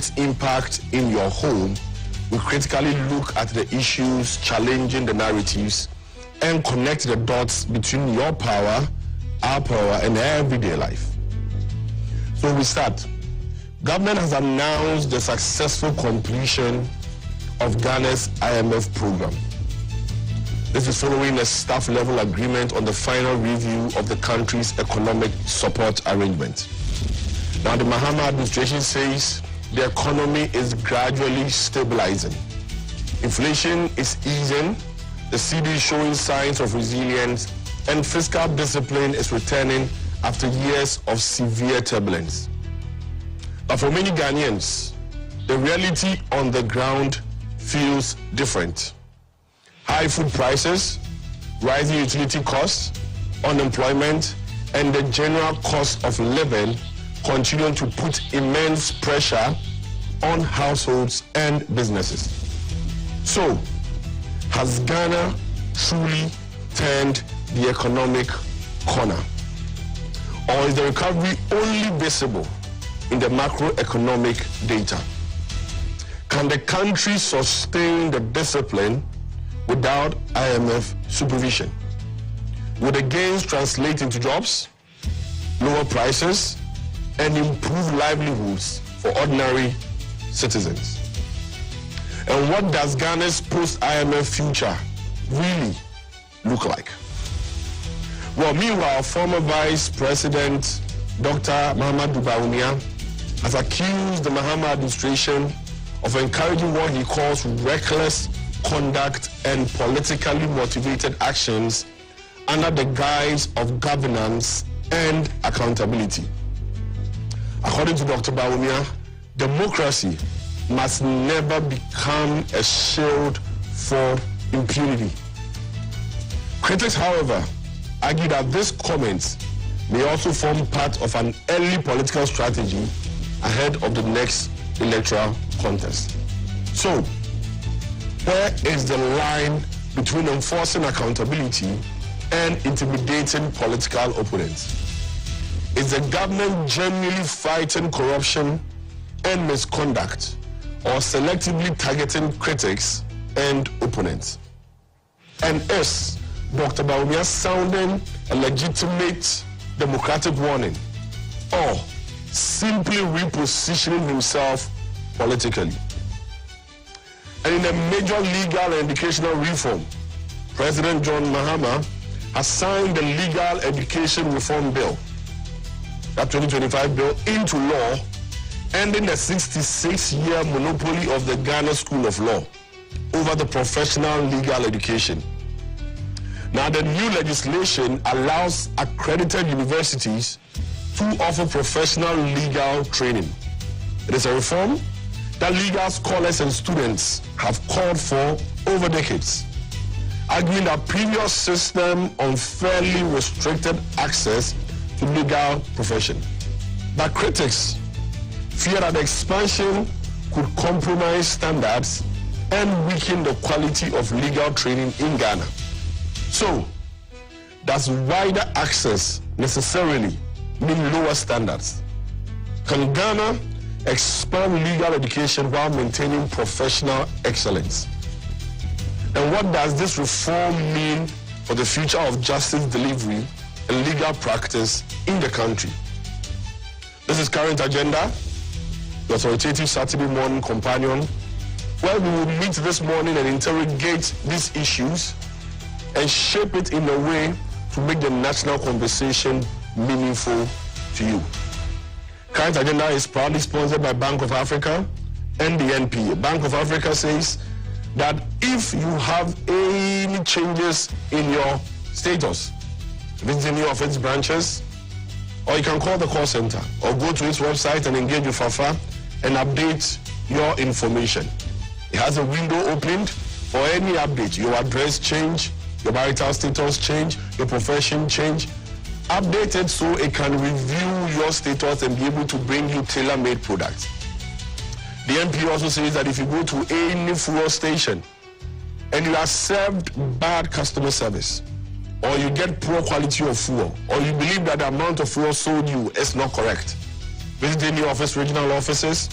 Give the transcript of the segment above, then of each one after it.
its impact in your home, we critically look at the issues challenging the narratives and connect the dots between your power, our power, and everyday life. So we start. Government has announced the successful completion of Ghana's IMF program. This is following a staff-level agreement on the final review of the country's economic support arrangement. Now, the Mahama administration says the economy is gradually stabilizing. Inflation is easing, the cedi is showing signs of resilience, and fiscal discipline is returning after years of severe turbulence. But for many Ghanaians, the reality on the ground feels different. High food prices, rising utility costs, unemployment, and the general cost of living continue to put immense pressure on households and businesses. So, has Ghana truly turned the economic corner? Or is the recovery only visible in the macroeconomic data? Can the country sustain the discipline without IMF supervision? Will the gains translate into jobs, lower prices, and improve livelihoods for ordinary citizens? And what does Ghana's post-IMF future really look like? Well, meanwhile, former Vice President Dr. Mahamudu Bawumia has accused the Mahama administration of encouraging what he calls reckless conduct and politically motivated actions under the guise of governance and accountability. According to Dr. Bawumia, democracy must never become a shield for impunity. Critics, however, argue that this comment may also form part of an early political strategy ahead of the next electoral contest. So, where is the line between enforcing accountability and intimidating political opponents? Is the government genuinely fighting corruption and misconduct, or selectively targeting critics and opponents? And is Dr. Bawumia sounding a legitimate democratic warning, or simply repositioning himself politically? And in a major legal and educational reform, President John Mahama has signed the Legal Education Reform Bill, that 2025 bill, into law, ending the 66-year monopoly of the Ghana School of Law over the professional legal education. Now, the new legislation allows accredited universities to offer professional legal training. It is a reform that legal scholars and students have called for over decades, arguing that previous system unfairly restricted access to legal profession. But critics fear that the expansion could compromise standards and weaken the quality of legal training in Ghana. So, does wider access necessarily mean lower standards? Can Ghana expand legal education while maintaining professional excellence? And what does this reform mean for the future of justice delivery and legal practice in the country? This is Current Agenda, the authoritative Saturday morning companion, where we will meet this morning and interrogate these issues and shape it in a way to make the national conversation meaningful to you. Current Agenda is proudly sponsored by Bank of Africa and the NPA. Bank of Africa says that if you have any changes in your status, visit any of its branches, or you can call the call center, or go to its website and engage with Fafa and update your information. It has a window opened for any update. Your address change, your marital status change, your profession change. Update it so it can review your status and be able to bring you tailor-made products. The MP also says that if you go to any fuel station and you are served bad customer service, or you get poor quality of fuel, or you believe that the amount of fuel sold you is not correct, visit any of its regional offices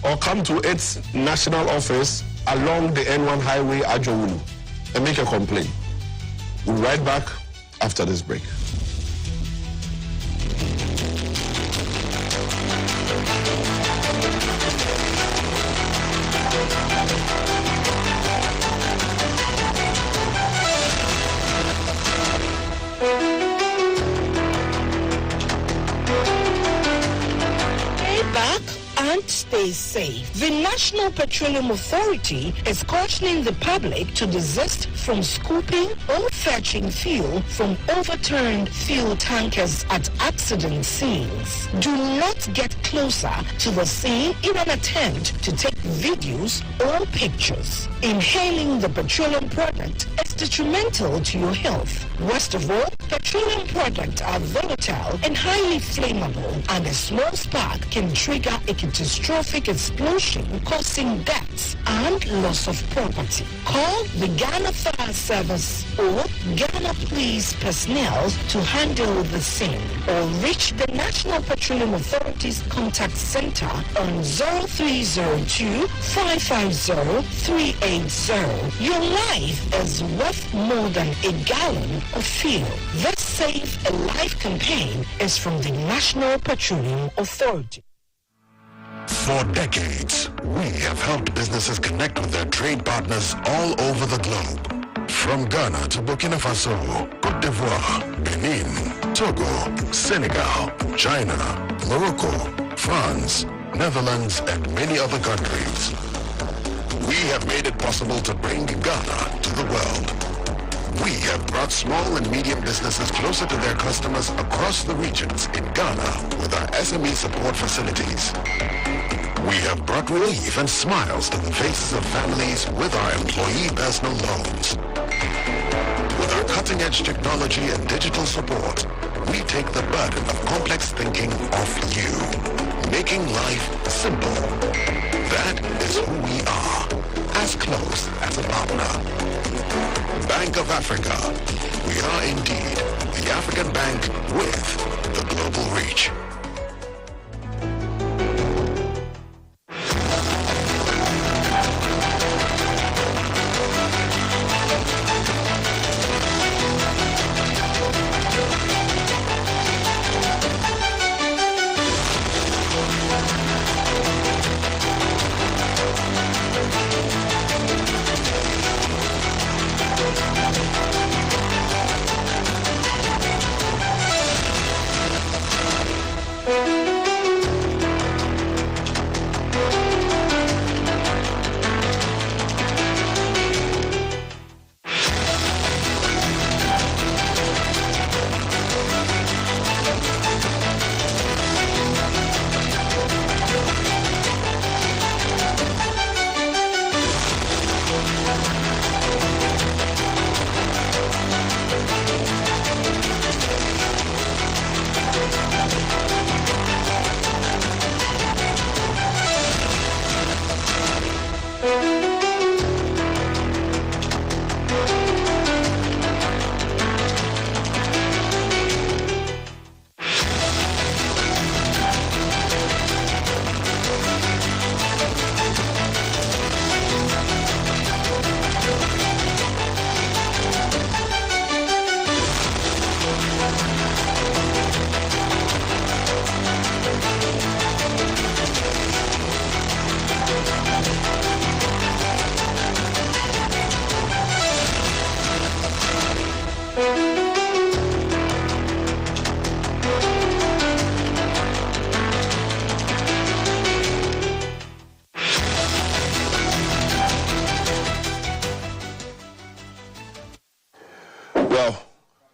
or come to its national office along the N1 highway Ajowulu and make a complaint. We'll be right back after this break. Stay safe. The National Petroleum Authority is cautioning the public to desist from scooping or fetching fuel from overturned fuel tankers at accident scenes. Do not get closer to the scene in an attempt to take videos or pictures. Inhaling the petroleum product is detrimental to your health. Worst of all, petroleum products are volatile and highly flammable, and a small spark can trigger a catastrophic explosion, causing deaths and loss of property. Call the Ghana Fire Service or Ghana Police personnel to handle the scene, or reach the National Petroleum Authority's contact center on 0302 550 380. Your life is worth more than a gallon of fuel. This Save a Life campaign is from the National Petroleum Authority. For decades, we have helped businesses connect with their trade partners all over the globe. From Ghana to Burkina Faso, Cote d'Ivoire, Benin, Togo, Senegal, China, Morocco, France, Netherlands, and many other countries. We have made it possible to bring Ghana to the world. We have brought small and medium businesses closer to their customers across the regions in Ghana with our SME support facilities. We have brought relief and smiles to the faces of families with our employee personal loans. With our cutting-edge technology and digital support, we take the burden of complex thinking off you, making life simple. That is who we are, as close as a partner. Bank of Africa. We are indeed the African bank with the global reach.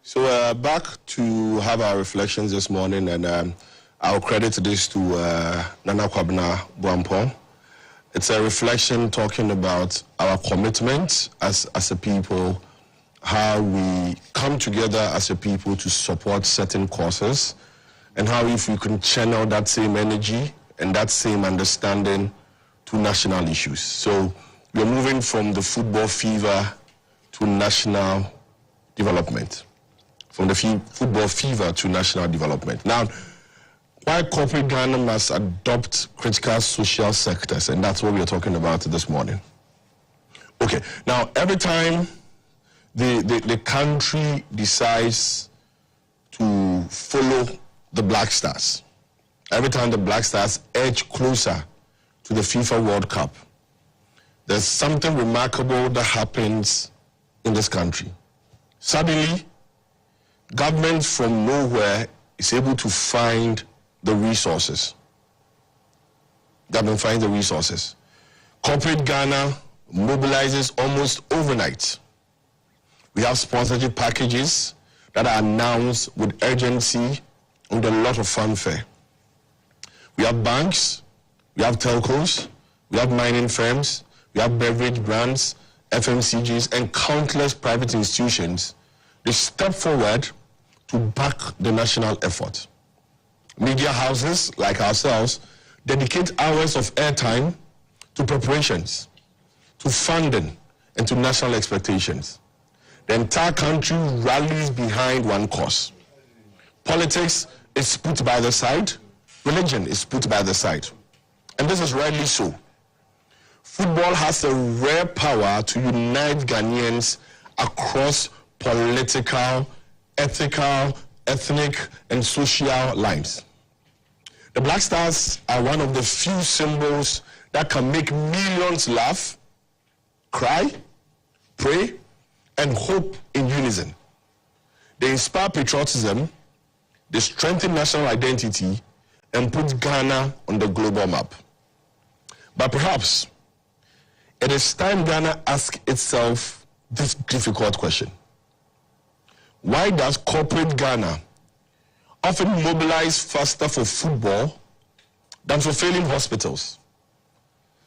So we're back to have our reflections this morning, and I'll credit this to Nana Kwabena Bwampong. It's a reflection talking about our commitment as a people, how we come together as a people to support certain causes, and how if we can channel that same energy and that same understanding to national issues. So we're moving from the football fever to national development. From the football fever to national development. Now, why corporate Ghana must adopt critical social sectors, and that's what we are talking about this morning. Okay, now every time the country decides to follow the Black Stars, every time the Black Stars edge closer to the FIFA World Cup, there's something remarkable that happens in this country. Suddenly, government from nowhere is able to find the resources. Government finds the resources. Corporate Ghana mobilizes almost overnight. We have sponsorship packages that are announced with urgency and with a lot of fanfare. We have banks, we have telcos, we have mining firms, we have beverage brands, FMCGs, and countless private institutions. They step forward to back the national effort. Media houses like ourselves dedicate hours of airtime to preparations, to funding, and to national expectations. The entire country rallies behind one cause. Politics is put by the side, religion is put by the side. And this is rightly so. Football has a rare power to unite Ghanaians across political, ethical, ethnic, and social lines. The Black Stars are one of the few symbols that can make millions laugh, cry, pray, and hope in unison. They inspire patriotism, they strengthen national identity, and put Ghana on the global map. But perhaps it is time Ghana asks itself this difficult question. Why does corporate Ghana often mobilize faster for football than for failing hospitals,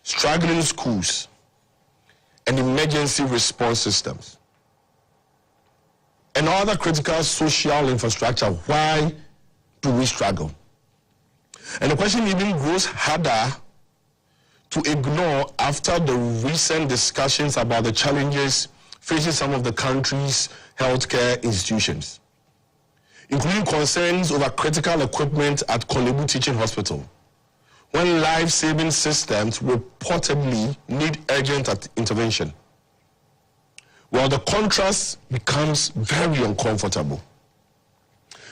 struggling schools, and emergency response systems? And other critical social infrastructure, why do we struggle? And the question even grows harder to ignore after the recent discussions about the challenges facing some of the country's healthcare institutions, including concerns over critical equipment at Kolebu Teaching Hospital, when life-saving systems reportedly need urgent intervention. Well, the contrast becomes very uncomfortable.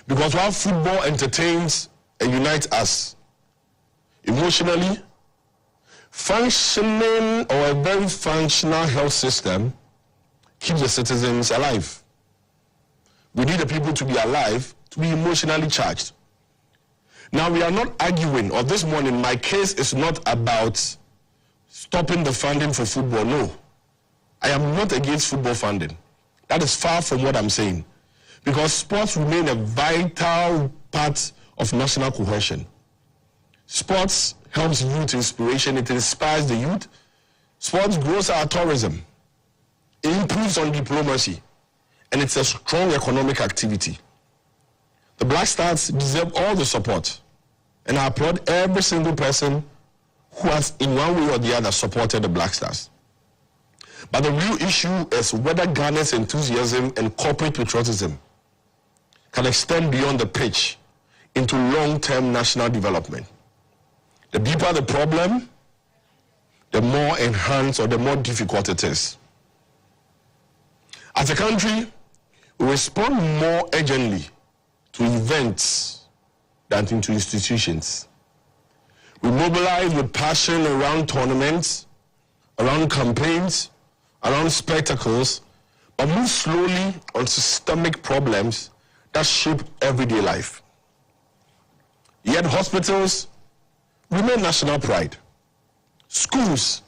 Because while football entertains and unites us emotionally, functioning or a very functional health system keeps the citizens alive. We need the people to be alive, to be emotionally charged. Now, we are not arguing, or this morning, my case is not about stopping the funding for football. No. I am not against football funding. That is far from what I'm saying. Because sports remain a vital part of national cohesion. Sports helps youth inspiration. It inspires the youth. Sports grows our tourism. It improves on diplomacy. And it's a strong economic activity. The Black Stars deserve all the support. And I applaud every single person who has, in one way or the other, supported the Black Stars. But the real issue is whether Ghana's enthusiasm and corporate patriotism can extend beyond the pitch into long-term national development. The deeper the problem, the more enhanced or the more difficult it is. As a country, we respond more urgently to events than into institutions. We mobilize with passion around tournaments, around campaigns, around spectacles, but move slowly on systemic problems that shape everyday life. Yet hospitals remain national pride. Schools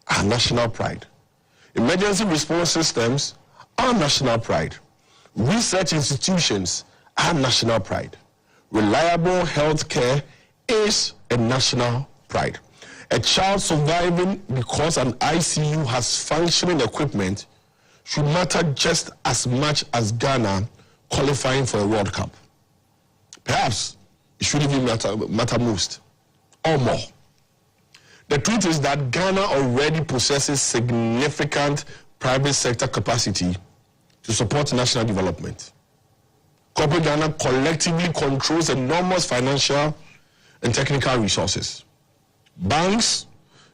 are national pride. Emergency response systems are national pride. Research institutions are national pride. Reliable health care is a national pride. A child surviving because an ICU has functioning equipment should matter just as much as Ghana qualifying for a World Cup. Perhaps it should even matter most or more. The truth is that Ghana already possesses significant private sector capacity to support national development. Corporate Ghana collectively controls enormous financial and technical resources. Banks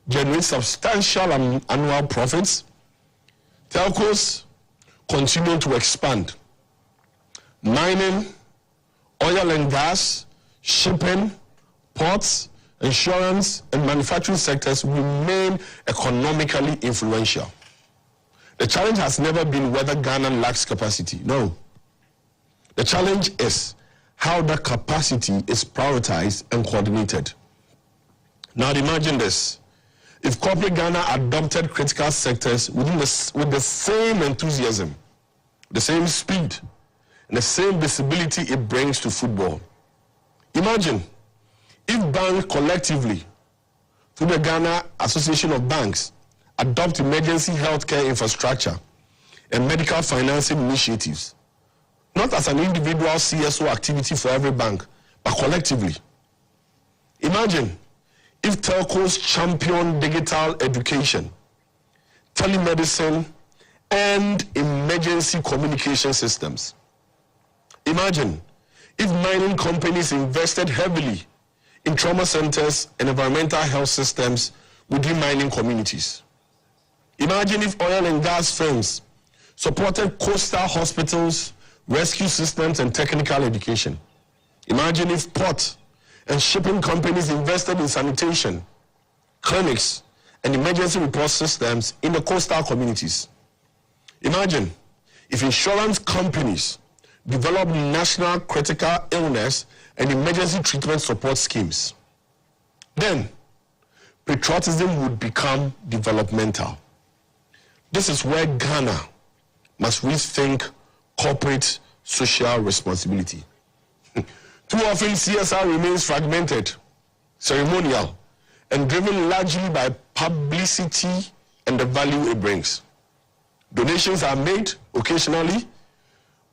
generate substantial annual profits. Telcos continue to expand. Mining, oil and gas, shipping, ports, insurance, and manufacturing sectors remain economically influential. The challenge has never been whether Ghana lacks capacity. No. The challenge is how that capacity is prioritized and coordinated. Now imagine this. If corporate Ghana adopted critical sectors with the same enthusiasm, the same speed, and the same visibility it brings to football. Imagine if banks collectively, through the Ghana Association of Banks, adopt emergency healthcare infrastructure and medical financing initiatives, not as an individual CSO activity for every bank, but collectively. Imagine if telcos champion digital education, telemedicine, and emergency communication systems. Imagine if mining companies invested heavily in trauma centers and environmental health systems within mining communities. Imagine if oil and gas firms supported coastal hospitals, rescue systems, and technical education. Imagine if port and shipping companies invested in sanitation, clinics, and emergency report systems in the coastal communities. Imagine if insurance companies developed national critical illness and emergency treatment support schemes. Then, patriotism would become developmental. This is where Ghana must rethink corporate social responsibility. Too often, CSR remains fragmented, ceremonial, and driven largely by publicity and the value it brings. Donations are made occasionally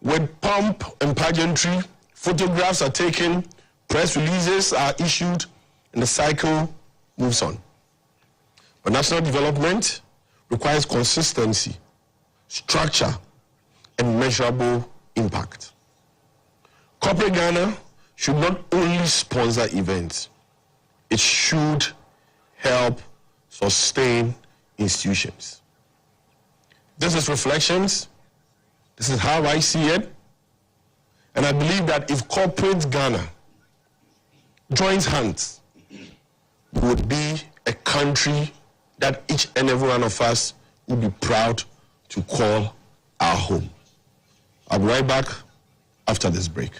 with pomp and pageantry, photographs are taken, press releases are issued, and the cycle moves on. But national development requires consistency, structure, and measurable impact. Corporate Ghana should not only sponsor events, it should help sustain institutions. This is Reflections. This is how I see it. And I believe that if corporate Ghana joins hands, we would be a country that each and every one of us would be proud to call our home. I'll be right back after this break.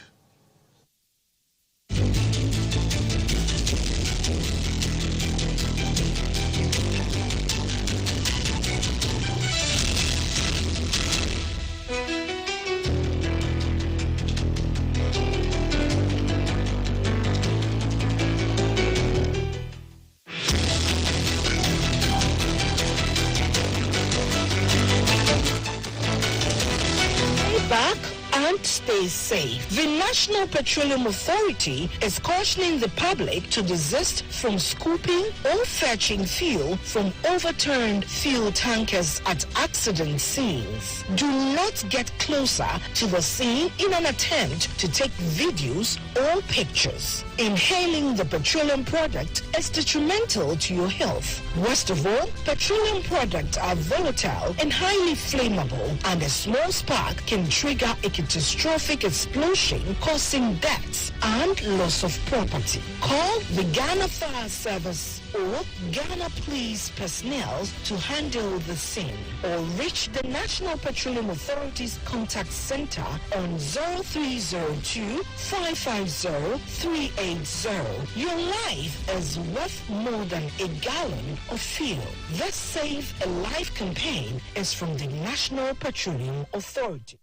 Back and stay safe. The National Petroleum Authority is cautioning the public to desist from scooping or fetching fuel from overturned fuel tankers at accident scenes. Do not get closer to the scene in an attempt to take videos or pictures. Inhaling the petroleum product is detrimental to your health. Worst of all, petroleum products are volatile and highly flammable, and a small spark can trigger a catastrophic explosion, causing deaths and loss of property. Call the Ghana Fire Service or Ghana Police personnel to handle the scene, or reach the National Petroleum Authority's contact center on 0302 550 380. Your life is worth more than a gallon of fuel. This Save a Life campaign is from the National Petroleum Authority.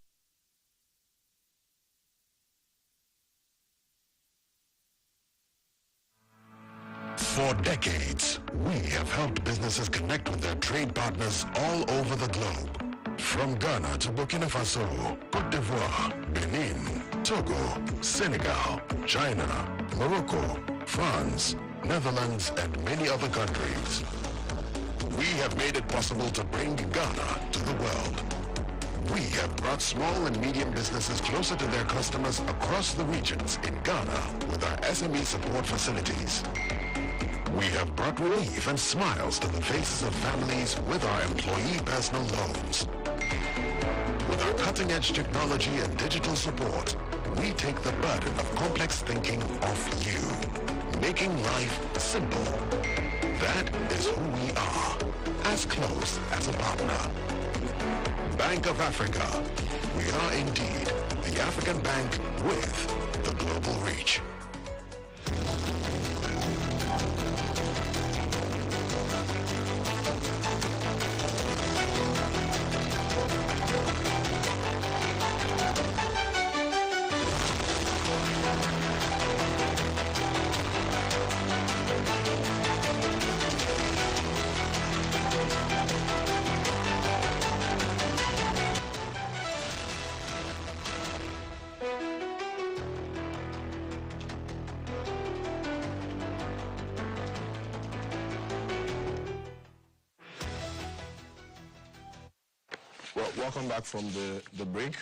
For decades, we have helped businesses connect with their trade partners all over the globe. From Ghana to Burkina Faso, Côte d'Ivoire, Benin, Togo, Senegal, China, Morocco, France, Netherlands, and many other countries. We have made it possible to bring Ghana to the world. We have brought small and medium businesses closer to their customers across the regions in Ghana with our SME support facilities. We have brought relief and smiles to the faces of families with our employee personal loans. With our cutting-edge technology and digital support, we take the burden of complex thinking off you, making life simple. That is who we are, as close as a partner. Bank of Africa. We are indeed the African bank with the global reach. Welcome back from the break.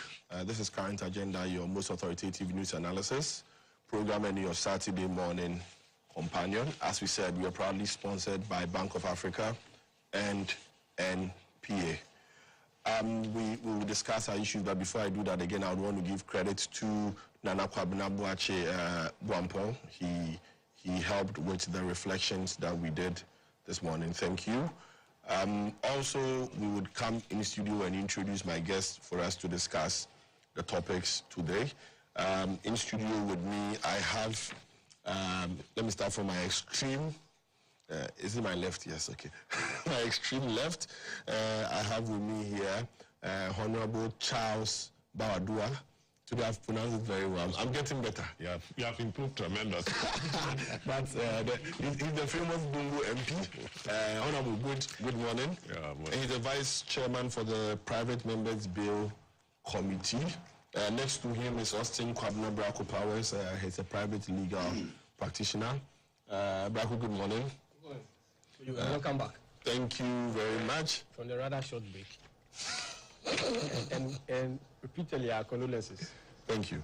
This is Current Agenda, your most authoritative news analysis program and your Saturday morning companion. As we said, we are proudly sponsored by Bank of Africa and NPA. We will discuss our issues, but before I do that again, I would want to give credit to Nana Kwabena Boache. He helped with the reflections that we did this morning. Thank you. Also, we would come in the studio and introduce my guests for us to discuss the topics today. In studio with me, I have, let me start from my extreme, is it my left? Yes, okay. My extreme left, I have with me here Honorable Charles Bawadua. Today I've pronounced it very well. I'm getting better. You have improved tremendously. But he's the famous Bungo MP. Honorable, good morning. Yeah, and he's the vice chairman for the Private Members Bill Committee. Next to him is Austin Kwabena Brako Powers. He's a private legal practitioner. Brako, good morning. Good morning. Welcome back. Thank you very much. From the rather short break. and repeatedly our condolences. Thank you.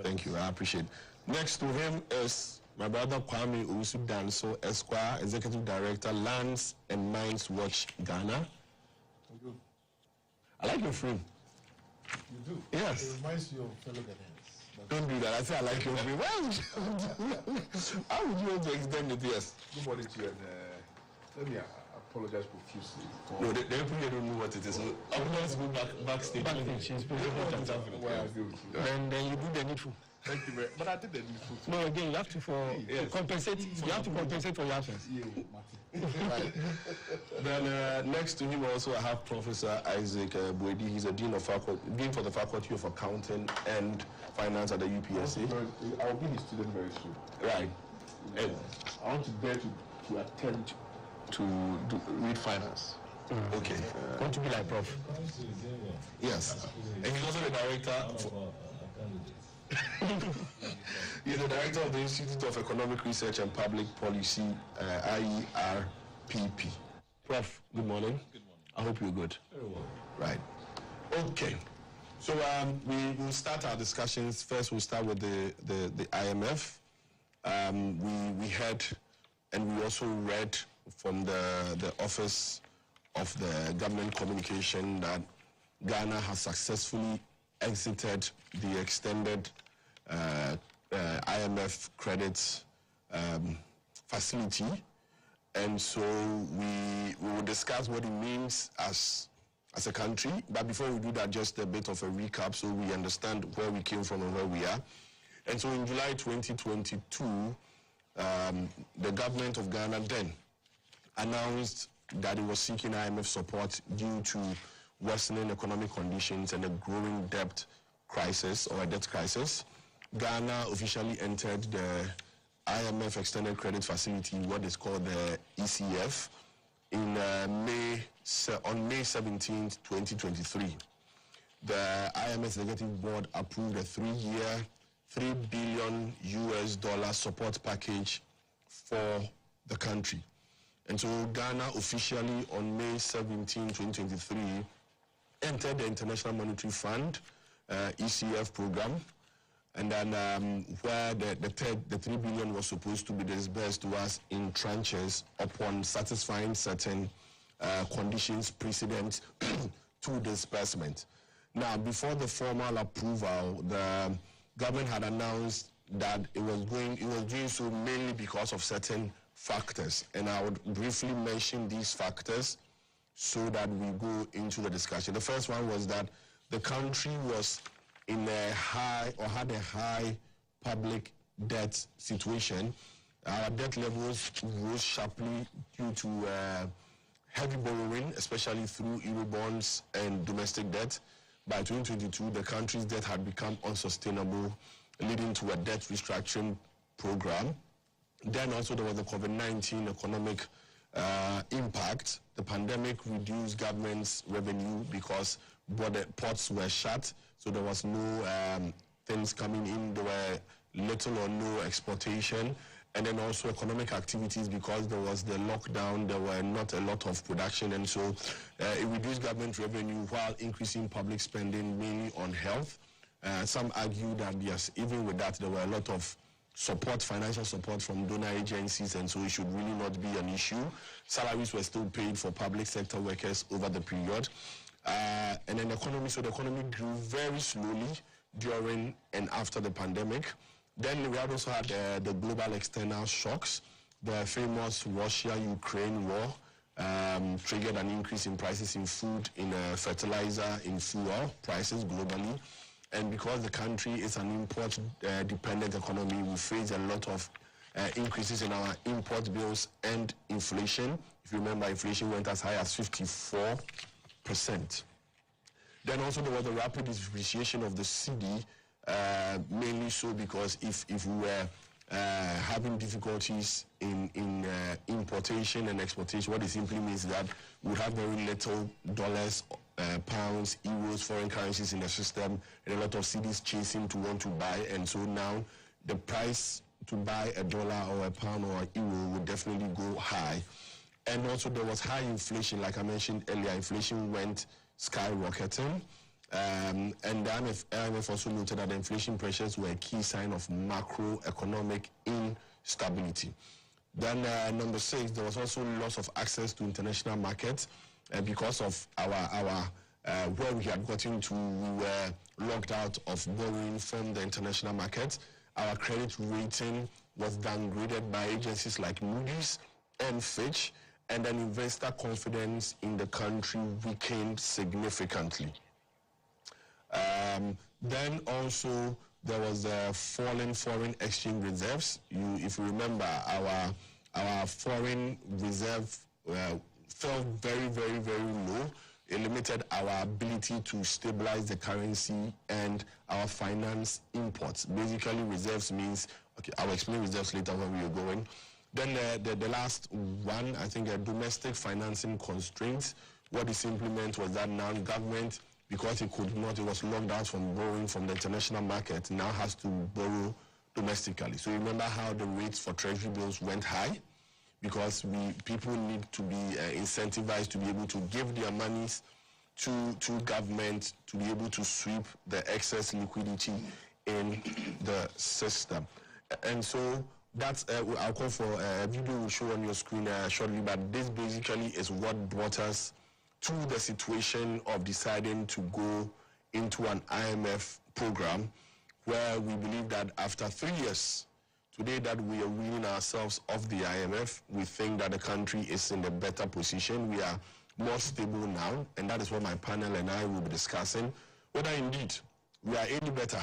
Thank you. I appreciate it. Next to him is my brother Kwame Owusu Danso, Esquire, Executive Director, Lands and Mines Watch Ghana. Thank you. I like your frame. You do? Yes. It reminds you of fellow Ghanaians. Don't do that. I say I like your frame. How would you want to extend it? Yes. Good morning to you. And let me apologize profusely. No, they don't know what it is. So I would just go backstage. Then you do the needful. Thank you very much. But I did the needful too. No, again, you have to compensate. You have to compensate for your absence. Yeah, Martin. Right. Then next to him also I have Professor Isaac Boedi. He's a dean for the Faculty of Accounting and Finance at the UPSA. I will be his student very soon. Right. And I want to dare to attempt to read finance. Okay. Want to be like Prof. Yes. And he's also the director he's the director of the Institute of Economic Research and Public Policy, IERPP. Prof, good morning. Good morning. I hope you're good. Very well. Right. Okay. So we will start our discussions. First, we'll start with the IMF. We heard and we also read from the Office of the Government Communication that Ghana has successfully exited the extended IMF credit facility, and so we will discuss what it means as a country. But before we do that, just a bit of a recap so we understand where we came from and where we are. And so in July 2022, the government of Ghana then announced that it was seeking IMF support due to worsening economic conditions and a growing debt crisis or a debt crisis. Ghana officially entered the IMF Extended Credit Facility, what is called the ECF, on May 17, 2023. The IMF Executive Board approved a 3-year, $3 billion support package for the country. And so Ghana officially on May 17, 2023, entered the International Monetary Fund, ECF program, and then where the 3 billion was supposed to be disbursed to us in tranches upon satisfying certain conditions precedent to disbursement. Now, before the formal approval, the government had announced that it was doing so mainly because of certain factors, and I would briefly mention these factors so that we go into the discussion. The first one was that the country was in a high, or had a high public debt situation. Our debt levels rose sharply due to heavy borrowing, especially through Eurobonds and domestic debt. By 2022, the country's debt had become unsustainable, leading to a debt restructuring program. Then also there was the COVID-19 economic impact. The pandemic reduced government's revenue because border ports were shut, so there was no things coming in. There were little or no exportation, and then also economic activities because there was the lockdown. There were not a lot of production, and so it reduced government revenue while increasing public spending mainly on health. Some argue that yes, even with that, there were a lot of support, financial support from donor agencies, and so it should really not be an issue. Salaries were still paid for public sector workers over the period. And then the economy grew very slowly during and after the pandemic. Then we also had the global external shocks. The famous Russia-Ukraine war triggered an increase in prices in food, in fertilizer, in fuel prices globally. And because the country is an import-dependent economy, we face a lot of increases in our import bills and inflation. If you remember, inflation went as high as 54%. Then also there was a rapid depreciation of the cedi, mainly so because if we were having difficulties in importation and exportation, what it simply means is that we have very little dollars, pounds, euros, foreign currencies in the system, and a lot of cedis chasing to want to buy, and so now the price to buy a dollar or a pound or a euro would definitely go high. And also there was high inflation, like I mentioned earlier. Inflation went skyrocketing, and the IMF also noted that the inflation pressures were a key sign of macroeconomic instability. Then number 6, there was also loss of access to international markets because of our where we had gotten to, we were locked out of borrowing from the international market. Our credit rating was downgraded by agencies like Moody's and Fitch, and then investor confidence in the country weakened significantly. Then also there was falling foreign exchange reserves. If you remember, our foreign reserve fell very, very, very low. It limited our ability to stabilize the currency and our finance imports. Basically, reserves means, okay, I'll explain reserves later when we are going. Then the last one, I think, domestic financing constraints. What this implement was that now government, because it was locked out from borrowing from the international market, now has to borrow domestically. So remember how the rates for treasury bills went high? Because people need to be incentivized to be able to give their monies to government to be able to sweep the excess liquidity in the system. And so that's, I'll call for a video we'll show on your screen shortly, but this basically is what brought us to the situation of deciding to go into an IMF program, where we believe that after 3 years, today that we are weaning ourselves off the IMF, we think that the country is in a better position. We are more stable now, and that is what my panel and I will be discussing, whether indeed we are any better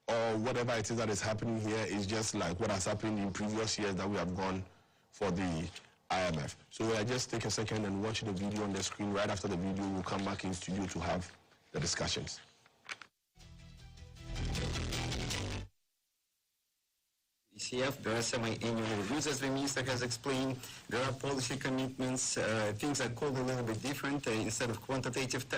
or whatever it is that is happening here is just like what has happened in previous years that we have gone for the IMF. So I just take a second and watch the video on the screen. Right after the video, we'll come back in studio to have the discussions. ECF, there are semi-annual reviews, as the minister has explained. There are policy commitments. Things are called a little bit different. Instead of quantitative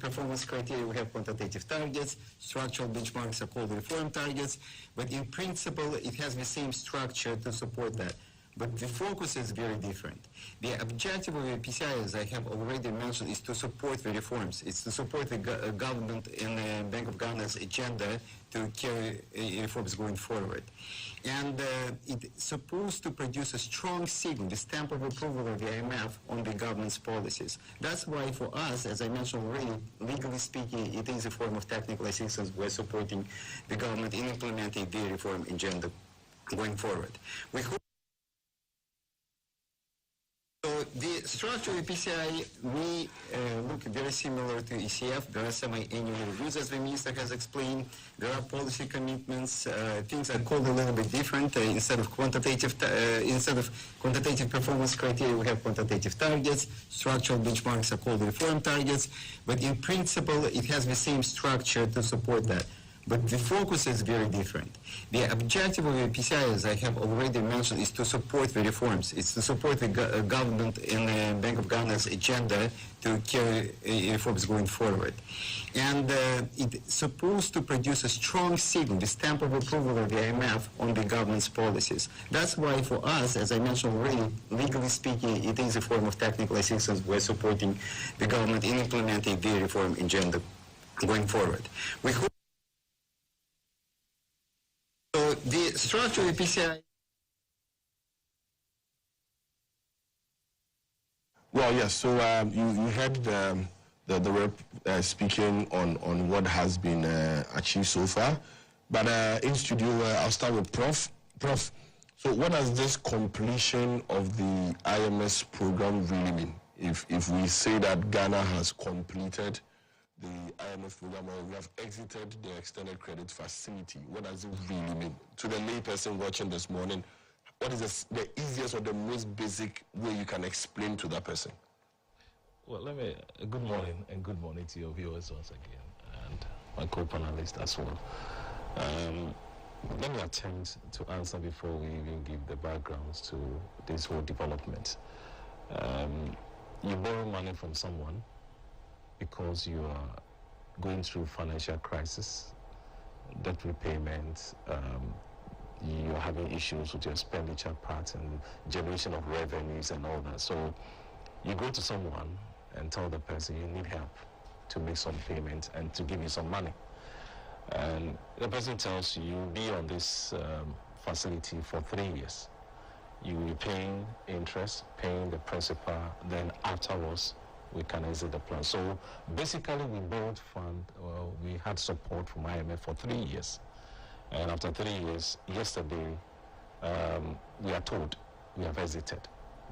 performance criteria, we have quantitative targets. Structural benchmarks are called reform targets. But in principle, it has the same structure to support that. but the focus is very different. The objective of the PCI, as I have already mentioned, is to support the reforms. It's to support the government and the Bank of Ghana's agenda to carry reforms going forward. And it's supposed to produce a strong signal, the stamp of approval of the IMF on the government's policies. That's why for us, as I mentioned already, legally speaking, it is a form of technical assistance. We're supporting the government in implementing the reform agenda going forward. We hope so the structure of the PCI may look very similar to ECF. There are semi-annual reviews, as the minister has explained. There are policy commitments. Things are called a little bit different. Instead of quantitative performance criteria, we have quantitative targets. Structural benchmarks are called reform targets. But in principle, it has the same structure to support that. But the focus is very different. The objective of the PCI, as I have already mentioned, is to support the reforms. It's to support the government and the Bank of Ghana's agenda to carry reforms going forward. And it's supposed to produce a strong signal, the stamp of approval of the IMF on the government's policies. That's why for us, as I mentioned already, legally speaking, it is a form of technical assistance. We're supporting the government in implementing the reform agenda going forward. We hope so the structure of the PCI. Well, yes. So you heard the rep speaking on what has been achieved so far. But in studio, I'll start with Prof. Prof. So what does this completion of the IMS program really mean? If we say that Ghana has completed the IMF program, or we have exited the extended credit facility, what does it really mean? To the layperson watching this morning, what is the easiest or the most basic way you can explain to that person? Well, good morning, and good morning to your viewers once again, and my co-panelists as well. Let me attempt to answer before we even give the backgrounds to this whole development. You borrow money from someone because you are going through financial crisis, debt repayment, you're having issues with your expenditure part and generation of revenues and all that. So you go to someone and tell the person you need help to make some payment and to give you some money. And the person tells you you'll be on this facility for 3 years. You will be paying interest, paying the principal, then afterwards we can exit the plan. So basically we borrowed fund, we had support from IMF for 3 years. And after 3 years, yesterday, we are told we have exited,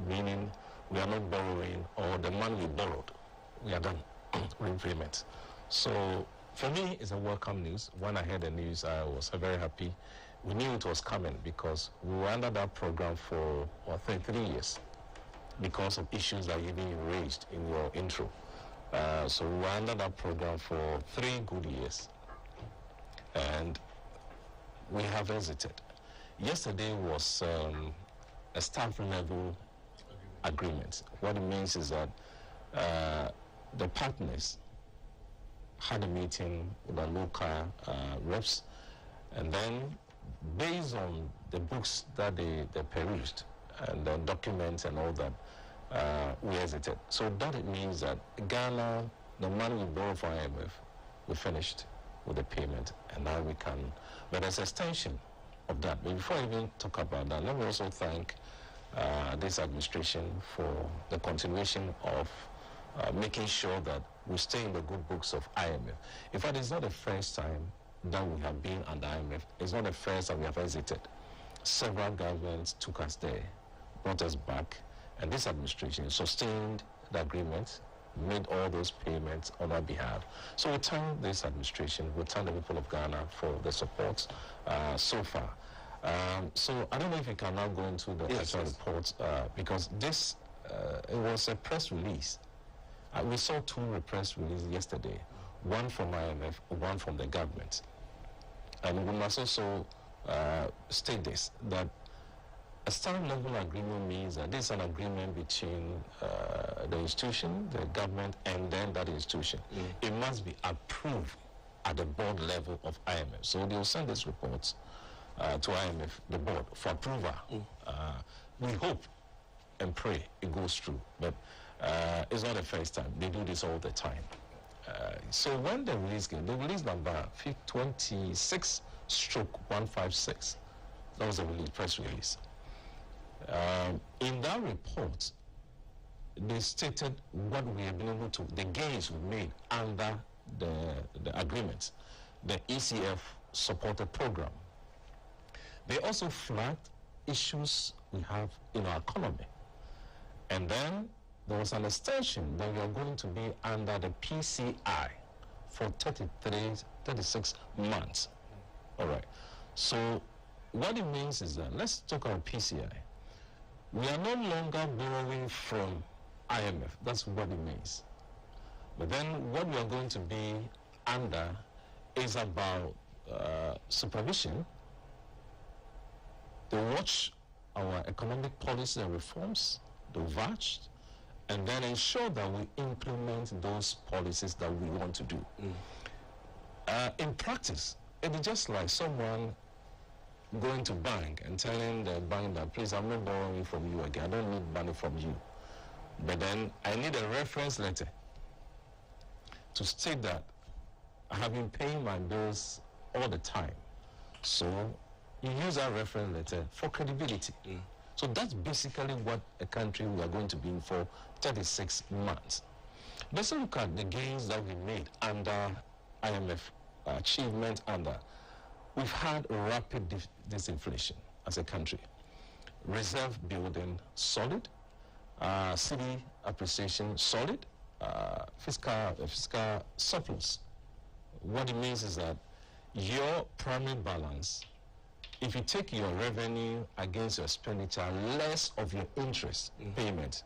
meaning we are not borrowing, or the money we borrowed, we are done repayment. So for me, it's a welcome news. When I heard the news, I was very happy. We knew it was coming because we were under that program for 3 years because of issues that you even raised in your intro. So we were under that program for 3 good years. And we have exited. Yesterday was a staff level agreement. What it means is that the partners had a meeting with the local reps, and then based on the books that they perused and the documents and all that, we exited. So that it means that Ghana, the money we borrowed from IMF, we finished with the payment, and now we can. But there's an extension of that. But before I even talk about that, let me also thank this administration for the continuation of making sure that we stay in the good books of IMF. In fact, it's not the first time that we have been under IMF. It's not the first that we have exited. Several governments took us there, brought us back, and this administration sustained the agreement, made all those payments on our behalf. So we thank this administration, we thank the people of Ghana for the support so far. So I don't know if you can now go into the actual report, because this, it was a press release. We saw 2 press releases yesterday, one from IMF, one from the government. And we must also state this, that a standard level agreement means that this is an agreement between the institution, the government, and then that institution. It must be approved at the board level of IMF. So they'll send this report to IMF, the board, for approval. we hope and pray it goes through, but it's not the first time. They do this all the time. So when they released number 26/156. That was a press release. In that report, they stated what we have been able to, the gains we made under the agreement, the ECF supported program. They also flagged issues we have in our economy. And then there was an extension that we are going to be under the PCI for 36 months. All right. So what it means is that, let's talk about PCI. We are no longer borrowing from IMF. That's what it means. But then what we are going to be under is about supervision. They watch our economic policy and reforms, they watch, and then ensure that we implement those policies that we want to do. In practice, it is just like someone going to bank and telling the bank that, please, I'm not borrowing from you again. I don't need money from you. But then I need a reference letter to state that I have been paying my bills all the time. So you use that reference letter for credibility. So that's basically what a country we are going to be in for 36 months. Let's look at the gains that we made under IMF achievement under. We've had rapid disinflation as a country. Reserve building solid, cedi appreciation solid, fiscal surplus. What it means is that your primary balance, if you take your revenue against your expenditure, less of your interest payment,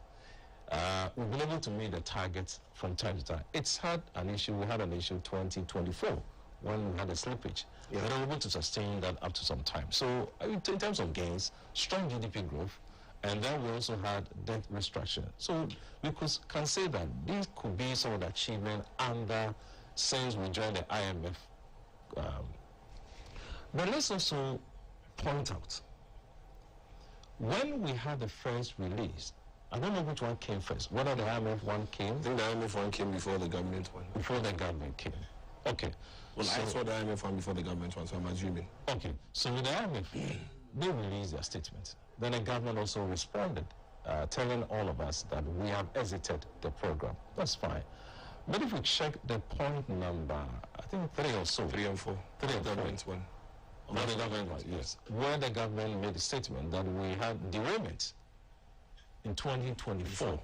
we've been able to meet the target from time to time. It's had an issue, we had an issue 2024 when we had a slippage. We were able to sustain that up to some time. So in terms of gains, strong GDP growth, and then we also had debt restructuring. So we can say that these could be some of the achievement under since we joined the IMF. But let's also point out, when we had the first release, I don't know which one came first, whether the IMF one came. I think the IMF one came before the government one. Before the government came. Okay. Well, I saw the IMF one before the government one, so I'm assuming. Okay. So with the IMF, they released their statement. Then the government also responded, telling all of us that we have exited the program. That's fine. But if we check the point number, I think 3 or so. 3 and 4. 3 and 4. Government one. Not the government one, yes. Where the government made a statement that we had derailment in 2024.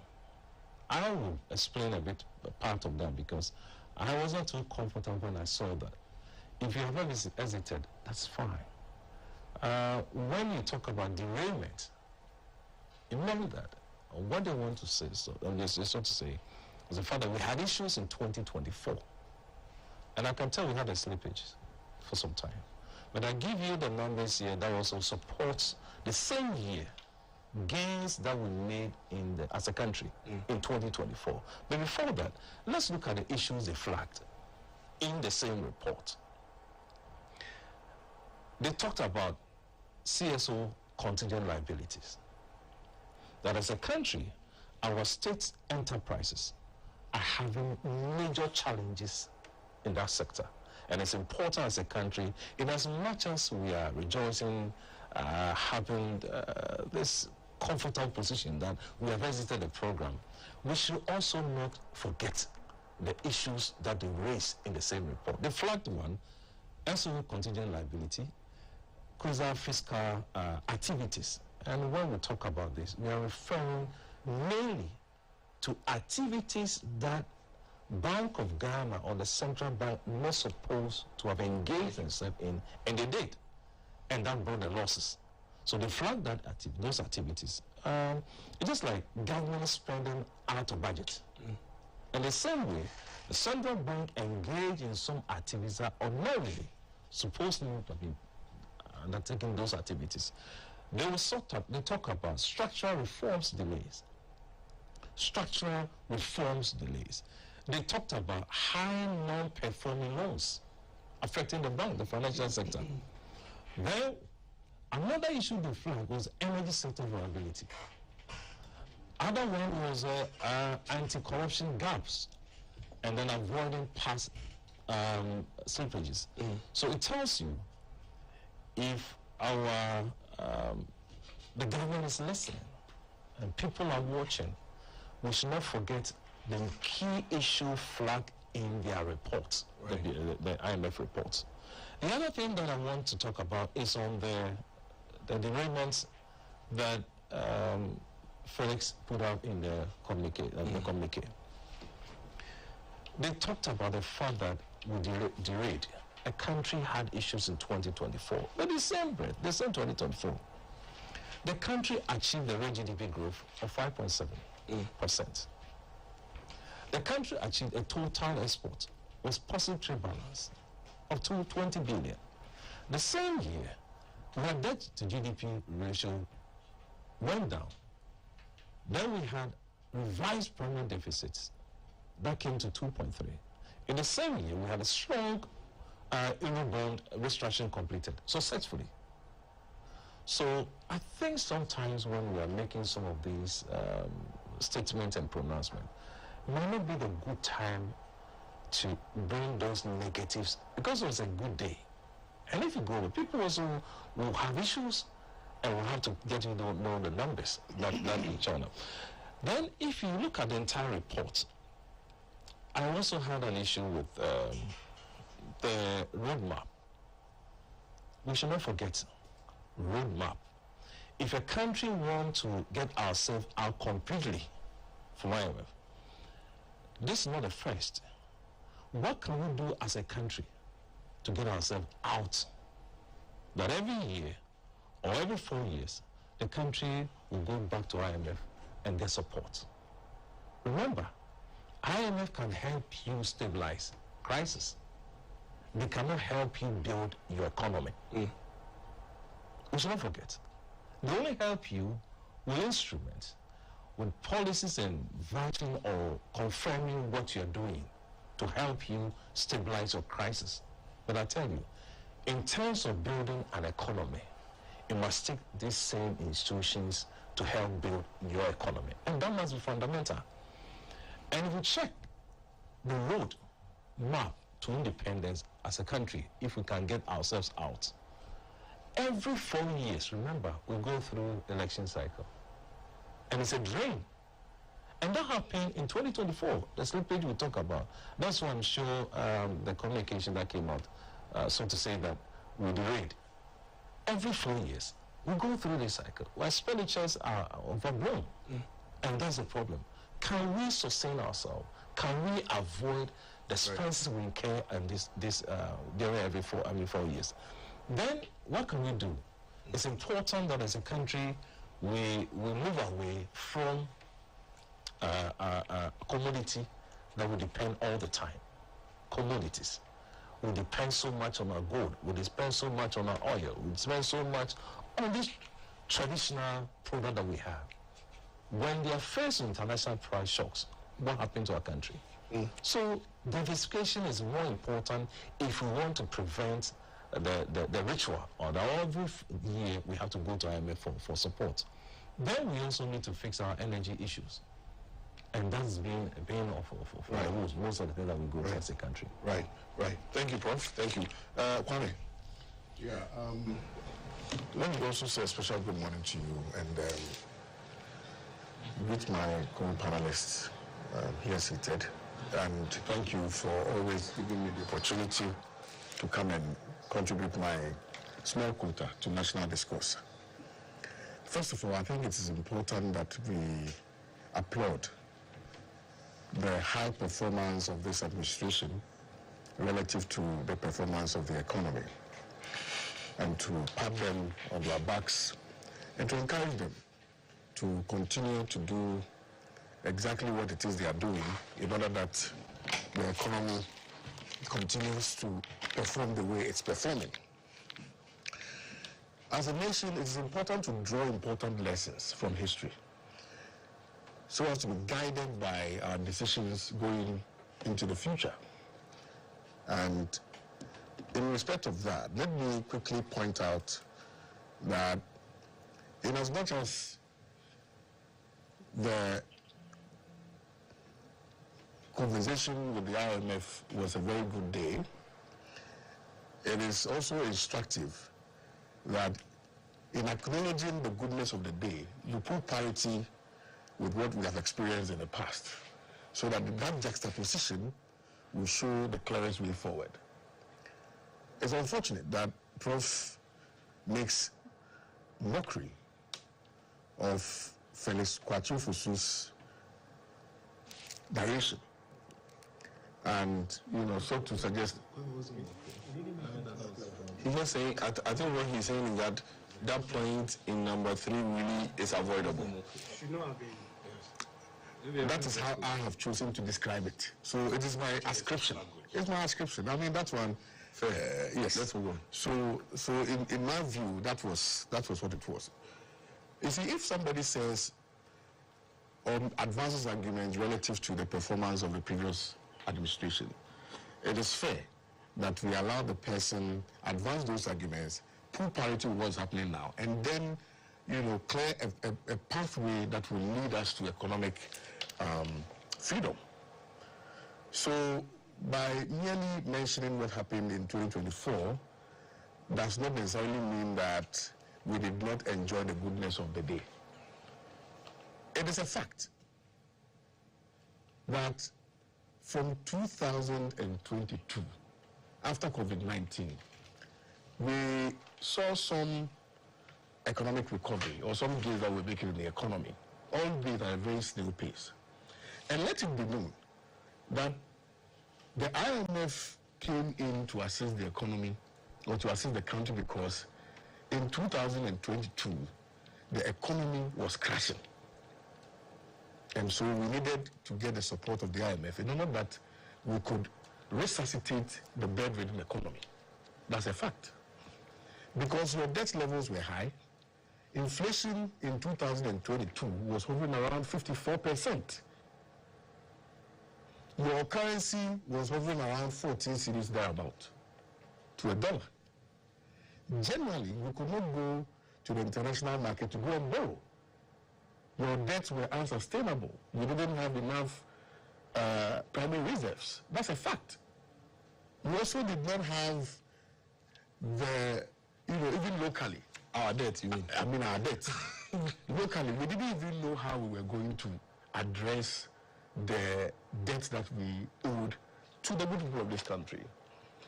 I will explain a bit part of that because I wasn't too comfortable when I saw that. If you have exited, that's fine. When you talk about derailment, remember that what they want to say, so is the fact that we had issues in 2024. And I can tell we had a slippage for some time. But I give you the numbers here that also supports the same year gains that we made as a country in 2024. But before that, let's look at the issues they flagged in the same report. They talked about CSO contingent liabilities. That as a country, our state enterprises are having major challenges in that sector. And it's important as a country, in as much as we are rejoicing, having this comfortable position that we have exited the program, we should also not forget the issues that they raised in the same report. The flagged one, SO contingent liability, quasi fiscal activities. And when we talk about this, we are referring mainly to activities that Bank of Ghana or the central bank not supposed to have engaged themselves in, and they did, and that brought the losses. So they flagged that those activities. It's just like government spending out of budget. In the same way, the central bank engaged in some activities that ordinarily supposed not to be undertaking those activities. They talk about structural reforms delays. Structural reforms delays. They talked about high non-performing loans affecting the bank, the financial sector. Then Another issue they flagged was energy sector vulnerability. Other one was anti-corruption gaps, and then avoiding past slipages. So it tells you if our the government is listening and people are watching, we should not forget the key issue flagged in their reports, right. the IMF reports. The other thing that I want to talk about is on the derailments that Felix put out in the communique. They talked about the fact that we derailed. A country had issues in 2024. But the same 2024. The country achieved the real GDP growth of 5.7%. The country achieved a total export with positive trade balance of 20 billion. The same year, our debt to GDP ratio went down. Then we had revised permanent deficits that came to 2.3. In the same year, we had a strong Eurobond restructuring completed successfully. So I think sometimes when we are making some of these statements and pronouncements, it might not be the good time to bring those negatives, because it was a good day. And if you go, people also will have issues and will have to get to know the numbers that will turn up. Then if you look at the entire report, I also had an issue with the roadmap. We should not forget roadmap. If a country wants to get ourselves out completely from IMF, this is not the first. What can we do as a country to get ourselves out? That every year or every 4 years, the country will go back to IMF and get support. Remember, IMF can help you stabilize crisis. They cannot help you build your economy. We should not forget. They only help you with instruments, with policies and vouching or confirming what you're doing to help you stabilize your crisis. But I tell you, in terms of building an economy, you must take these same institutions to help build your economy. And that must be fundamental. And if we check the road map to independence as a country, if we can get ourselves out, every 4 years, remember, we go through the election cycle. And it's a drain. And that happened in 2024, the slippage we talk about. That's why I'm sure the communication that came out, so to say that we derailed. Every 4 years, we go through this cycle. Our expenditures are overblown. And that's the problem. Can we sustain ourselves? Can we avoid the expenses we incur and this during every 4 years? Then what can we do? It's important that as a country we move away from commodity that we depend all the time. Commodities. We depend so much on our gold. We depend so much on our oil. We depend so much on this traditional product that we have. When they are faced with international price shocks, what happens to our country? So diversification is more important if we want to prevent the ritual, or that every year we have to go to IMF for support. Then we also need to fix our energy issues. And that's been of the rules, most of the things that we go as a country. Right. Thank you, Prof. Thank you. Kwame. Yeah. Let me also say a special good morning to you and with my co-panelists here seated. And thank you for always giving me the opportunity to come and contribute my small quota to national discourse. First of all, I think it is important that we applaud the high performance of this administration relative to the performance of the economy, and to pat them on their backs and to encourage them to continue to do exactly what it is they are doing in order that the economy continues to perform the way it's performing. As a nation, it is important to draw important lessons from history so as to be guided by our decisions going into the future. And in respect of that, let me quickly point out that in as much as the conversation with the IMF was a very good day, it is also instructive that in acknowledging the goodness of the day, you put parity with what we have experienced in the past, so that that juxtaposition will show the clearest way forward. It's unfortunate that Prof makes mockery of Felix Kwakye Ofosu's direction, and so to suggest. He's not saying. I think what he's saying is that that point in number 3 really is avoidable. Should not have been. That is how I have chosen to describe it. So it is my ascription. It's my ascription. I mean, that's one. Yes. Let's move on. So in my view, that was what it was. You see, if somebody says advances arguments relative to the performance of the previous administration, it is fair that we allow the person advance those arguments, put parity with what's happening now, and then clear a pathway that will lead us to economic freedom. So by merely mentioning what happened in 2024 does not necessarily mean that we did not enjoy the goodness of the day. It is a fact that from 2022, after COVID-19, we saw some economic recovery, or some gains that we're making in the economy, albeit at a very snail pace. And let it be known that the IMF came in to assist the economy, or to assist the country, because in 2022, the economy was crashing. And so we needed to get the support of the IMF in order that we could resuscitate the bedridden economy. That's a fact. Because your debt levels were high, inflation in 2022 was hovering around 54%. Your currency was hovering around 14 cedis thereabout to $1. Generally, you could not go to the international market to go and borrow. Your debts were unsustainable. You didn't have enough primary reserves. That's a fact. You also did not have the, even locally. Our debt, you mean? I mean our debt. Locally, we didn't even know how we were going to address the debt that we owed to the good people of this country.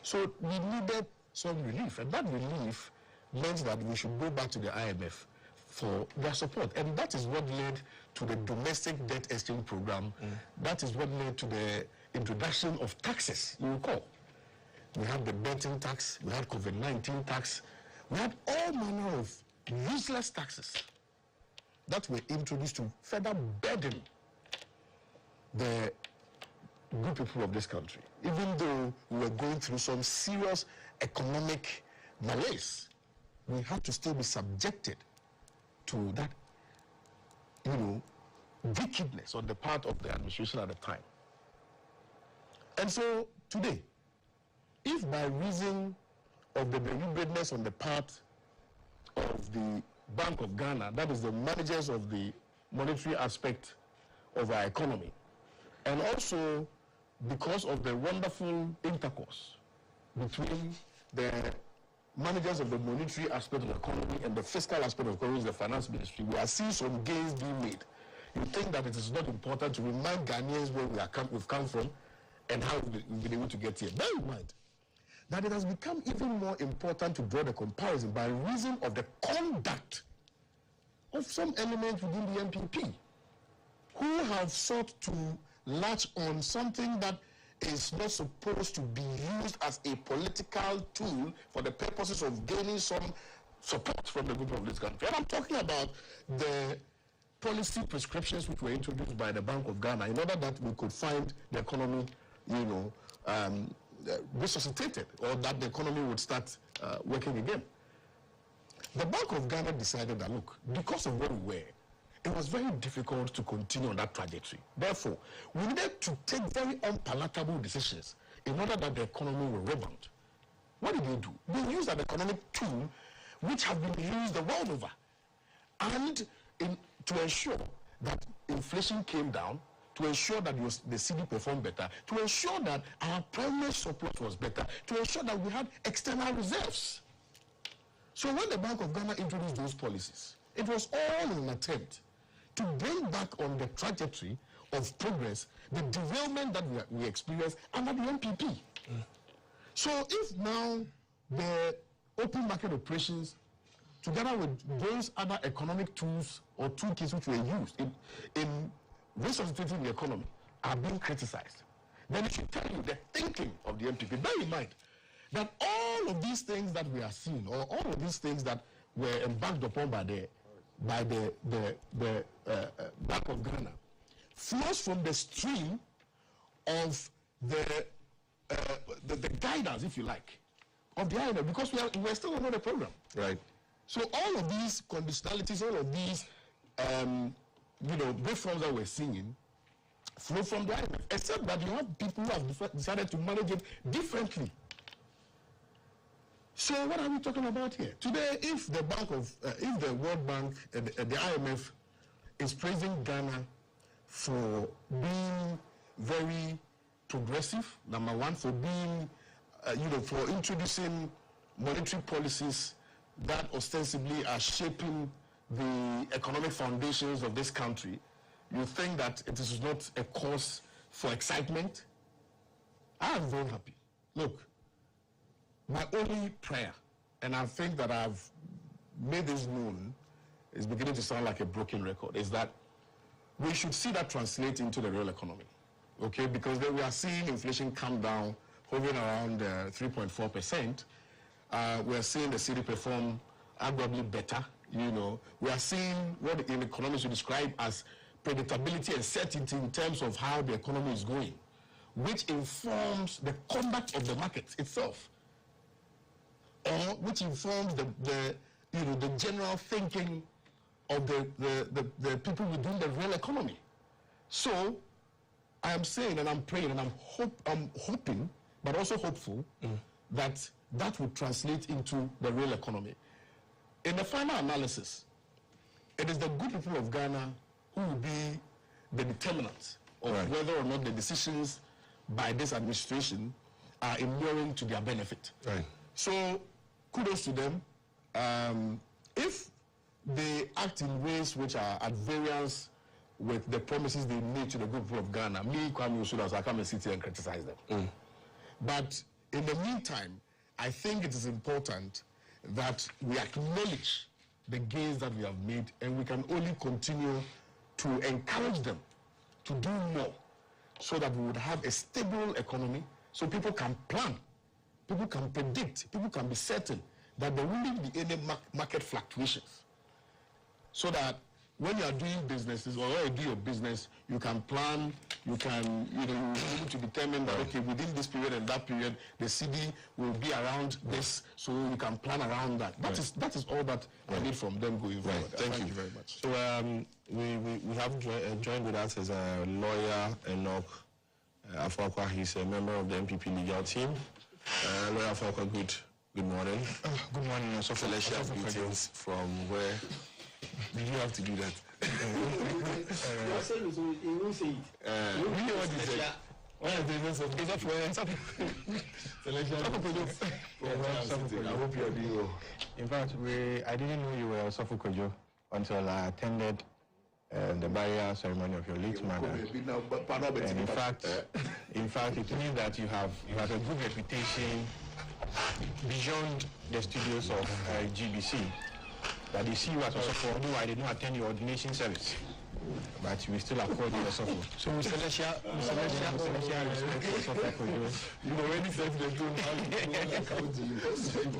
So we needed some relief, and that relief meant that we should go back to the IMF for their support. And that is what led to the domestic debt exchange program. That is what led to the introduction of taxes, you recall. We had the betting tax, we had COVID-19 tax, we had all manner of useless taxes that were introduced to further burden the good people of this country. Even though we were going through some serious economic malaise, we had to still be subjected to that, wickedness on the part of the administration at the time. And so today, if by reason of the deliberateness on the part of the Bank of Ghana, that is the managers of the monetary aspect of our economy, and also because of the wonderful intercourse between the managers of the monetary aspect of the economy and the fiscal aspect of the economy, the finance ministry, we are seeing some gains being made. You think that it is not important to remind Ghanaians where we've come from and how we've been able to get here. Bear in mind that it has become even more important to draw the comparison by reason of the conduct of some elements within the NPP who have sought to latch on something that is not supposed to be used as a political tool for the purposes of gaining some support from the people of this country. And I'm talking about the policy prescriptions which were introduced by the Bank of Ghana in order that we could find the economy, resuscitated, or that the economy would start working again. The Bank of Ghana decided that, look, because of where we were, it was very difficult to continue on that trajectory. Therefore, we needed to take very unpalatable decisions in order that the economy will rebound. What did they do? They used an economic tool which have been used the world over. And to ensure that inflation came down, to ensure that the cedi performed better, to ensure that our primary surplus was better, to ensure that we had external reserves. So when the Bank of Ghana introduced those policies, it was all in an attempt to bring back on the trajectory of progress the derailment that we experienced under the NPP. So if now the open market operations, together with those other economic tools or toolkits which were used in resuscitating the economy, are being criticized, then it should tell you the thinking of the NPP. Bear in mind that all of these things that we are seeing, or all of these things that were embarked upon by the Bank of Ghana, flows from the stream of the guidance, if you like, of the IMF, because we're still on the program. Right. So all of these conditionalities, all of these reforms that we're seeing flow from the IMF, except that you have people who have decided to manage it differently. So what are we talking about here? Today, if the World Bank and the IMF is praising Ghana for being very progressive, number one, for being, for introducing monetary policies that ostensibly are shaping the economic foundations of this country, you think that it is not a cause for excitement? I am very happy. Look, my only prayer, and I think that I've made this known, is beginning to sound like a broken record, is that we should see that translate into the real economy, okay? Because then we are seeing inflation come down, hovering around 3.4%. We're seeing the cedi perform arguably better, We are seeing what in economics we describe as predictability and certainty in terms of how the economy is going, which informs the conduct of the market itself, or which informs the general thinking of the people within the real economy. So I am saying, and I'm praying, and I'm hoping, but also hopeful that would translate into the real economy. In the final analysis, it is the good people of Ghana who will be the determinants of whether or not the decisions by this administration are inuring to their benefit. Right. So kudos to them. If they act in ways which are at variance with the promises they made to the good people of Ghana, me, Kwame Osudas, I come and sit here and criticize them. But in the meantime, I think it is important that we acknowledge the gains that we have made, and we can only continue to encourage them to do more so that we would have a stable economy, so people can plan, people can predict, people can be certain that there won't be any market fluctuations. So that when you are doing businesses, or when you do your business, you can plan, you can, you're able to determine that, okay, within this period and that period, the cedi will be around this, so you can plan around that. That is all that I need from them going forward. Thank you very much. So we have joined with us as a lawyer, Enoch Afokwa. He's a member of the NPP legal team. Lawyer Afokwa, good morning. Good morning. So Celestial greetings from where? Did you have to do that? You are saying so you won't say it. You know what you said? I hope you are doing well. In fact, I didn't know you were Osofo Kojo until I attended the burial ceremony of your late mother. And in fact, it means that you have a good reputation beyond the studios of GBC. That they see you as Osofo, although I did not attend your ordination service, but we still afford you Osofo. So, Mr. Lesha, respect Osofo Kojo. You already said the truth.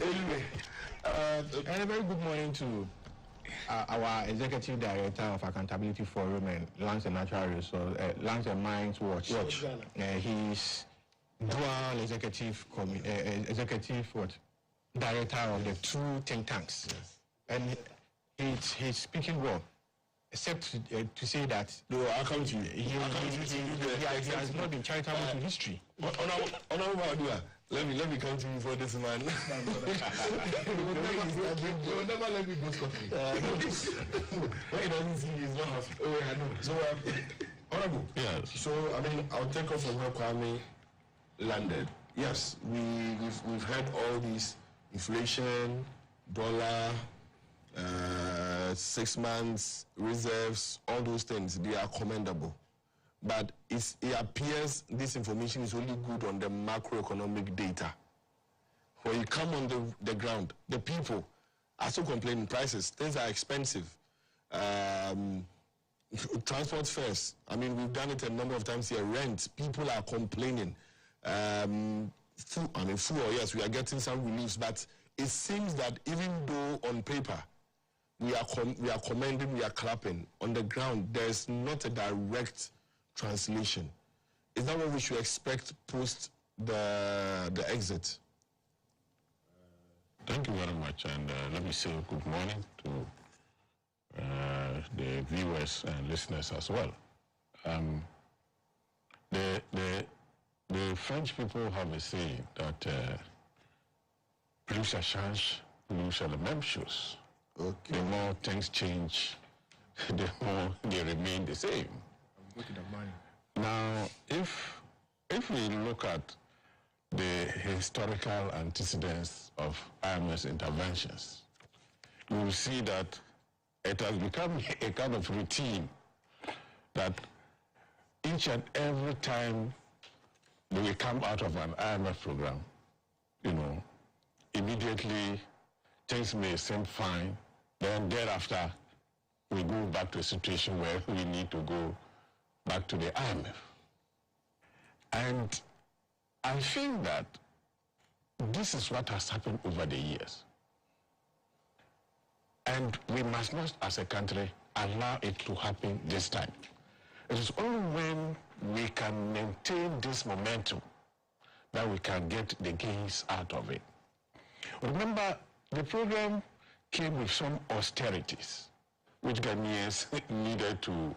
Anyway, and a very good morning to our Executive Director of Accountability Forum and Lands and Natural Resources, Lands and Mines Watch. He's dual executive director of the two think tanks. Yes. And he's speaking well, except to say that I'll come to you. He has not been charitable to history. Honorable Adua, Let me come to you for this, man. You will never let me go scot-free. When he doesn't see you, he's not happy. Oh, yeah, I know. So, Honorable. Yes. So, I mean, I'll take off from where Kwame landed. Yes, we've had all these inflation, dollar, 6 months, reserves, all those things. They are commendable. But it appears this information is only good on the macroeconomic data. When you come on the ground, the people are still complaining prices. Things are expensive. Transport fares. I mean, we've done it a number of times here. Rent. People are complaining. Food, yes, we are getting some reliefs, but it seems that even though on paper we are commending, we are clapping, on the ground there's not a direct translation. Is that what we should expect post the exit? Thank you very much, and let me say good morning to the viewers and listeners as well. The French people have a saying that plus ça change, plus c'est la même chose. Okay. The more things change, the more they remain the same. Now, if we look at the historical antecedents of IMF's interventions, we will see that it has become a kind of routine that each and every time we come out of an IMF program, immediately things may seem fine, then thereafter we go back to a situation where we need to go back to the IMF. And I think that this is what has happened over the years. And we must not, as a country, allow it to happen this time. It is only when we can maintain this momentum that we can get the gains out of it. Remember, the program came with some austerities, which Ghanaians needed to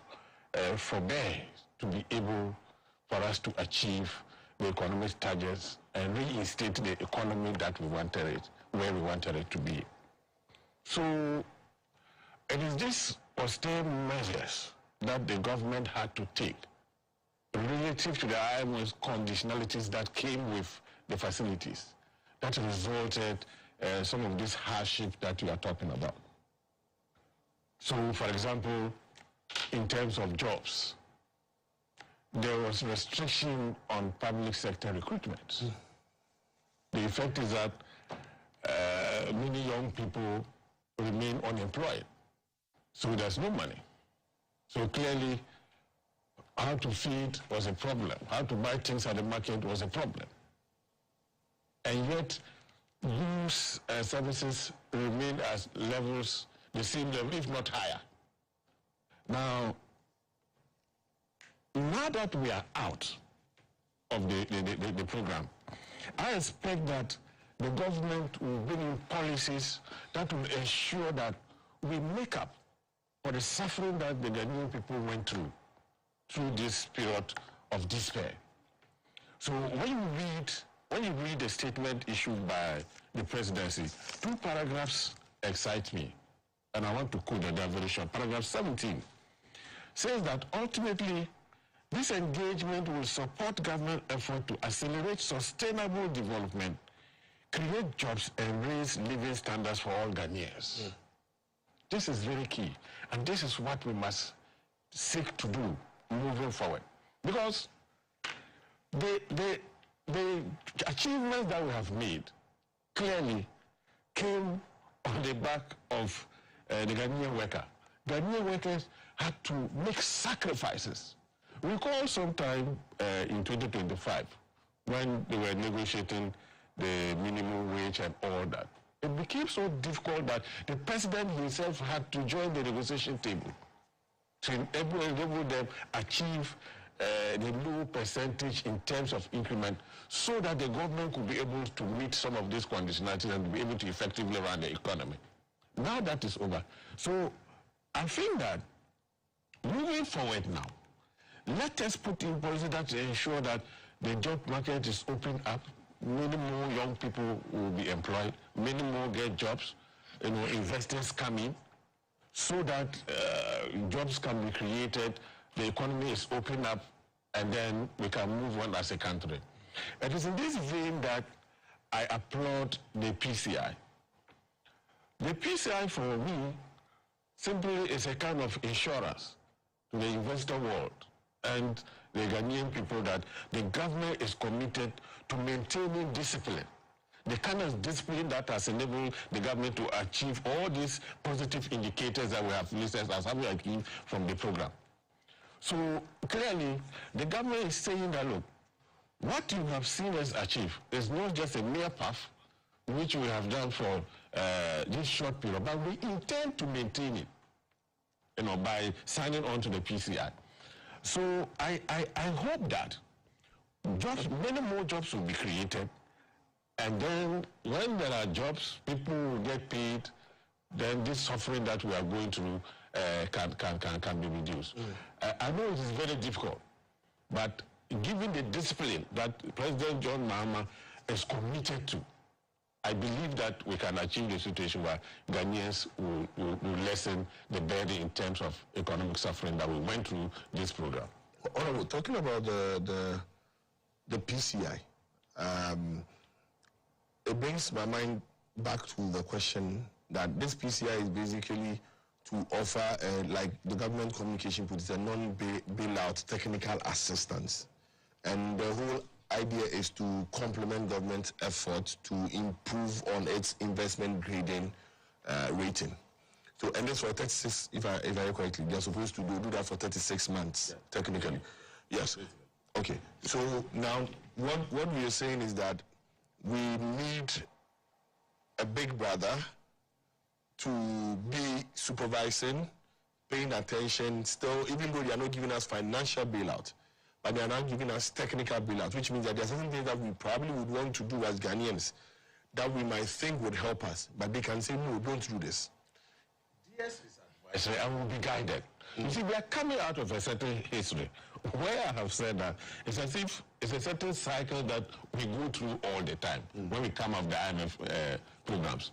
forbear to be able for us to achieve the economic targets and reinstate the economy that we wanted it, where we wanted it to be. So it is these austere measures that the government had to take relative to the IMF's conditionalities that came with the facilities that resulted some of this hardship that you are talking about. So, for example, in terms of jobs, there was restriction on public sector recruitment. The effect is that many young people remain unemployed. So there's no money. So clearly, how to feed was a problem. How to buy things at the market was a problem. And yet, goods and services remain as levels, the same level, if not higher. Now that we are out of the program, I expect that the government will bring in policies that will ensure that we make up for the suffering that the Ghanaian people went through this period of despair. So when you read the statement issued by the presidency, 2 paragraphs excite me, and I want to quote them very short. Paragraph 17 says that ultimately this engagement will support government effort to accelerate sustainable development, create jobs, and raise living standards for all Ghanaians. Yeah. This is very key, and this is what we must seek to do moving forward. Because the achievements that we have made clearly came on the back of the Ghanaian worker. Ghanaian workers had to make sacrifices. Recall sometime in 2025 when they were negotiating the minimum wage and all that. It became so difficult that the president himself had to join the negotiation table to enable them achieve the low percentage in terms of increment so that the government could be able to meet some of these conditionalities and be able to effectively run the economy. Now that is over. So I think that moving forward now, let us put in policy that to ensure that the job market is opened up, many more young people will be employed, many more get jobs, investors come in, so that jobs can be created, the economy is opened up, and then we can move on as a country. It is in this vein that I applaud the PCI. The PCI for me simply is a kind of insurance to the investor world and the Ghanaian people that the government is committed to maintaining discipline. The kind of discipline that has enabled the government to achieve all these positive indicators that we have listed as having achieved from the program. So clearly, the government is saying that, look, what you have seen us achieve is not just a mere path, which we have done for this short period, but we intend to maintain it, by signing on to the PCI. So I hope that many more jobs will be created, and then when there are jobs, people will get paid, then this suffering that we are going through can be reduced. I know it is very difficult, but given the discipline that President John Mahama is committed to, I believe that we can achieve the situation where Ghanaians will lessen the burden in terms of economic suffering that we went through this program. Honorable, talking about the PCI, it brings my mind back to the question that this PCI is basically to offer, like the government communication puts it, a non-bailout technical assistance. And the whole idea is to complement government efforts to improve on its investment grading rating. So, and this for 36, if I recall correctly, they're supposed to do that for 36 months, technically. Yes. Okay. So now, what we are saying is that we need a big brother to be supervising, paying attention, still, even though they are not giving us financial bailout, but they are now giving us technical bailout, which means that there are certain things that we probably would want to do as Ghanaians that we might think would help us, but they can say, no, don't do this. Yes, I will be guided. You see, we are coming out of a certain history where I have said that it's as if it's a certain cycle that we go through all the time when we come off the IMF programs.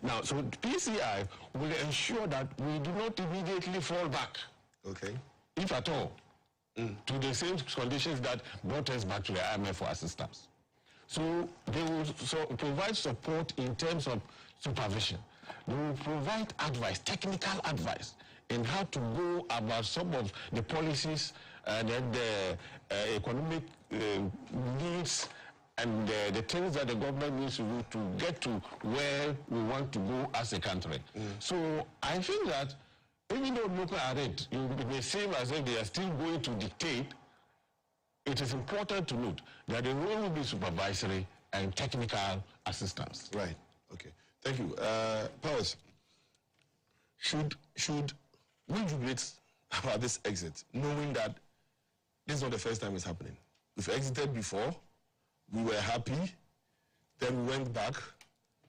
Now, so PCI will ensure that we do not immediately fall back, if at all, to the same conditions that brought us back to the IMF for assistance. So they will provide support in terms of supervision. They will provide advice, technical advice, in how to go about some of the policies and the economic needs and the things that the government needs to do to get to where we want to go as a country. So I think that even though local are it may seem as if they are still going to dictate, it is important to note that the role will be supervisory and technical assistance. Right. Okay. Thank you. Powers, should we jubilate about this exit, knowing that this is not the first time it's happening? We've exited before, we were happy, then we went back,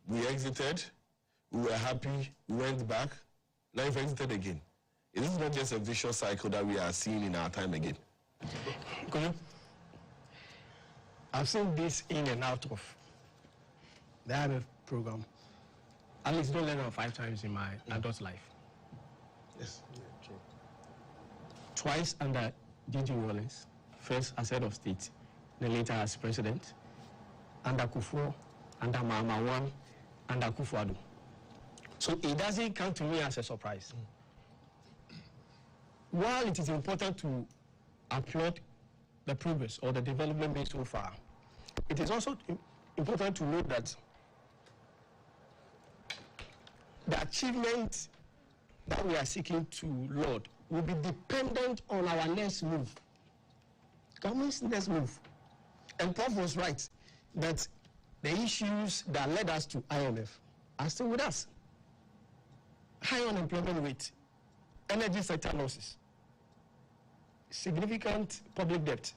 we exited, we were happy, we went back, now we've exited again. Is this not just a vicious cycle that we are seeing in our time again? I've seen this in and out of the IMF program at least no less than 5 times in my adult life. Yes. True. Twice under G.G. Rawlings, first as head of state, then later as president, under Kufuor, under Mahama I, under Akufo-Addo. So it doesn't come to me as a surprise. While it is important to applaud the progress or the development made so far, it is also important to note that the achievement that we are seeking to laud will be dependent on our next move. Government's next move. And Prof was right that the issues that led us to IMF are still with us. High unemployment rate, energy sector losses, significant public debt,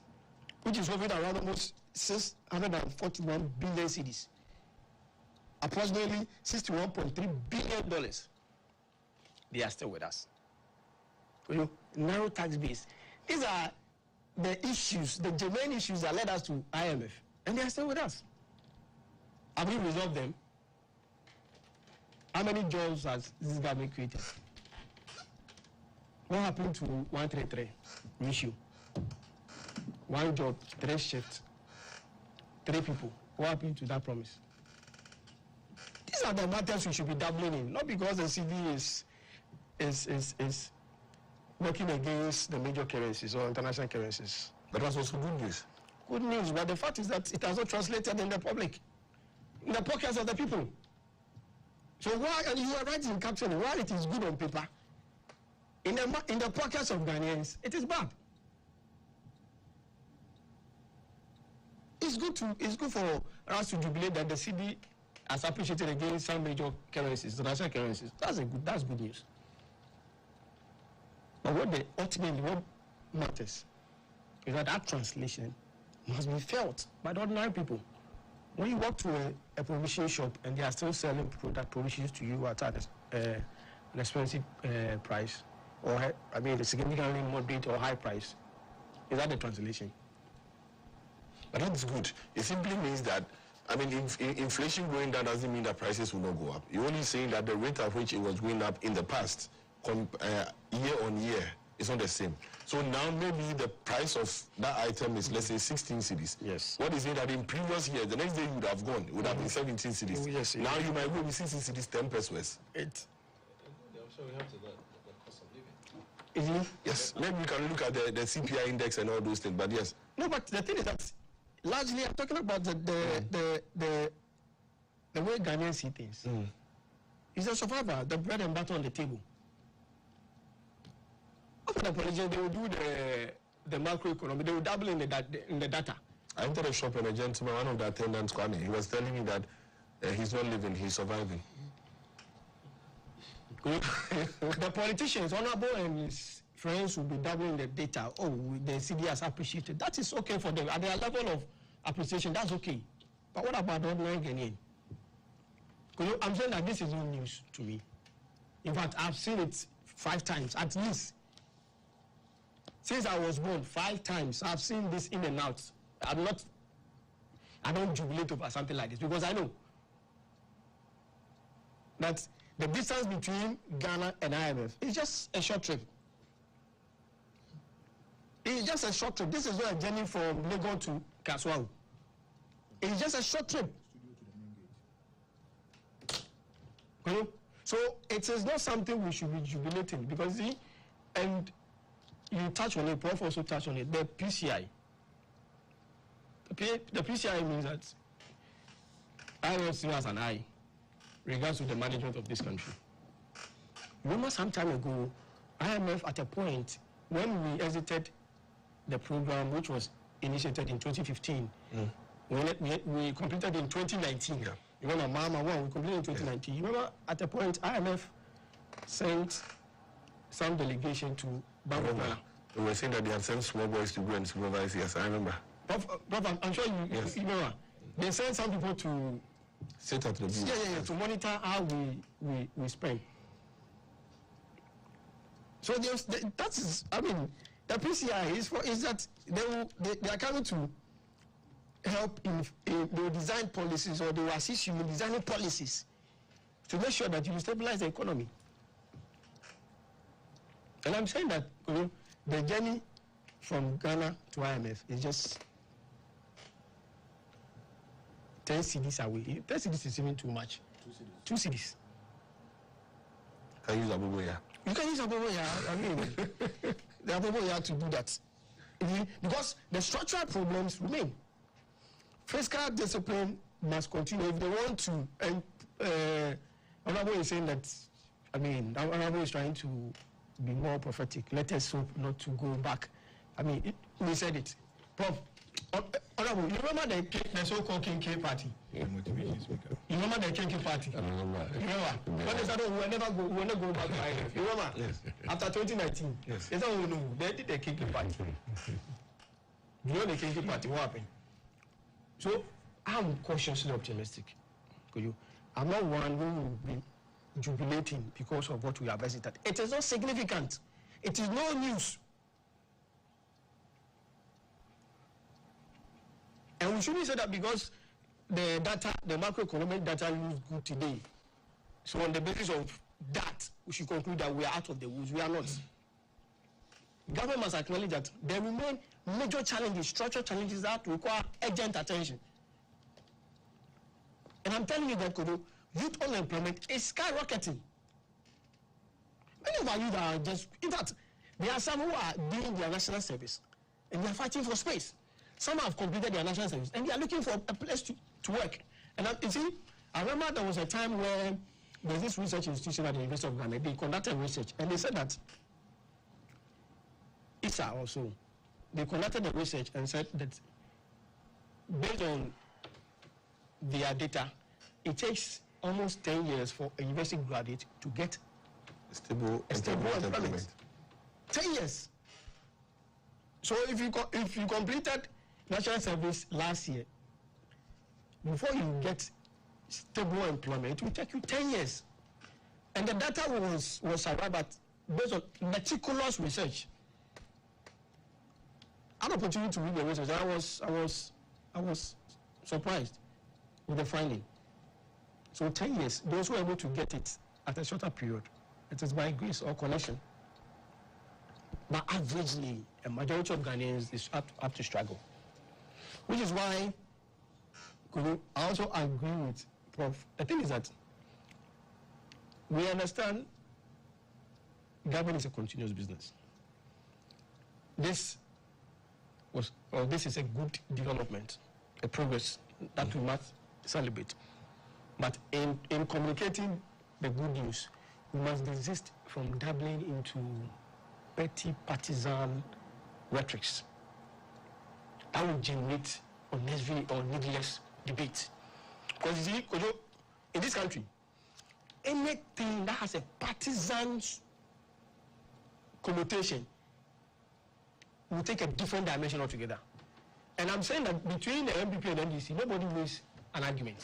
which is hovering around almost 641 billion cedis, approximately $61.3 billion. They are still with us. Narrow tax base. These are the issues, the germane issues that led us to IMF, and they are still with us. Have we resolved them? How many jobs has this government created? What happened to 133 issue? 1 job, 3 shifts, 3 people. What happened to that promise? These are the matters we should be dabbling in, not because the CD is working against the major currencies or international currencies. But that's also good news. Good news, but the fact is that it has not translated in the public, in the pockets of the people. So why, and you are right in captioning, while it is good on paper, in the pockets of Ghanaians, it is bad. It's good for us to jubilate that the CD has appreciated against some major currencies, international currencies. That's good news. But what matters is that translation must be felt by the ordinary people. When you walk to a provision shop and they are still selling provisions to you at an expensive price, or a significantly moderate or high price, is that the translation? But that's good. It simply means that, inflation going down doesn't mean that prices will not go up. You're only saying that the rate at which it was going up in the past, year on year, is not the same. So now maybe the price of that item is, let's say, 16 cedis. Yes. What is it that in previous years, the next day you would have gone, it would have been 17 cedis. Oh, yes, now you might go with 16 cedis, 10 pesos. So we have to the cost of living. Is it? Yes. Maybe we can look at the CPI index and all those things, but yes. No, but the thing is that largely I'm talking about the way Ghanaians see things. It's a survivor, the bread and butter on the table. After the politicians, they will do the macroeconomy, they will dabble in the data. I entered a shop and a gentleman, one of the attendants, Kwame, he was telling me that he's not living, he's surviving. The politicians, Honorable and his friends will be dabbling in the data. Oh, the CD has appreciated. That is okay for them. At their level of appreciation, that's okay. But what about the ordinary Ghanaian? I'm saying that this is no news to me. In fact, I've seen it 5 times, at least. Since I was born, 5 times, I've seen this in and out. I don't jubilate over something like this because I know that the distance between Ghana and IMF is just a short trip. It's just a short trip. This is not a journey from Lagos to Kaswau. It's just a short trip. So it is not something we should be jubilating because and you touch on it, Prof also touched on it, the PCI. The PCI means that IMF still has an eye regards to the management of this country. Remember some time ago, IMF at a point when we exited the program which was initiated in 2015, we completed in 2019. Yeah. You remember Mama One, we completed in 2019. Yeah. You remember at a point IMF sent some delegation to Bangladesh. They were saying that they had sent small boys to go and supervise. Yes, I remember. Prof, I'm sure you remember. They sent some people to sit at the view. Yeah, to monitor how we spend. So that is, the PCI is that they are coming to help they will design policies or they will assist you in designing policies to make sure that you stabilize the economy. And I'm saying that the journey from Ghana to IMF is just 10 cedis away. 10 cedis is even too much. 2 cedis. Can you use Abubuya? You can use Abubuya. The Abubuya to do that. Because the structural problems remain. Fiscal discipline must continue if they want to. And Honorable is saying that, Honorable is trying to be more prophetic. Let us hope not to go back. We said it. Prof, Honorable, you remember the so-called KK party? Yeah, motivation speaker. You remember the KK party? I remember. You remember? When they said, we will never go back to IMF. You remember? Yes. After 2019. Yes. They said, no, they did the KK party. You know the KK party, what happened? So, I'm cautiously optimistic. I'm not one who will be jubilating because of what we have visited. It is not significant. It is no news. And we shouldn't say that because the data, the macroeconomic data looks good today. So on the basis of that, we should conclude that we are out of the woods. We are not. Government must acknowledge that there remain major challenges, structural challenges that require urgent attention. And I'm telling you that, Kodo, youth unemployment is skyrocketing. Many of our youth are just, in fact, there are some who are doing their national service and they are fighting for space. Some have completed their national service and they are looking for a place to work. And you see, I remember there was a time where there's this research institution at the University of Ghana. They conducted research and they said that ISA also, they conducted the research and said that based on their data, it takes almost 10 years for a university graduate to get Stable employment. 10 years. So if you completed national service last year, before you get stable employment, it will take you 10 years. And the data was arrived at based on meticulous research. I had an opportunity to read the research. I was surprised with the finding. So 10 years, those who are able to get it at a shorter period, it is by grace or connection. But averagely, a majority of Ghanaians is up to struggle. Which is why I also agree with Prof. The thing is that we understand government is a continuous business. This is a good development, a progress that we must celebrate. But in communicating the good news, we must desist from dabbling into petty partisan rhetorics that will generate unnecessary or needless debate. Because you see, in this country, anything that has a partisan connotation will take a different dimension altogether. And I'm saying that between the MPP and NDC, nobody wins an argument.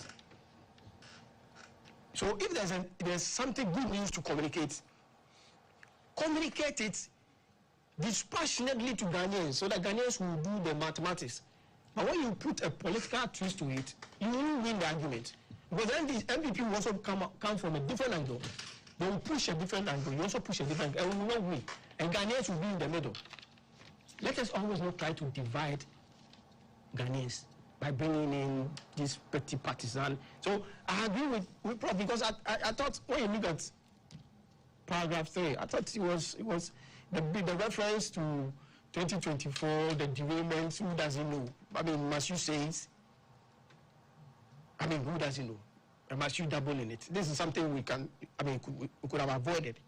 So if there's something good news to communicate it dispassionately to Ghanaians so that Ghanaians will do the mathematics. But when you put a political twist to it, you will win the argument. Because then the MPP will also come from a different angle. They will push a different angle. You also push a different angle, and we will not win. And Ghanaians will be in the middle. Let us always not try to divide Ghanaians by bringing in this petty partisan. So I agree with Prof, because I thought when you look at paragraph 3, I thought it was the reference to 2024, the derailment, who doesn't know? I mean, Matthew says, who doesn't know? And Matthew double in it. This is something we could have avoided.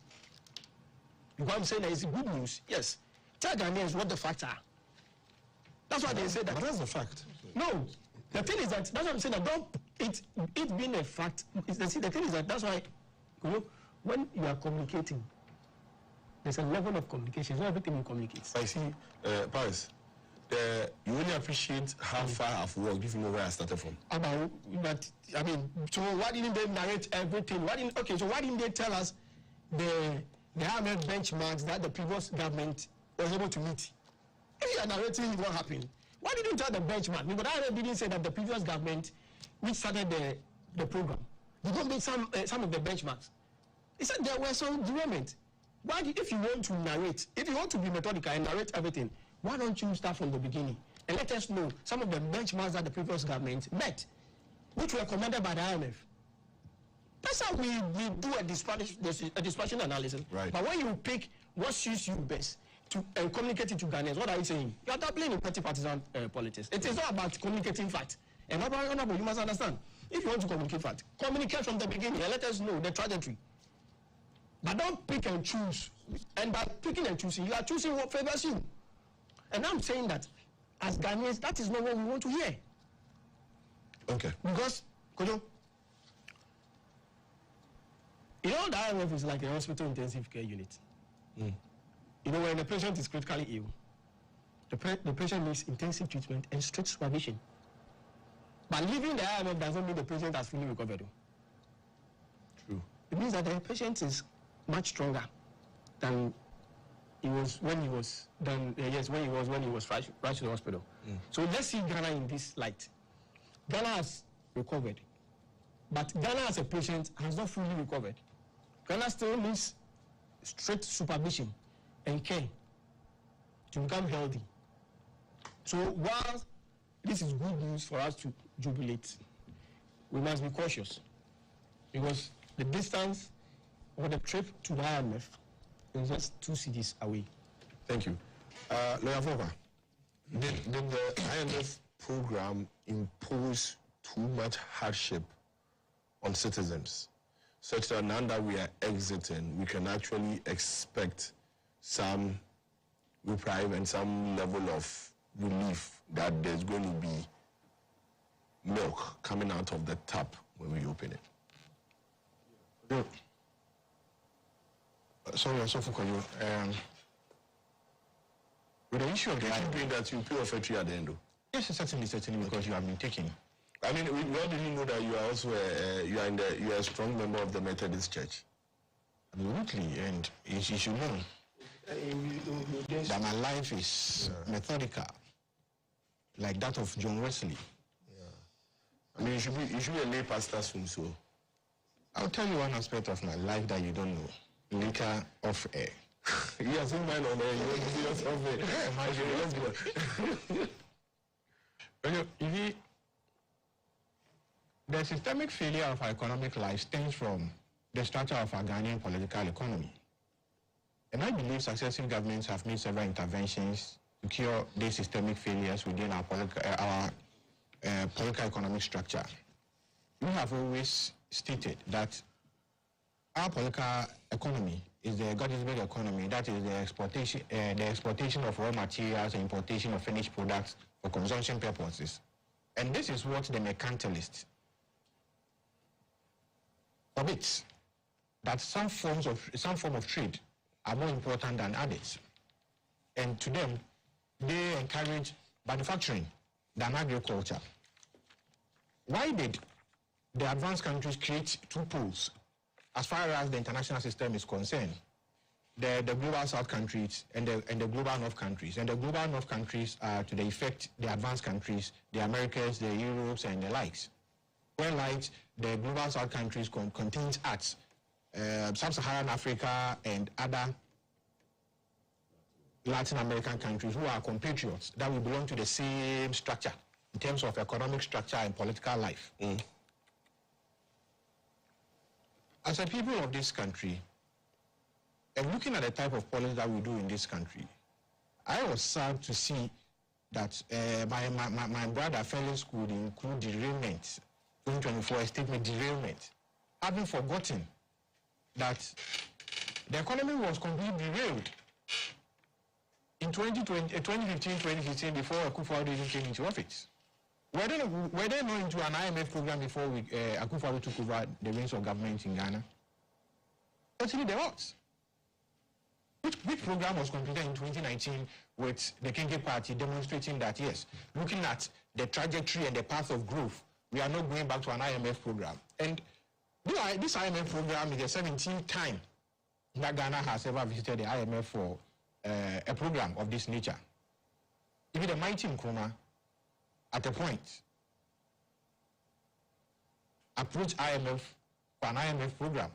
Because I'm saying that it's good news. Yes. Tell Ghanaians what the facts are. That's why they say that. But that's the fact. No. The thing is that, that's what I'm saying, that it being a fact, the thing is that that's why, when you are communicating, there's a level of communication. Not everything you communicate. I see, Paris, you really appreciate how far I've worked, if you know where I started from. So why didn't they narrate everything? Why didn't they tell us the IMF benchmarks that the previous government was able to meet? If you are narrating what happened, why didn't you tell the benchmark? Because IMF didn't say that the previous government, which started the program, did not meet some of the benchmarks. He said there were some derailment. If you want to narrate, if you want to be methodical and narrate everything, why don't you start from the beginning and let us know some of the benchmarks that the previous government met, which were recommended by the IMF? That's how we do a dispassion analysis. Right. But when you pick what suits you best and communicate it to Ghanaians, what are you saying? You are dabbling in petty partisan politics. It is not about communicating facts. And honorable, you must understand. If you want to communicate facts, communicate from the beginning and let us know the trajectory. But don't pick and choose. And by picking and choosing, you are choosing what favors you. And I'm saying that, as Ghanaians, that is not what we want to hear. Okay. Because, Kojo, the IMF is like a hospital intensive care unit. When a patient is critically ill, the patient needs intensive treatment and strict supervision. But leaving the IMF doesn't mean the patient has fully recovered. True. It means that the patient is much stronger than he was when he was rushed to the hospital. So let's see Ghana in this light. Ghana has recovered. But Ghana as a patient has not fully recovered. Ghana still needs strict supervision and care to become healthy. So while this is good news for us to jubilate, we must be cautious because the distance or the trip to the IMF is just 2 cities away. Thank you. Lawyer Voka, did the IMF program impose too much hardship on citizens, such that now that we are exiting, we can actually expect some reprieve and some level of relief that there's going to be milk coming out of the tap when we open it? Sorry, with the issue of the doing that, you pay off a tree at the end, though? Yes, certainly, because you have been taking. I mean, we already know that you are also you are a strong member of the Methodist Church. Absolutely, and you should know that my life is methodical, like that of John Wesley. Yeah. I mean, you should be a lay pastor soon, so. I'll tell you one aspect of my life that you don't know later off air. Yes, in mine on air. You want to see us off air? Let's go. The systemic failure of our economic life stems from the structure of our Ghanaian political economy. And I believe successive governments have made several interventions to cure these systemic failures within our political economic structure. We have always stated that our political economy is the Gottesberg economy, that is the exportation of raw materials and importation of finished products for consumption purposes. And this is what the mercantilist forbids, that some form of trade are more important than others. And to them, they encourage manufacturing than agriculture. Why did the advanced countries create two poles as far as the international system is concerned? The global south countries and the global north countries. And the global north countries are to the effect the advanced countries, the Americas, the Europes, and the likes. Whereas the global south countries contains arts, sub-Saharan Africa and other Latin American countries who are compatriots that will belong to the same structure in terms of economic structure and political life. As a people of this country, and looking at the type of policy that we do in this country, I was sad to see that my brother fell in school include derailment, 2024 a statement derailment, having forgotten that the economy was completely derailed in 2015-2016 before Akufo-Addo came into office. Were they not into an IMF program before Akufo-Addo took over the reins of government in Ghana? Actually, there was. Which program was completed in 2019 with the Kingi Party demonstrating that, yes, looking at the trajectory and the path of growth, we are not going back to an IMF program. And this IMF program is the 17th time that Ghana has ever visited the IMF for a program of this nature. Even the mighty Nkrumah, at a point, approached IMF for an IMF program.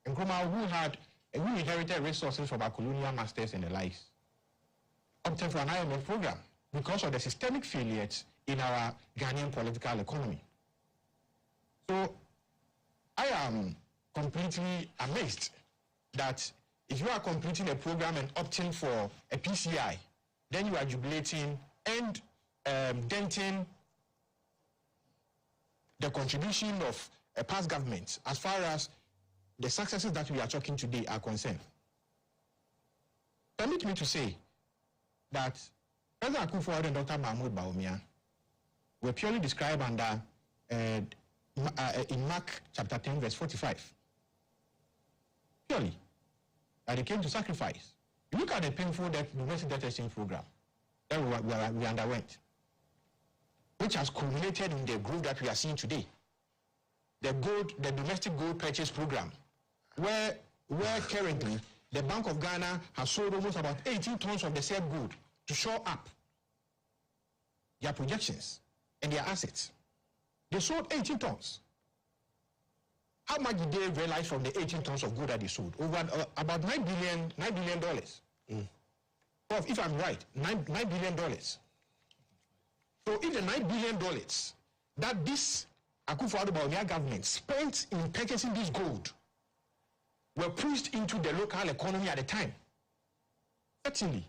Nkrumah, who inherited resources from our colonial masters and the likes, opted for an IMF program because of the systemic failures in our Ghanaian political economy. So I am completely amazed that if you are completing a program and opting for a PCI, then you are jubilating and denting the contribution of a past government as far as the successes that we are talking today are concerned. Permit me to say that President Akufo-Addo and Dr. Mahmoud Bawumia were purely described under in Mark chapter 10, verse 45. Purely, that they came to sacrifice. You look at the painful domestic debt exchange program that we underwent, which has culminated in the growth that we are seeing today. The domestic gold purchase program, where currently the Bank of Ghana has sold almost about 18 tons of the said gold to shore up their projections and their assets. They sold 18 tons. How much did they realize from the 18 tons of gold that they sold? Over about $9 billion. Well, if I'm right, $9 billion. So if the $9 billion that this Akufo-Addo Bawumia government spent in purchasing this gold were pushed into the local economy at the time, certainly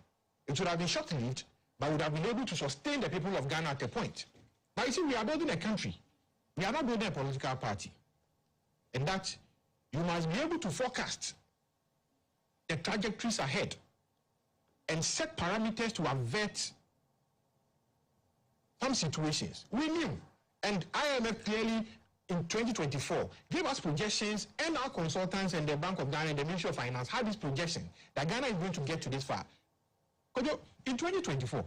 it would have been short-lived, but would have been able to sustain the people of Ghana at a point. But you see, we are building a country. We are not building a political party. And that you must be able to forecast the trajectories ahead and set parameters to avert some situations. We knew, and IMF clearly in 2024 gave us projections, and our consultants and the Bank of Ghana and the Ministry of Finance had this projection that Ghana is going to get to this far. Because in 2024,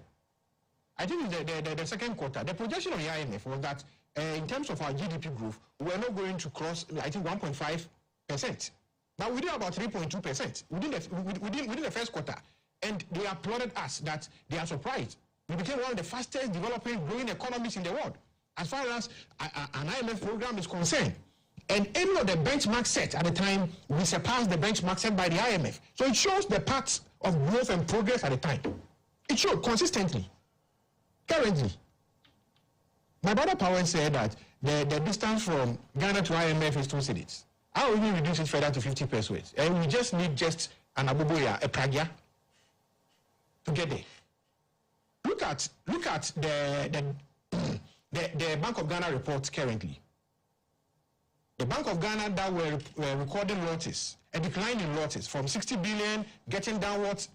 I think in the second quarter, the projection of the IMF was that in terms of our GDP growth, we are not going to cross, I think, 1.5%. Now we did about 3.2% within the first quarter. And they applauded us that they are surprised. We became one of the fastest developing, growing economies in the world, as far as an IMF program is concerned. And any of the benchmarks set at the time, we surpassed the benchmark set by the IMF. So it shows the paths of growth and progress at the time. It showed consistently. Currently, my brother Power said that the distance from Ghana to IMF is 2 cedis. I will even reduce it further to 50 pesos. And we just need just an Abubuya, a Pragya, to get there. Look at the Bank of Ghana reports currently. The Bank of Ghana that were recording losses, a decline in losses from 60 billion, getting downwards.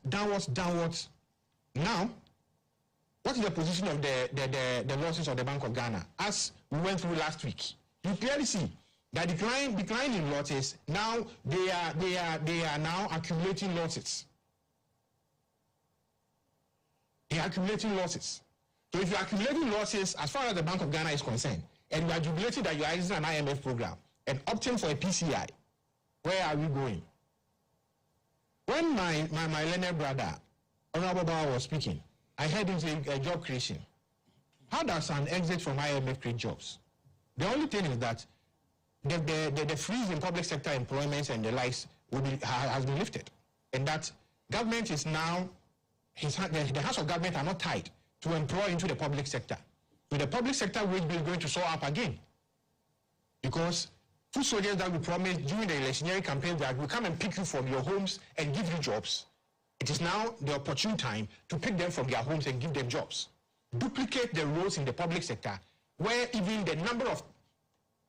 Now, what is the position of the losses of the Bank of Ghana? As we went through last week, you clearly see that decline in losses. Now they are now accumulating losses. They are accumulating losses. So if you are accumulating losses, as far as the Bank of Ghana is concerned, and you are jubilating that you are using an IMF program and opting for a PCI, where are we going? When my learned brother, Honorable Bawa, was speaking, I heard him say job creation. How does an exit from IMF create jobs? The only thing is that the freeze in public sector employments and the likes has been lifted. And that government is now, the House of Government are not tied to employ into the public sector. So the public sector wage bill is going to soar up again. Because food soldiers that we promised during the electionary campaign that will come and pick you from your homes and give you jobs, it is now the opportune time to pick them from their homes and give them jobs. Duplicate the roles in the public sector, where even the number of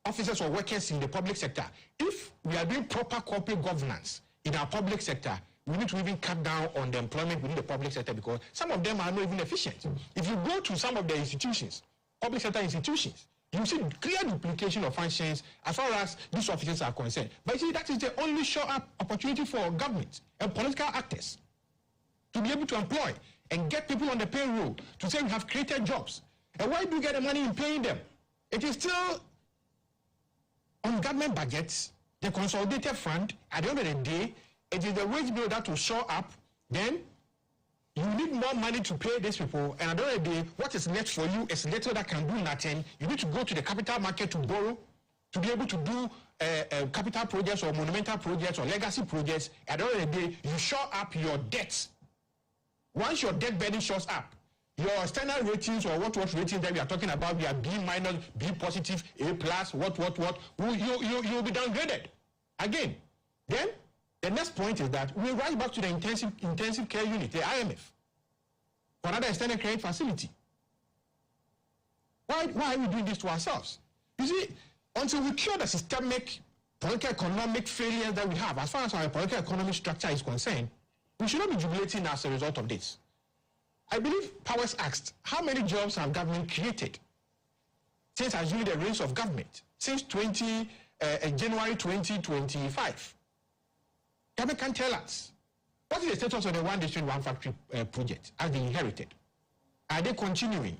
officers or workers in the public sector, if we are doing proper corporate governance in our public sector, we need to even cut down on the employment within the public sector, because some of them are not even efficient. If you go to some of the institutions, public sector institutions, you see clear duplication of functions as far as these officers are concerned. But you see, that is the only sure-up opportunity for government and political actors to be able to employ and get people on the payroll to say we have created jobs. And where do you get the money in paying them? It is still on government budgets, the consolidated fund. At the end of the day, it is the wage bill that will show up. Then you need more money to pay these people. And at the end of the day, what is left for you is little that can do nothing. You need to go to the capital market to borrow, to be able to do capital projects or monumental projects or legacy projects. At the end of the day, you show up your debts. Once your debt burden shows up, your standard ratings or what ratings that we are talking about, we are B minus, B positive, A plus, you'll be downgraded again. Then the next point is that we rise back to the intensive care unit, the IMF, for another extended credit facility. Why are we doing this to ourselves? You see, until we cure the systemic political economic failures that we have, as far as our political economic structure is concerned, we should not be jubilating as a result of this. I believe Powers asked, how many jobs have government created since assuming the reins of government, since January 2025? Government can tell us, what is the status of the One District, One Factory project as they inherited? Are they continuing?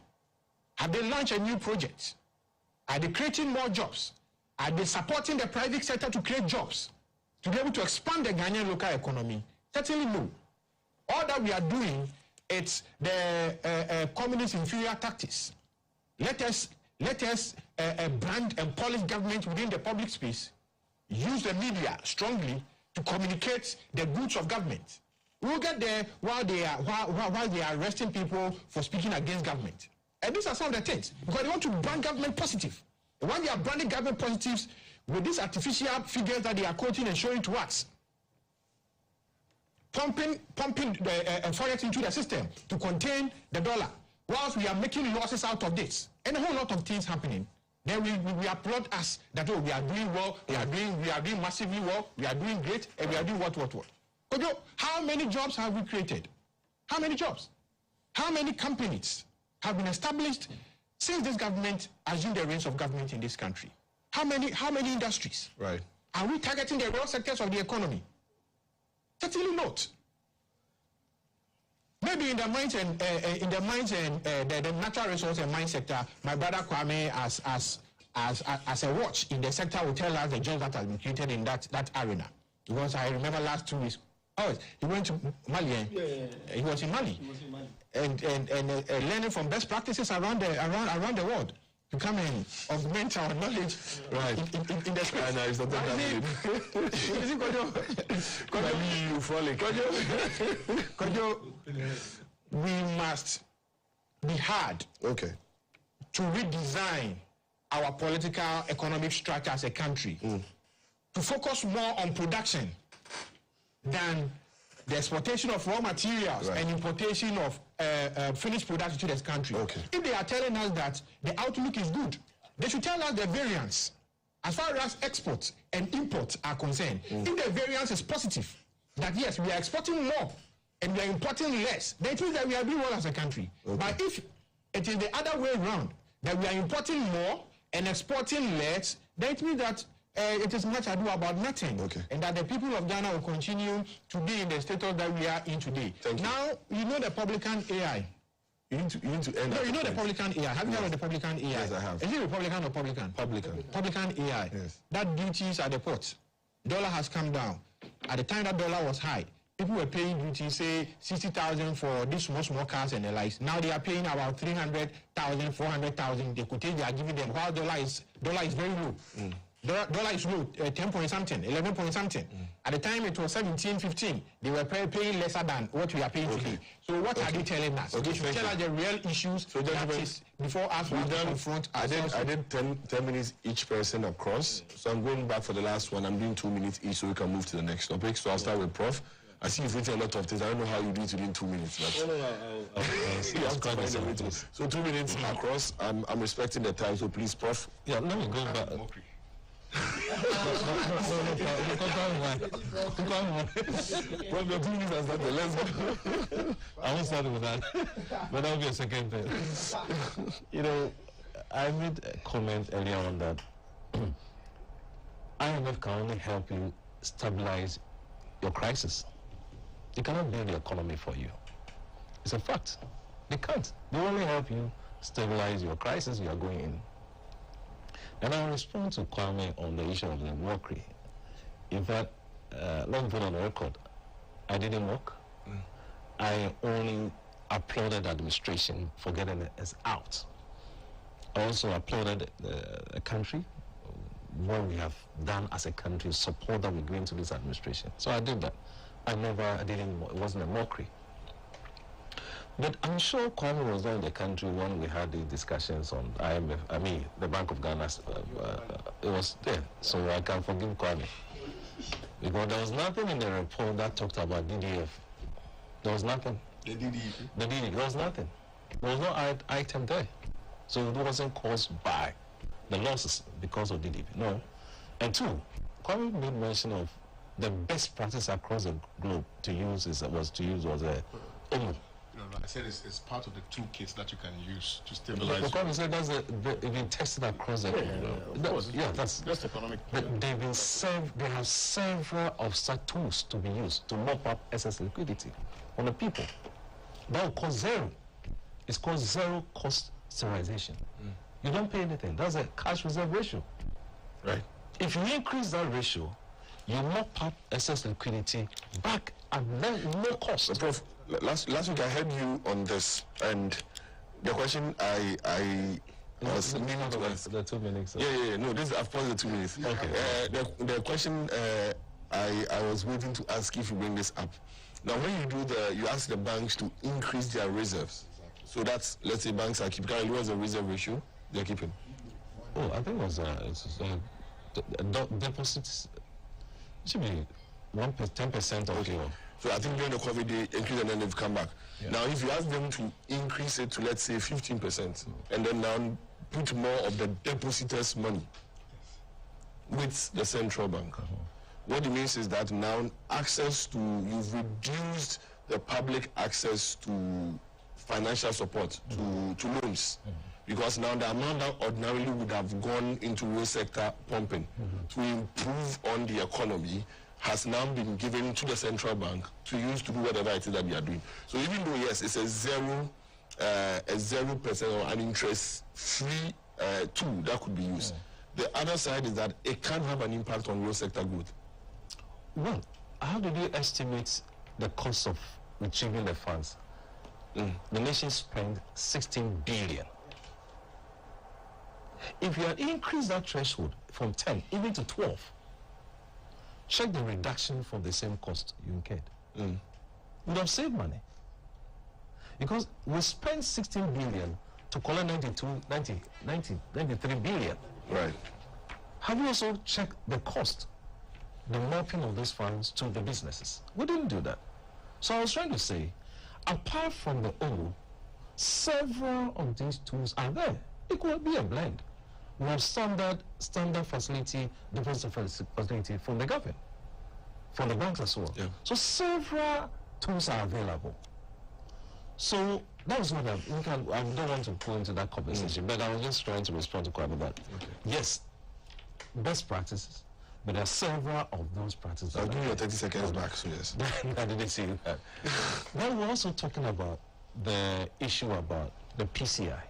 Have they launched a new project? Are they creating more jobs? Are they supporting the private sector to create jobs, to be able to expand the Ghanaian local economy? Certainly no. All that we are doing, it's the communist inferior tactics. Let us Let us brand and polish government within the public space, use the media strongly to communicate the goods of government. We'll get there while they are arresting people for speaking against government. And these are some of the things, because they want to brand government positive. And when they are branding government positives with these artificial figures that they are quoting and showing to us, pumping the forex into the system to contain the dollar, whilst we are making losses out of this, and a whole lot of things happening, then we applaud us that, oh, we are doing well, we are doing massively well, we are doing great, and we are doing what. But how many jobs have we created? How many jobs? How many companies have been established since this government assumed the reins of government in this country? How many industries? Right. Are we targeting the real sectors of the economy? Certainly not. Maybe in the mines and the natural resource and mine sector, my brother Kwame as a watch in the sector will tell us the jobs that have been created in that arena. Because I remember last 2 weeks, he went to Mali. He was in Mali. And learning from best practices around the world to come and augment our knowledge in the space. And it's not Kojo, we must be hard to redesign our political economic structure as a country to focus more on production than the exportation of raw materials and importation of finished products to this country. If they are telling us that the outlook is good, they should tell us the variance as far as exports and imports are concerned. If the variance is positive, that yes, we are exporting more and we are importing less, then it means that we are doing well as a country. But if it is the other way around, that we are importing more and exporting less, then it means that it is much ado about nothing, and that the people of Ghana will continue to be in the status that we are in today. Now, you know the Republican AI. You need to end. No, you know the Republican AI. Have you heard of the Republican AI? Yes, I have. Is it Republican or Publican? Republican AI. Yes. That duties at the port. Dollar has come down. At the time that dollar was high, people were paying duty, say 60,000 for these small cars and the likes. Now they are paying about 300,000, 400,000. The quotation they are giving them, while dollar is very low. Dollar is low, 10 point something, 11 point something. At the time it was 17, 15. They were paying lesser than what we are paying today. So what are they telling us? They should tell us the real issues before us to confront ourselves. I did 10 minutes each person across. So I'm going back for the last one. I'm doing 2 minutes each so we can move to the next topic. So I'll start with Prof. I see you've written a lot of things. I don't know how you do it within 2 minutes. But so 2 minutes across. I'm respecting the time, so please, Prof. Yeah, let me go back. Problem 2 minutes has started. Let's go. I won't start with that, but that'll be a second thing. You know, I made a comment earlier on that IMF can only help you stabilize your crisis. They cannot build the economy for you. It's a fact. They can't. They only help you stabilize your crisis you are going in. And I'll respond to Kwame on the issue of the mockery. In fact, let me put on the record, I didn't mock. I only applauded the administration for getting us out. I also applauded the country, what we have done as a country, support that we're giving to this administration. So I did that. It wasn't a mockery. But I'm sure Kwame was not in the country when we had these discussions on IMF, the Bank of Ghana. It was there, so I can forgive Kwame. Because there was nothing in the report that talked about DDF. There was nothing. The DDF? The DDF, there was nothing. There was no item there. So it wasn't caused by the losses because of DDF, no. And two, Kwame made mention of the best practice across the globe to use was OMO. No, I said it's part of the toolkits that you can use to stabilize. Kwame said that's been tested across the globe. That's economic. But they have several of such tools to be used to mop up excess liquidity on the people. That will cost zero. It's called zero cost sterilization. You don't pay anything. That's a cash reserve ratio. Right. If you increase that ratio, you mop up excess liquidity back at no cost. Prof, last week I heard you on this, and the question I I was meaning to ask. The 2 minutes. Yeah. No, I've paused the 2 minutes. Okay. The question I was waiting to ask if you bring this up. Now, when you ask the banks to increase their reserves. So that's, let's say banks are keeping. Currently, what's the reserve ratio they're keeping? Oh, I think it was deposits. It should be 10% of your. So I think during the COVID they increased and then they've come back. Yeah. Now, if you ask them to increase it to, let's say, 15%, and then now put more of the depositors' money with the central bank, what it means is that now you've reduced the public access to financial support, to loans. Because now the amount that ordinarily would have gone into real sector pumping to improve on the economy has now been given to the central bank to use to do whatever it is that they are doing. So even though, yes, it's a 0% or an interest-free tool that could be used, the other side is that it can have an impact on real sector growth. Well, how did you estimate the cost of retrieving the funds? The nation spent 16 billion. If you had increased that threshold from 10 even to 12, check the reduction from the same cost you incurred. You would have saved money. Because we spent 16 billion to collect 93 billion. Right. Have you also checked the cost, the mapping of these funds to the businesses? We didn't do that. So I was trying to say, apart from the O, several of these tools are there. It could be a blend. We have standard facility, deposit facility from the government, from the banks as well. Yeah. So several tools are available. So that was what I don't want to go into that conversation, but I was just trying to respond to quite a bit. Okay. Yes, best practices, but there are several of those practices. I'll give you 30 seconds back, so yes. I didn't see that. Then we're also talking about the issue about the PCI.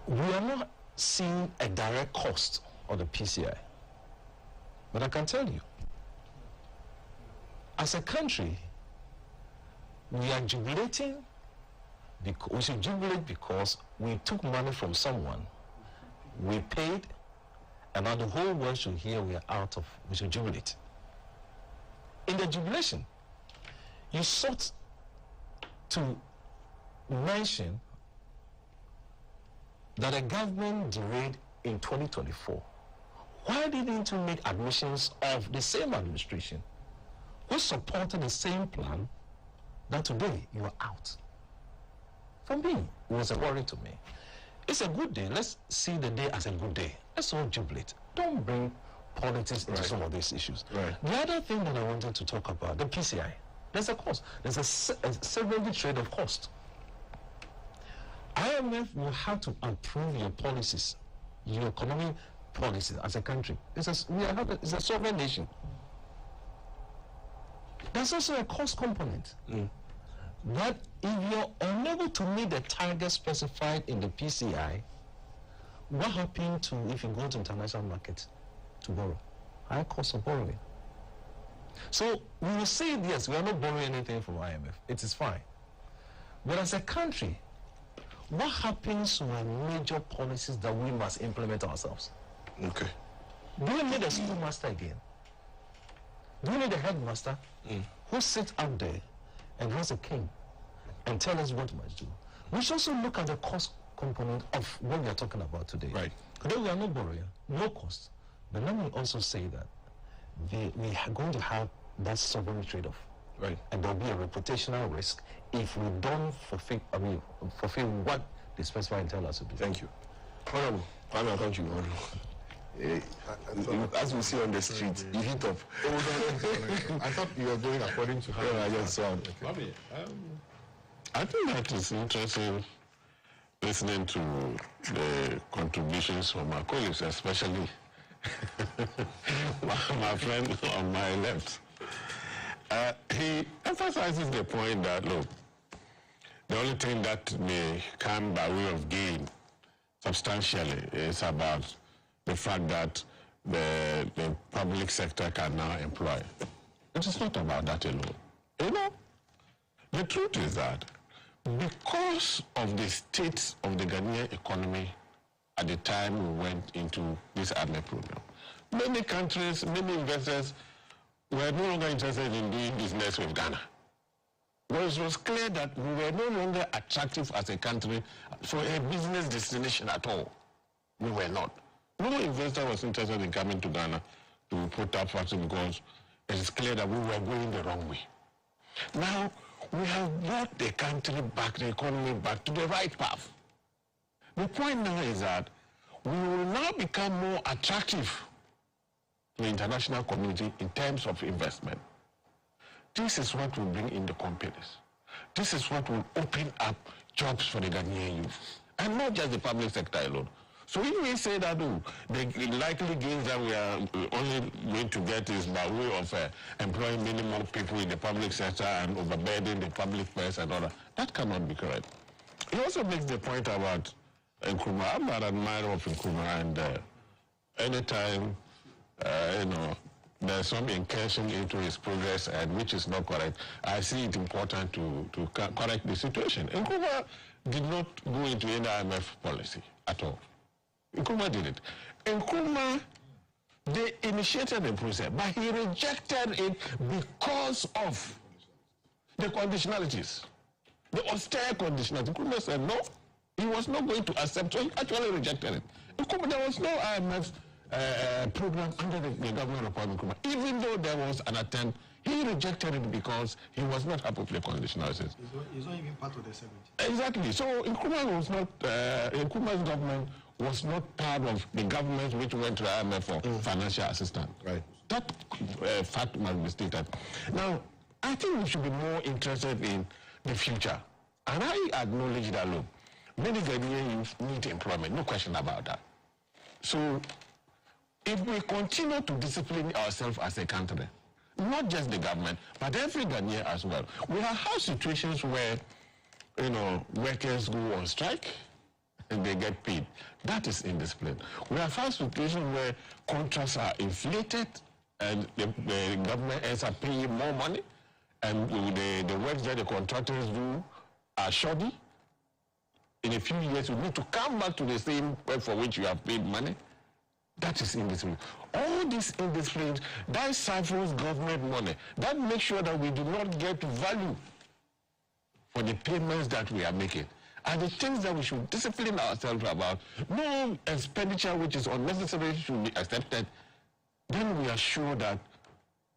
We are not seeing a direct cost of the PCI. But I can tell you, as a country, we are jubilating. We should jubilate because we took money from someone, we paid, and now the whole world should hear we should jubilate. In the jubilation, you sought to mention that the government derailed in 2024. Why didn't you make admissions of the same administration who supported the same plan that today you are out? For me, it was a worry to me. It's a good day. Let's see the day as a good day. Let's all jubilate. Don't bring politics into some of these issues. Right. The other thing that I wanted to talk about, the PCI, there's a cost. There's a severely trade of cost. IMF will have to approve your policies, your economic policies as a country. It's a sovereign nation. There's also a cost component. That if you're unable to meet the target specified in the PCI, what happens if you go to international market to borrow? High cost of borrowing. So we will say, yes, we are not borrowing anything from IMF. It is fine. But as a country, what happens to our major policies that we must implement ourselves? Okay. Do we need a schoolmaster again? Do we need a headmaster who sits out there and has a king and tell us what we must do? We should also look at the cost component of what we are talking about today. Right. Today we are not borrowing, no cost. But let me also say that we are going to have that sovereign trade-off. Right. And there'll be a reputational risk if we don't fulfill what they specify and tell us to do. Thank you. Honorable, I'll come to you. As we see on the street, you hit up. I thought you were going according to how I just saw. Bobby, I think that is interesting listening to the contributions from my colleagues, especially my friend on my left. He emphasizes the point that, look, the only thing that may come by way of gain substantially is about the fact that the public sector can now employ. It is not about that alone. You know, the truth is that because of the state of the Ghanaian economy at the time we went into this IMF program, many countries, many investors were no longer interested in doing business with Ghana. Because it was clear that we were no longer attractive as a country for a business destination at all. We were not. No investor was interested in coming to Ghana to put up factory because it is clear that we were going the wrong way. Now, we have brought the country back, the economy back to the right path. The point now is that we will now become more attractive to the international community in terms of investment. This is what will bring in the companies. This is what will open up jobs for the Ghanaian youth, and not just the public sector alone. So if we say that the likely gains that we are only going to get is by way of employing many more people in the public sector and overburdening the public purse and all that, that cannot be correct. He also makes the point about Nkrumah. I'm an admirer of Nkrumah, and anytime, there's some incursion into his progress, and which is not correct, I see it important to correct the situation. Nkrumah did not go into any IMF policy at all. Nkrumah did it. Nkrumah, they initiated the process, but he rejected it because of the conditionalities, the austere conditionalities. Nkrumah said no, he was not going to accept, so he actually rejected it. Nkrumah, there was no IMF program under the government of Kwame Nkrumah. Even though there was an attempt, he rejected it because he was not happy with the conditionalities. He's not even part of the 70. Exactly. So Nkrumah was not, Nkrumah's government was not part of the government which went to the IMF for financial assistance. Right. That fact must be stated. Now, I think we should be more interested in the future. And I acknowledge that, look, many Ghanaian youth need employment, no question about that. So, if we continue to discipline ourselves as a country, not just the government, but every Ghanaian as well, we have had situations where, workers go on strike and they get paid. That is indiscipline. We have had situations where contracts are inflated and the government ends up paying more money, and the work that the contractors do are shoddy. In a few years, you need to come back to the same work for which you have paid money. That is indiscipline. All these indisciplines, that siphons government money. That makes sure that we do not get value for the payments that we are making. And the things that we should discipline ourselves about, no expenditure which is unnecessary should be accepted. Then we are sure that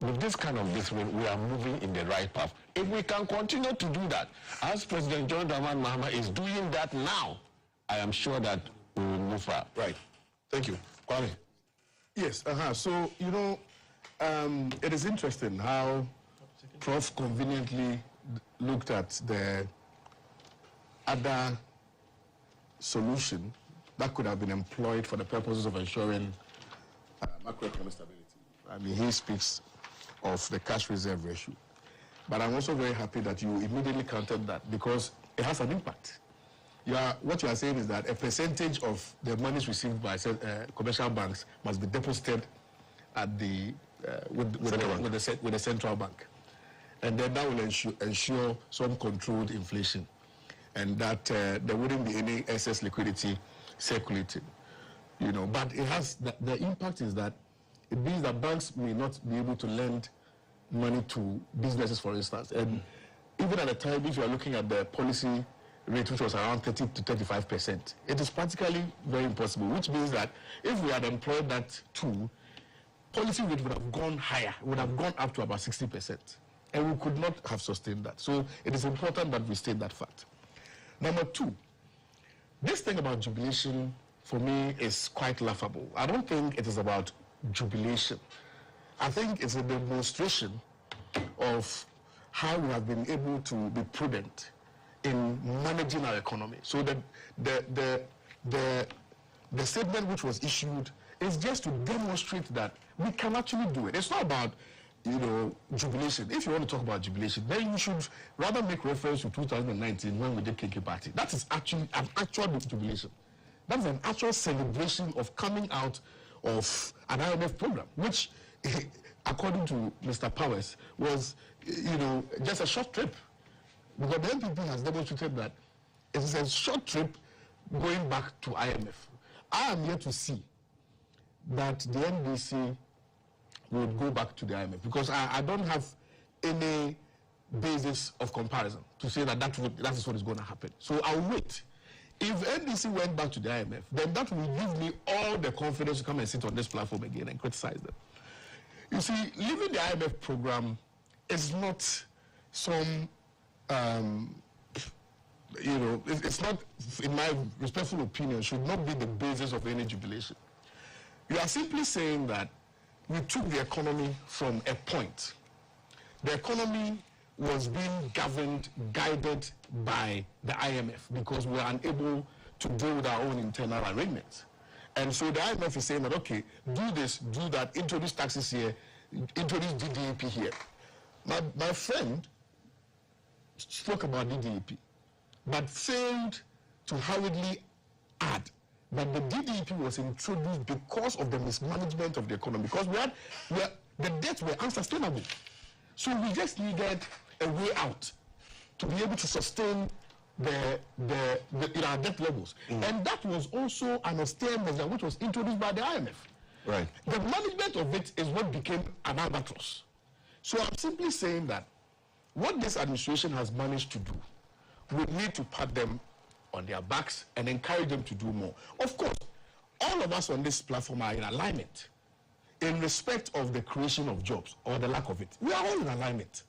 with this kind of discipline, we are moving in the right path. If we can continue to do that, as President John Dramani Mahama is doing that now, I am sure that we will move far. Right. Thank you. Kwame. Yes, so, it is interesting how Prof conveniently looked at the other solution that could have been employed for the purposes of ensuring macroeconomic stability. I mean, he speaks of the cash reserve ratio. But I'm also very happy that you immediately countered that, because it has an impact. What you are saying is that a percentage of the monies received by commercial banks must be deposited at with the central bank, and then that will ensure some controlled inflation, and that there wouldn't be any excess liquidity circulating. But it has the impact is that it means that banks may not be able to lend money to businesses, for instance, and even at the time, if you are looking at the policy rate, which was around 30 to 35%, it is practically very impossible, which means that if we had employed that tool, policy rate would have gone higher, would have gone up to about 60%, and we could not have sustained that. So it is important that we state that fact. Number two, this thing about jubilation, for me, is quite laughable. I don't think it is about jubilation. I think it's a demonstration of how we have been able to be prudent in managing our economy. So the statement which was issued is just to demonstrate that we can actually do it. It's not about, jubilation. If you want to talk about jubilation, then you should rather make reference to 2019 when we did KK Party. That is actually an actual jubilation. That is an actual celebration of coming out of an IMF program, which, according to Mr. Powers, was, just a short trip. Because the NPP has demonstrated that it is a short trip going back to IMF. I am yet to see that the NDC would go back to the IMF because I don't have any basis of comparison to say that that is what is going to happen. So I'll wait. If NDC went back to the IMF, then that will give me all the confidence to come and sit on this platform again and criticize them. You see, leaving the IMF program is not some, it's not, in my respectful opinion, should not be the basis of any jubilation. You are simply saying that we took the economy from a point. The economy was being guided by the IMF because we are unable to deal with our own internal arrangements. And so the IMF is saying that, okay, do this, do that, introduce taxes here, introduce DDEP here. My friend spoke about DDEP, but failed to hurriedly add that the DDEP was introduced because of the mismanagement of the economy, because the debts were unsustainable. So we just needed a way out to be able to sustain our debt levels. And that was also an austere measure which was introduced by the IMF. Right. The management of it is what became an albatross. So I'm simply saying that what this administration has managed to do, we need to pat them on their backs and encourage them to do more. Of course, all of us on this platform are in alignment in respect of the creation of jobs or the lack of it. We are all in alignment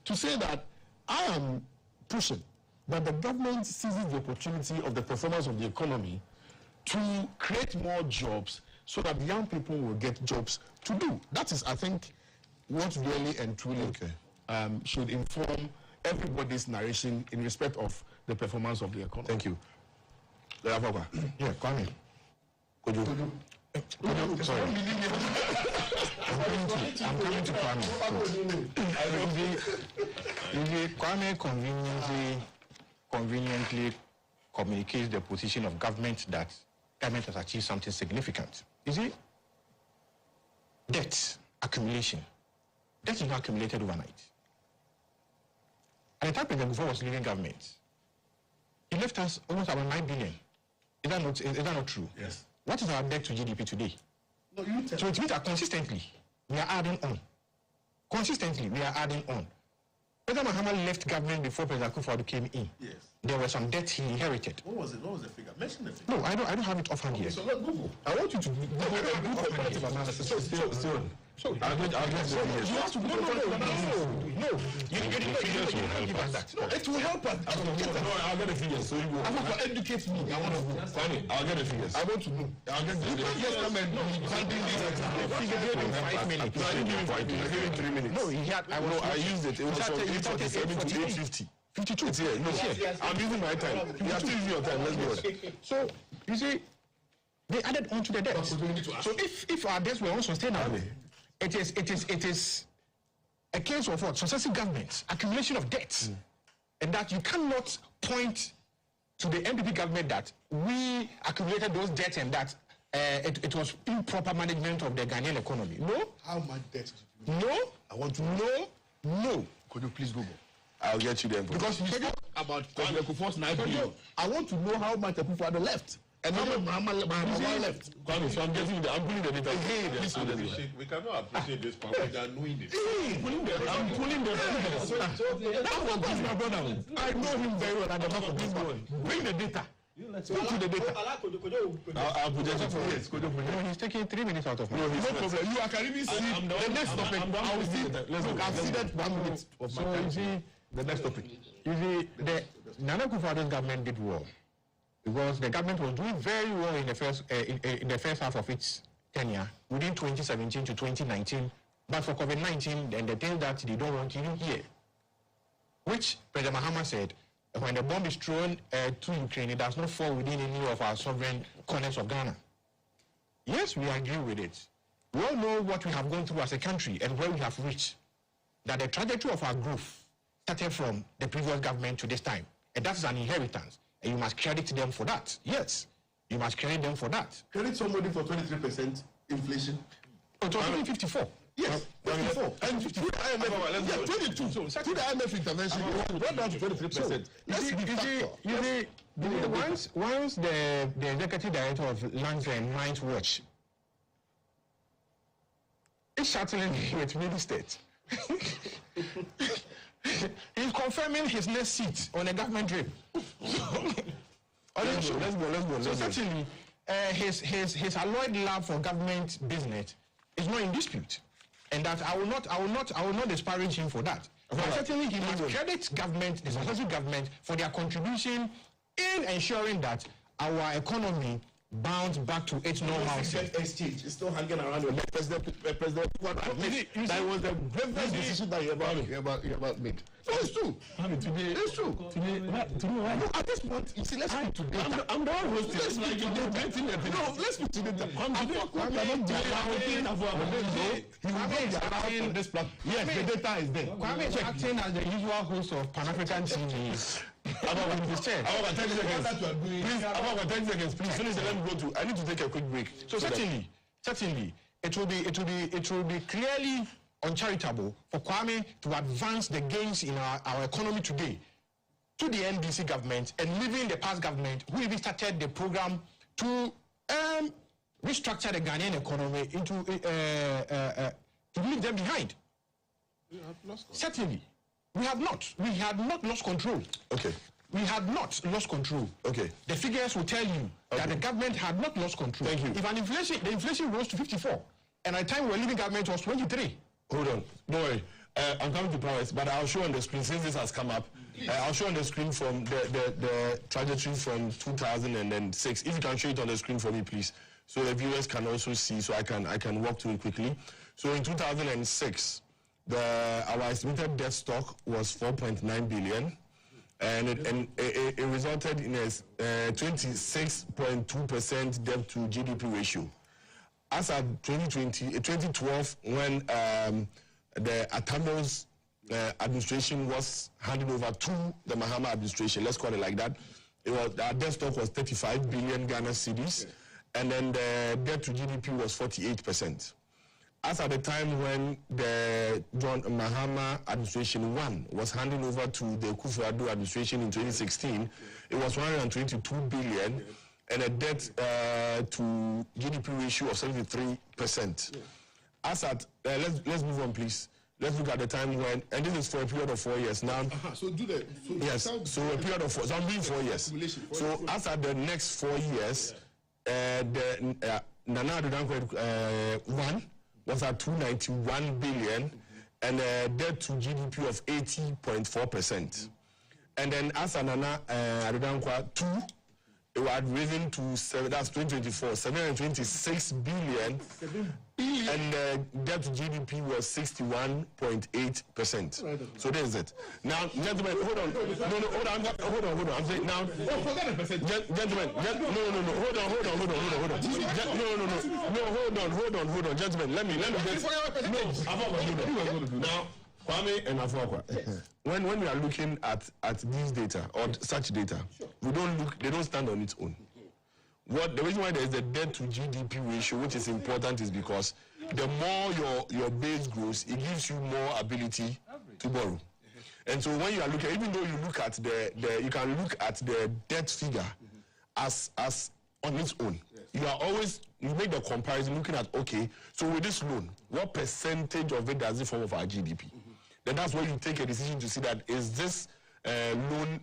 to say that I am pushing that the government seizes the opportunity of the performance of the economy to create more jobs so that young people will get jobs to do. That is, I think, what really and truly should inform everybody's narration in respect of the performance of the economy. Thank you. Yeah, Kwame. Could you? Sorry. I'm coming to Kwame. Kwame conveniently communicates the position of government that government has achieved something significant. You see, debt accumulation. Debt is not accumulated overnight. At the time President Kufuor was leaving government, he left us almost about 9 billion. Is that not true? Yes. What is our debt to GDP today? No, you tell. So it means that consistently, we are adding on. Consistently, we are adding on. President Mahama left government before President Kufuor came in. Yes. There was some debt he inherited. What was it? What was the figure? Mention the figure. No, I don't have it offhand here. So let Google. I want you to do comparative analysis. So I'll get the figures. You have to no. The figures will help us. No, it will help us. I'll get the figures. So you go. I want to educate me. I want to know. Funny, I'll get the figures. I want to know. I'll get the figures. Yes, come and handing these. Figure gave him 5 minutes. No, I didn't give him 5 minutes. I gave him 3 minutes. No, he had. I used it. It was from 8:47 to 8:50. 52. It's here. No, I'm using my time. You have to use your time. Let's go. So, you see, they added on to the debt. So if our debts were unsustainable, it is a case of what? Successive governments, accumulation of debts. And that you cannot point to the NPP government that we accumulated those debts and that it was improper management of the Ghanaian economy. No. How much debt? No. I want to know. No. Could you please Google? I'll get you there. Because you spoke about President Kufuor's 9 billion. I want to know how much the people had left. And how much Mahama left. Kwame, so I'm putting the data. We cannot appreciate this part without knowing it. I'm pulling the figures. That's my brother. I know him very well at the back of this one. Bring the data. Speak to the data. I'll project it for you. No, he's taking 3 minutes out of my No problem. You can even see the next topic. I will see. Look, I've seen that 1 minute of my time. You see, the next topic. You see, the Nana Akufo-Addo's government did well because the government was doing very well in the first half of its tenure within 2017 to 2019. But for COVID-19 and the things that they don't want you to hear, which President Mahama said, when the bomb is thrown to Ukraine, it does not fall within any of our sovereign corners of Ghana. Yes, we agree with it. We all know what we have gone through as a country and where we have reached. That the trajectory of our growth started from the previous government to this time. And that is an inheritance. And you must credit them for that. Yes, you must credit them for that. Credit somebody for 23% inflation. It was 54. Yes, 24. And through the IMF, 22. So through the IMF intervention, it went down to 23%. Once the executive director of Lands and Mines Watch is settling with Middle State, he's confirming his next seat on a government trip. Let's go. So certainly, his alloyed love for government business is not in dispute, and that I will not disparage him for that. But certainly, he must credit government, the successive government, for their contribution in ensuring that our economy bounce back to its normalcy. Exchange is still hanging around with President. That was the bravest decision that you ever made. So it's true. It's true. At this point, you see, let's speak to data. I'm the one hosting. Let's speak to data. No, let's speak to data. Yes, the data is there. Kwame is acting as the usual host of Pan-African TV. About 10 seconds. Please, about 10 seconds, please. Finish and let me go to. I need to take a quick break. So certainly, it will be clearly uncharitable for Kwame to advance the gains in our economy today to the NDC government and leaving the past government who even started the program to restructure the Ghanaian economy into to leave them behind. Certainly, we had not lost control. Okay. We had not lost control. Okay. The figures will tell you that the government had not lost control. Thank you. If the inflation rose to 54, and at the time we were leaving government was 23. Hold on. Don't worry. I'm coming to Powers, but I'll show on the screen, since this has come up, I'll show on the screen from the trajectory from 2006. If you can show it on the screen for me, please, so the viewers can also see, so I can walk through it quickly. So in 2006, our estimated debt stock was 4.9 billion, and it resulted in a 26.2% debt to GDP ratio. As at 2012, when the Atamos administration was handed over to the Mahama administration, let's call it like that, our debt stock was 35 billion Ghana cedis, and then the debt to GDP was 48%. As at the time when the John Mahama administration 1 was handing over to the Kufuor administration in 2016, it was 122 billion and a debt to GDP ratio of 73%. As at, let's move on, please. Let's look at the time when, and this is for a period of 4 years now. So do that. So a period of 4, so I'm doing 4 years. So as at the next 4 years, the Nana Addo Dankwa 1 was at 291 billion and a debt to GDP of 80.4%. And then as at Nana Addo Dankwa 2, it had risen to that's 2024, 726 billion, and debt to GDP was 61.8%. So there's it. Now, gentlemen, hold on. Hold on. I'm saying now. Gentlemen, hold on. Gentlemen, let me get. Now, Kwame and Afokwa. When we are looking at these data or such data, they don't stand on its own. The reason why there is a debt to GDP ratio, which is important, is because the more your base grows, it gives you more ability to borrow. And so when you are looking, even though you look at you can look at the debt figure as on its own. You make the comparison looking at, okay, so with this loan, what percentage of it does it form of our GDP? Then that's where you take a decision to see that is this loan,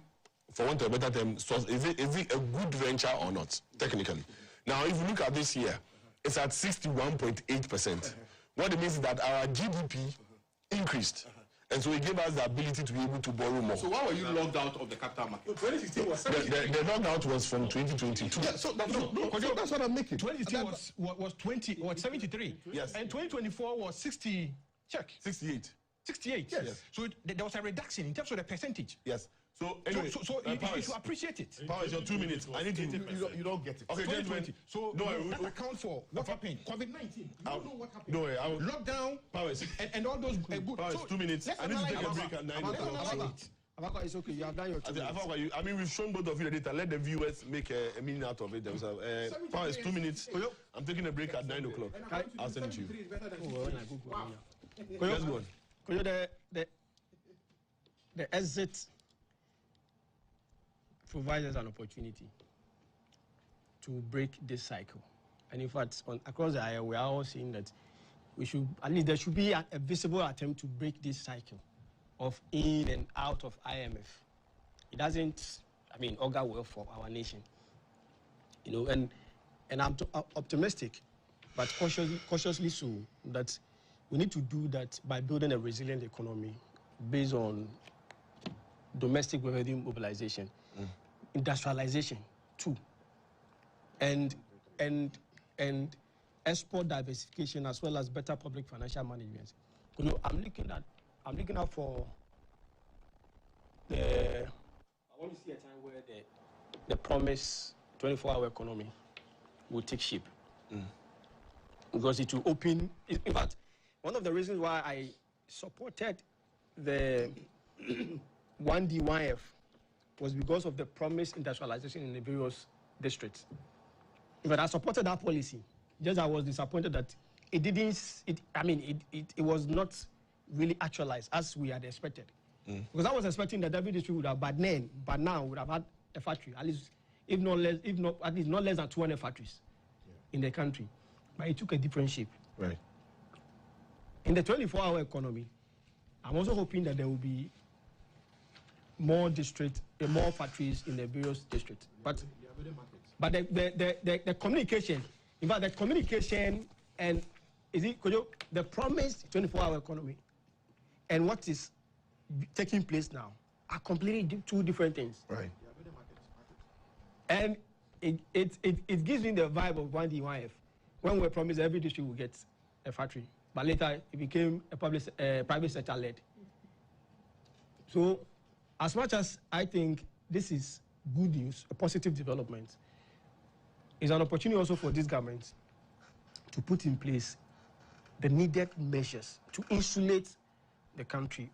for want of a better term, is it a good venture or not, technically? Now, if you look at this year, it's at 61.8%. What it means is that our GDP increased. And so it gave us the ability to be able to borrow more. So why were you locked out of the capital market? 2016 was 70. The lockout was from 2022. Yeah, so that's what I'm making. 2016 was 73. Yes. And 2024 was 60. Check. 68. 68. Yes. So there was a reduction in terms of the percentage. Yes. So anyway, you should appreciate it. Powers, your 2 minutes. I need to. You don't get it. Okay, 2020. So no, that account for what happened. COVID-19. You don't know what happened. No, lockdown. Powers and all those good. Powers, 2 minutes. I need to take a break at 9 o'clock. It's okay. You have done your 2 minutes. I mean, we've shown both of you the data. Let the viewers make a meening out of it. There was it's 2 minutes. I'm taking a break at 9 o'clock. I'll send it to you. Let's go on. The exit provides us an opportunity to break this cycle. And in fact, across the area, we are all seeing that there should be a visible attempt to break this cycle of in and out of IMF. It doesn't, augur well for our nation. And I'm optimistic, but cautiously so, that we need to do that by building a resilient economy based on domestic revenue mobilization, industrialization too, and export diversification, as well as better public financial management. I'm looking out for I want to see a time where the promised 24-hour economy will take shape. Because it will open. In fact, one of the reasons why I supported the 1D1F was because of the promised industrialization in the various districts. But I supported that policy. Just I was disappointed that it was not really actualized as we had expected. Because I was expecting that every district would have, but now would have had a factory, at least, at least not less than 200 factories in the country. But it took a different shape. Right. In the 24-hour economy, I'm also hoping that there will be more factories in the various districts. But the communication, in fact, the communication and the promised 24-hour economy and what is taking place now are completely two different things. Right. And it gives me the vibe of 1D1F, when we were promised every district will get a factory, but later it became a private sector led. So, as much as I think this is good news, a positive development, it's an opportunity also for this government to put in place the needed measures to insulate the country,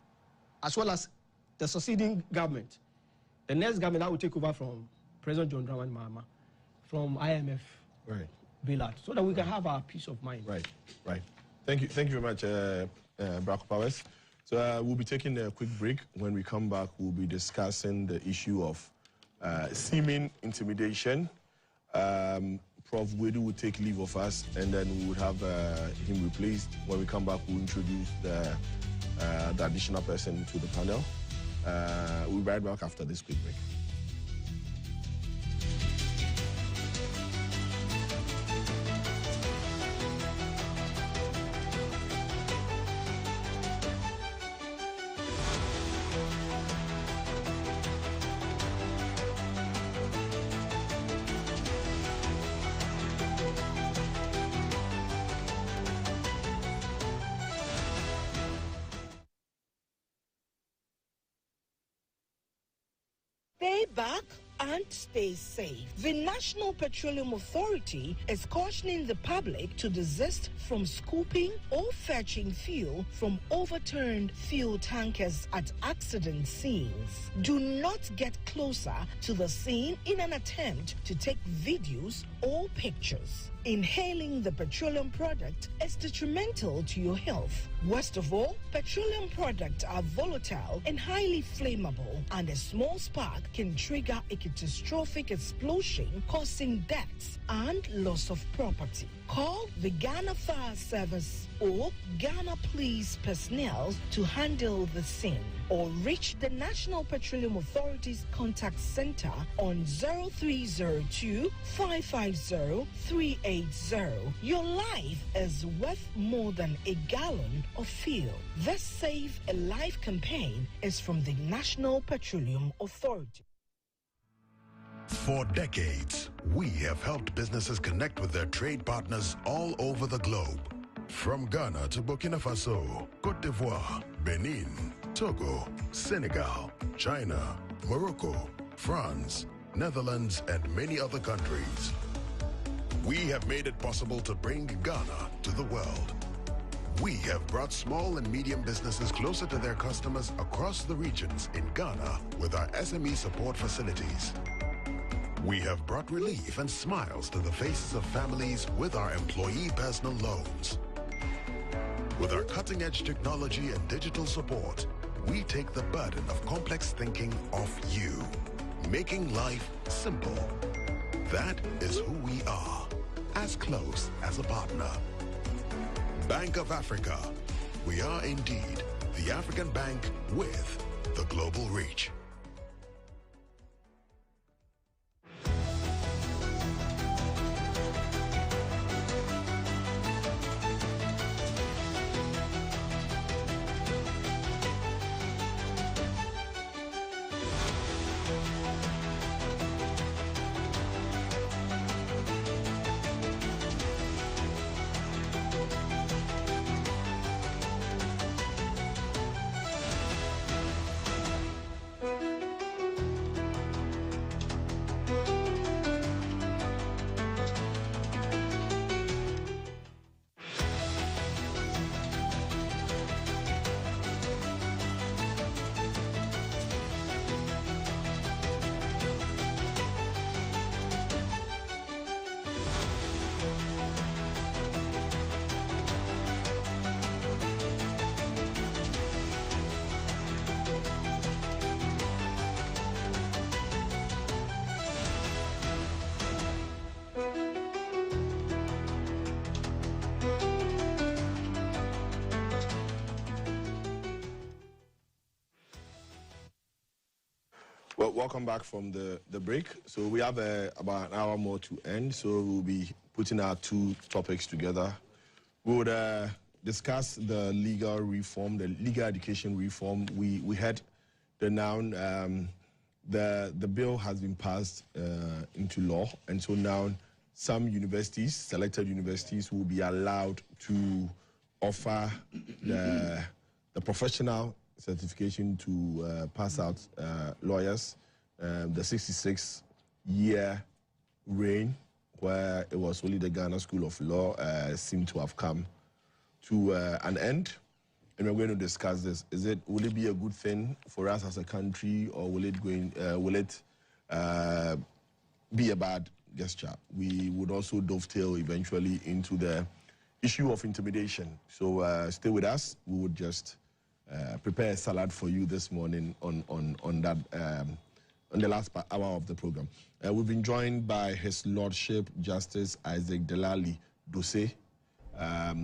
as well as the succeeding government, the next government that will take over from President John Dramani Mahama, from IMF bailout, so that we can have our peace of mind. Right. Thank you very much, Braco Powers. So we'll be taking a quick break. When we come back, we'll be discussing the issue of seeming intimidation. Prof. Gwedu will take leave of us, and then we would have him replaced. When we come back, we'll introduce the additional person to the panel. We'll be right back after this quick break. Stay back and stay safe. The National Petroleum Authority is cautioning the public to desist from scooping or fetching fuel from overturned fuel tankers at accident scenes. Do not get closer to the scene in an attempt to take videos or pictures. Inhaling the petroleum product is detrimental to your health. Worst of all, petroleum products are volatile and highly flammable, and a small spark can trigger a catastrophic explosion, causing deaths and loss of property. Call the Ghana Fire Service or Ghana Police personnel to handle the scene, or reach the National Petroleum Authority's contact center on 0302 550 380. Your life is worth more than a gallon of fuel. This Save a Life campaign is from the National Petroleum Authority. For decades, we have helped businesses connect with their trade partners all over the globe. From Ghana to Burkina Faso, Côte d'Ivoire, Benin, Togo, Senegal, China, Morocco, France, Netherlands, and many other countries. We have made it possible to bring Ghana to the world. We have brought small and medium businesses closer to their customers across the regions in Ghana with our SME support facilities. We have brought relief and smiles to the faces of families with our employee personal loans. With our cutting-edge technology and digital support, we take the burden of complex thinking off you, making life simple. That is who we are, as close as a partner. Bank of Africa. We are indeed the African bank with the global reach. Well, welcome back from the break. So we have about an hour more to end, so we'll be putting our two topics together. We would discuss the legal reform, the legal education reform. We had the noun, the bill has been passed into law, and so now some universities, selected universities, will be allowed to offer the professional certification to pass out lawyers. The 66-year reign, where it was only the Ghana School of Law, seemed to have come to an end. And we're going to discuss this. Will it be a good thing for us as a country, or will it be a bad gesture? We would also dovetail eventually into the issue of intimidation. So stay with us. We would just prepare a salad for you this morning on that, on the last hour of the program. We've been joined by His Lordship Justice Isaac Delali Dose.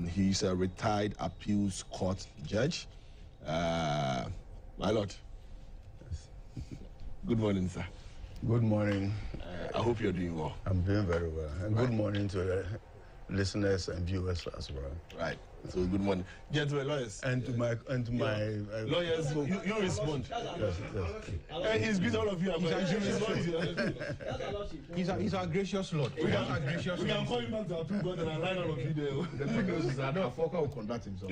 He's a retired appeals court judge. My lord. Yes. Good morning, sir. Good morning. I hope you're doing well. I'm doing very well. And right. Good morning to the listeners and viewers as well. Right. So good morning, gentlemen, lawyers. And to my lawyers, you respond. Yes. He's greeting all of you. He's our gracious Lord. We can call him back to our two gods and align all of you there. The thing is that Afoka will conduct himself.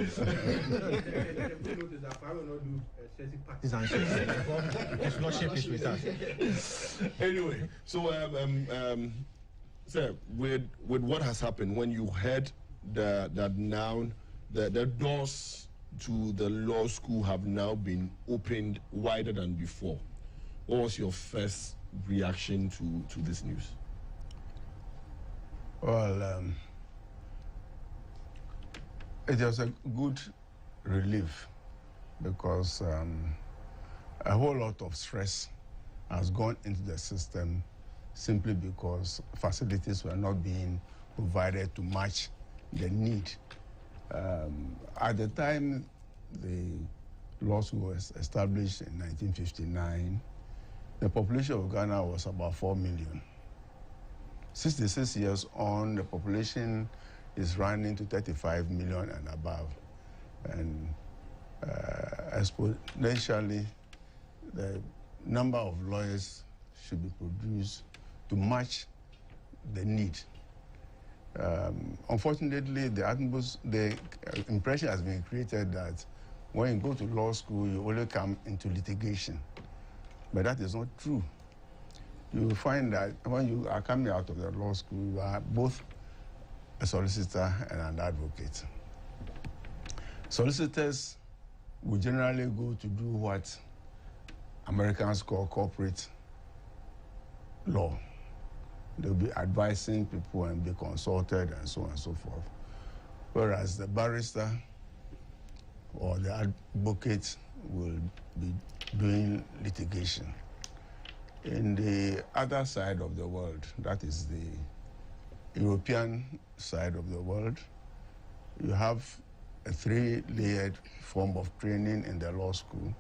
His Lordship is with us. Anyway, so sir, with what has happened, when you heard that now the doors to the law school have now been opened wider than before, what was your first reaction to this news? Well, it was a good relief because a whole lot of stress has gone into the system simply because facilities were not being provided to match the need. At the time the law school was established in 1959, the population of Ghana was about 4 million. 66 years on, the population is running to 35 million and above. And exponentially, the number of lawyers should be produced to match the need. Unfortunately, the impression has been created that when you go to law school, you only come into litigation. But that is not true. You will find that when you are coming out of the law school, you are both a solicitor and an advocate. Solicitors will generally go to do what Americans call corporate law. They'll be advising people and be consulted and so on and so forth. Whereas the barrister or the advocate will be doing litigation. In the other side of the world, that is the European side of the world, you have a 3-layered form of training in the law school.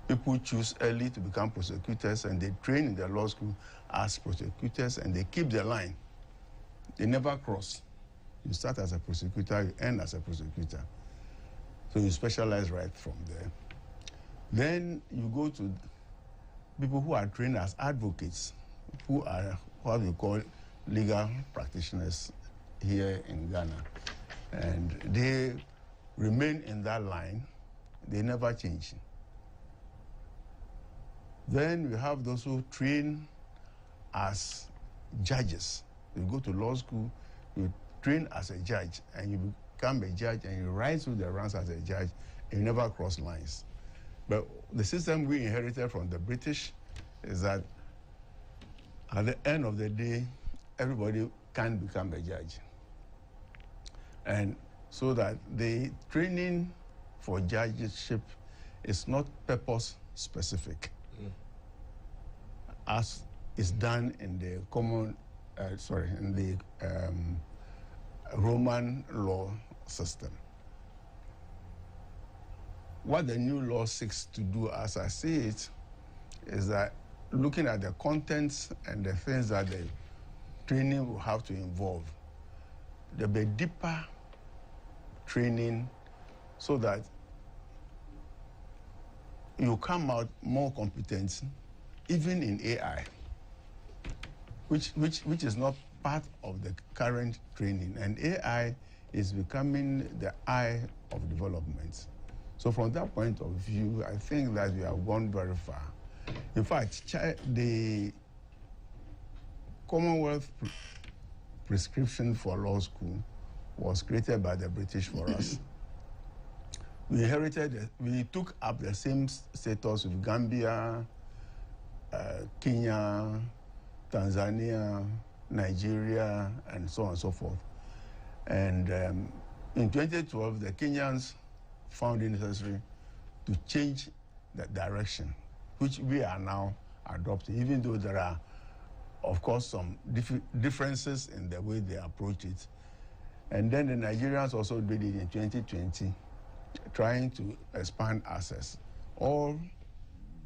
People choose early to become prosecutors, and they train in the law school as prosecutors, and they keep the line. They never cross. You start as a prosecutor, you end as a prosecutor. So you specialize right from there. Then you go to people who are trained as advocates, who are what we call legal practitioners here in Ghana. And they remain in that line. They never change. Then we have those who train as judges. You go to law school, you train as a judge, and you become a judge, and you rise through the ranks as a judge, and you never cross lines. But the system we inherited from the British is that at the end of the day, everybody can become a judge. And so that the training for judgeship is not purpose specific, as is done in the Roman law system. What the new law seeks to do, as I see it, is that looking at the contents and the things that the training will have to involve, there'll be deeper training so that you come out more competent, even in AI, which is not part of the current training. And AI is becoming the eye of development. So from that point of view, I think that we have gone very far. In fact, the Commonwealth prescription for law school was created by the British for us. We took up the same status with Gambia, Kenya, Tanzania, Nigeria, and so on and so forth. And in 2012, the Kenyans found it necessary to change the direction, which we are now adopting, even though there are, of course, some differences in the way they approach it. And then the Nigerians also did it in 2020, trying to expand access, all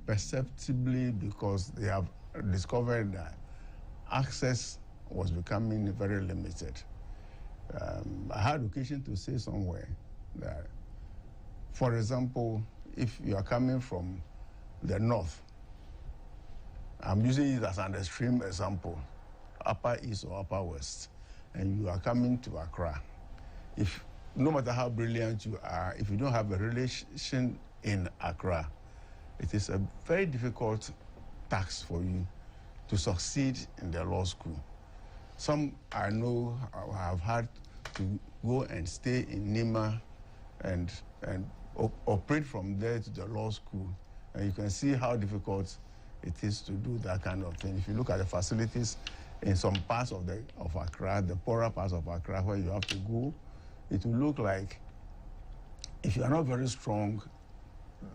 perceptibly because they have discovered that access was becoming very limited. I had occasion to say somewhere that, for example, if you are coming from the north, I'm using it as an extreme example, Upper East or Upper West, and you are coming to Accra. If, no matter how brilliant you are, if you don't have a relation in Accra, it is a very difficult task for you to succeed in the law school. Some I know have had to go and stay in Nima and operate from there to the law school. And you can see how difficult it is to do that kind of thing. If you look at the facilities in some parts of Accra, the poorer parts of Accra where you have to go, it will look like if you are not very strong,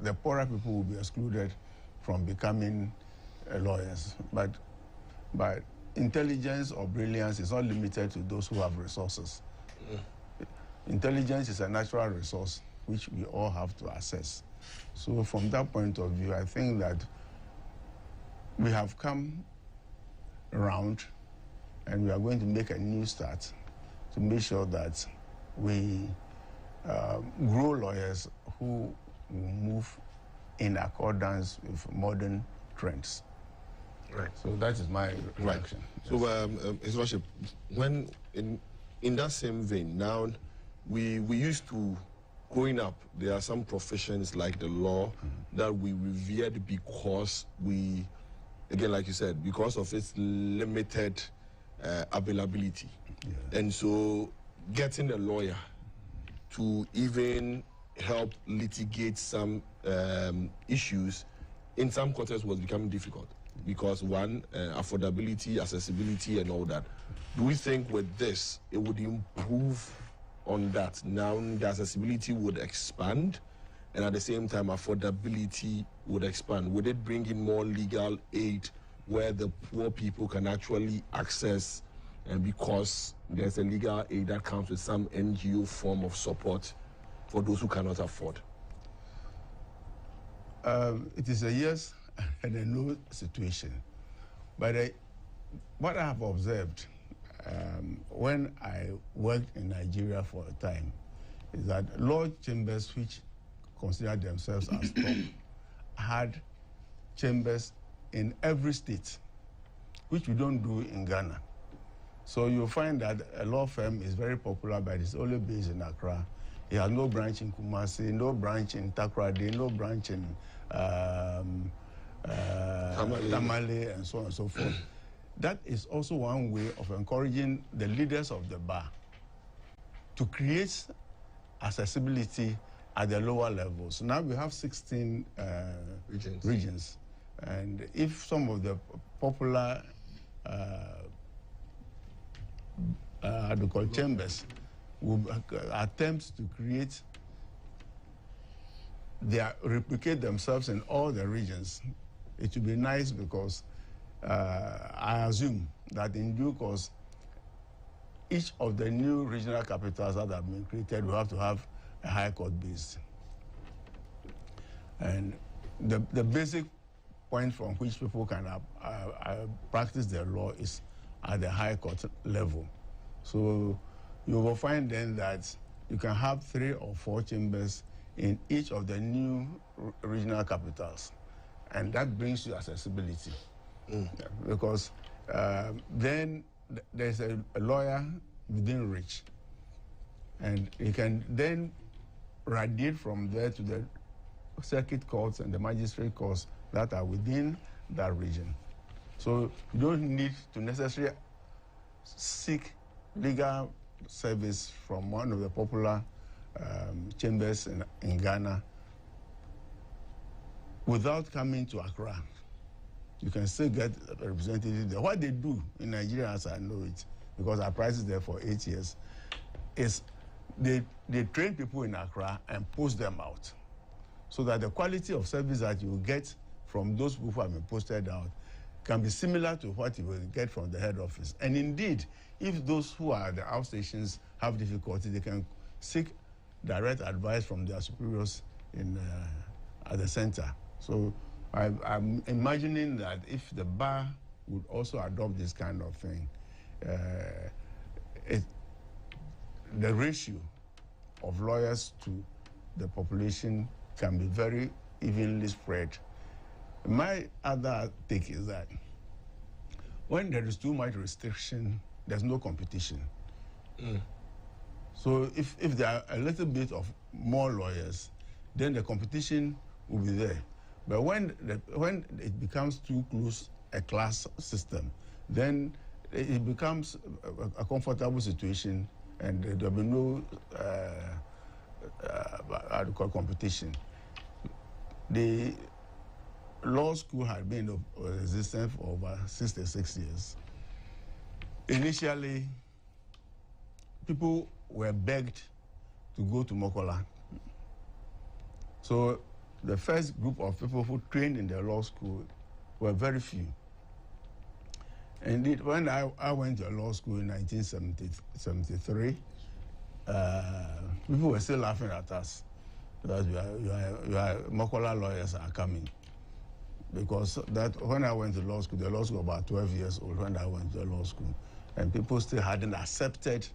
the poorer people will be excluded from becoming lawyers. But intelligence or brilliance is not limited to those who have resources. Intelligence is a natural resource which we all have to assess. So from that point of view, I think that we have come around and we are going to make a new start to make sure that we grow lawyers who will move in accordance with modern trends. Right. So that is my reaction. Right. So, His Worship, when in that same vein, now we used to, growing up, there are some professions like the law that we revered because we, again, like you said, because of its limited availability. Yeah. And so getting a lawyer to even help litigate some issues, in some contexts was becoming difficult because one, affordability, accessibility, and all that. Do we think with this it would improve on that? Now the accessibility would expand, and at the same time affordability would expand. Would it bring in more legal aid where the poor people can actually access, and because there's a legal aid that comes with some NGO form of support for those who cannot afford? It is a yes and a no situation. But what I have observed when I worked in Nigeria for a time is that law chambers which consider themselves as top had chambers in every state, which we don't do in Ghana. So you'll find that a law firm is very popular, but it's only based in Accra. It has no branch in Kumasi, no branch in Takoradi, no branch in Tamale, and so on and so forth. That is also one way of encouraging the leaders of the bar to create accessibility at the lower levels. Now we have 16 regions. And if some of the popular chambers will attempt to replicate themselves in all the regions, it would be nice, because I assume that in due course, each of the new regional capitals that have been created will have to have a high court base. And the basic point from which people can practice their law is at the high court level. So you will find then that you can have 3 or 4 chambers in each of the new regional capitals, and that brings you accessibility. Because then there's a lawyer within reach, and he can then radiate from there to the circuit courts and the magistrate courts that are within that region. So you don't need to necessarily seek legal service from one of the popular chambers in Ghana without coming to Accra. You can still get a representative there. What they do in Nigeria, as I know it, because I practiced there for 8 years, is they train people in Accra and post them out, so that the quality of service that you get from those people who have been posted out can be similar to what you will get from the head office. And indeed, if those who are at the outstations have difficulty, they can seek direct advice from their superiors at the center. So I'm imagining that if the bar would also adopt this kind of thing, the ratio of lawyers to the population can be very evenly spread. My other take is that when there is too much restriction, there's no competition. So if there are a little bit of more lawyers, then the competition will be there. But when it becomes too close a class system, then it becomes a comfortable situation, and there will be no competition. The law school had been in existence for over 66 years. Initially, people were begged to go to Mokola. So the first group of people who trained in the law school were very few. Indeed, when I went to law school in 1973, people were still laughing at us that you are Mokola lawyers are coming. Because that when I went to law school, the law school was about 12 years old when I went to law school, and people still hadn't accepted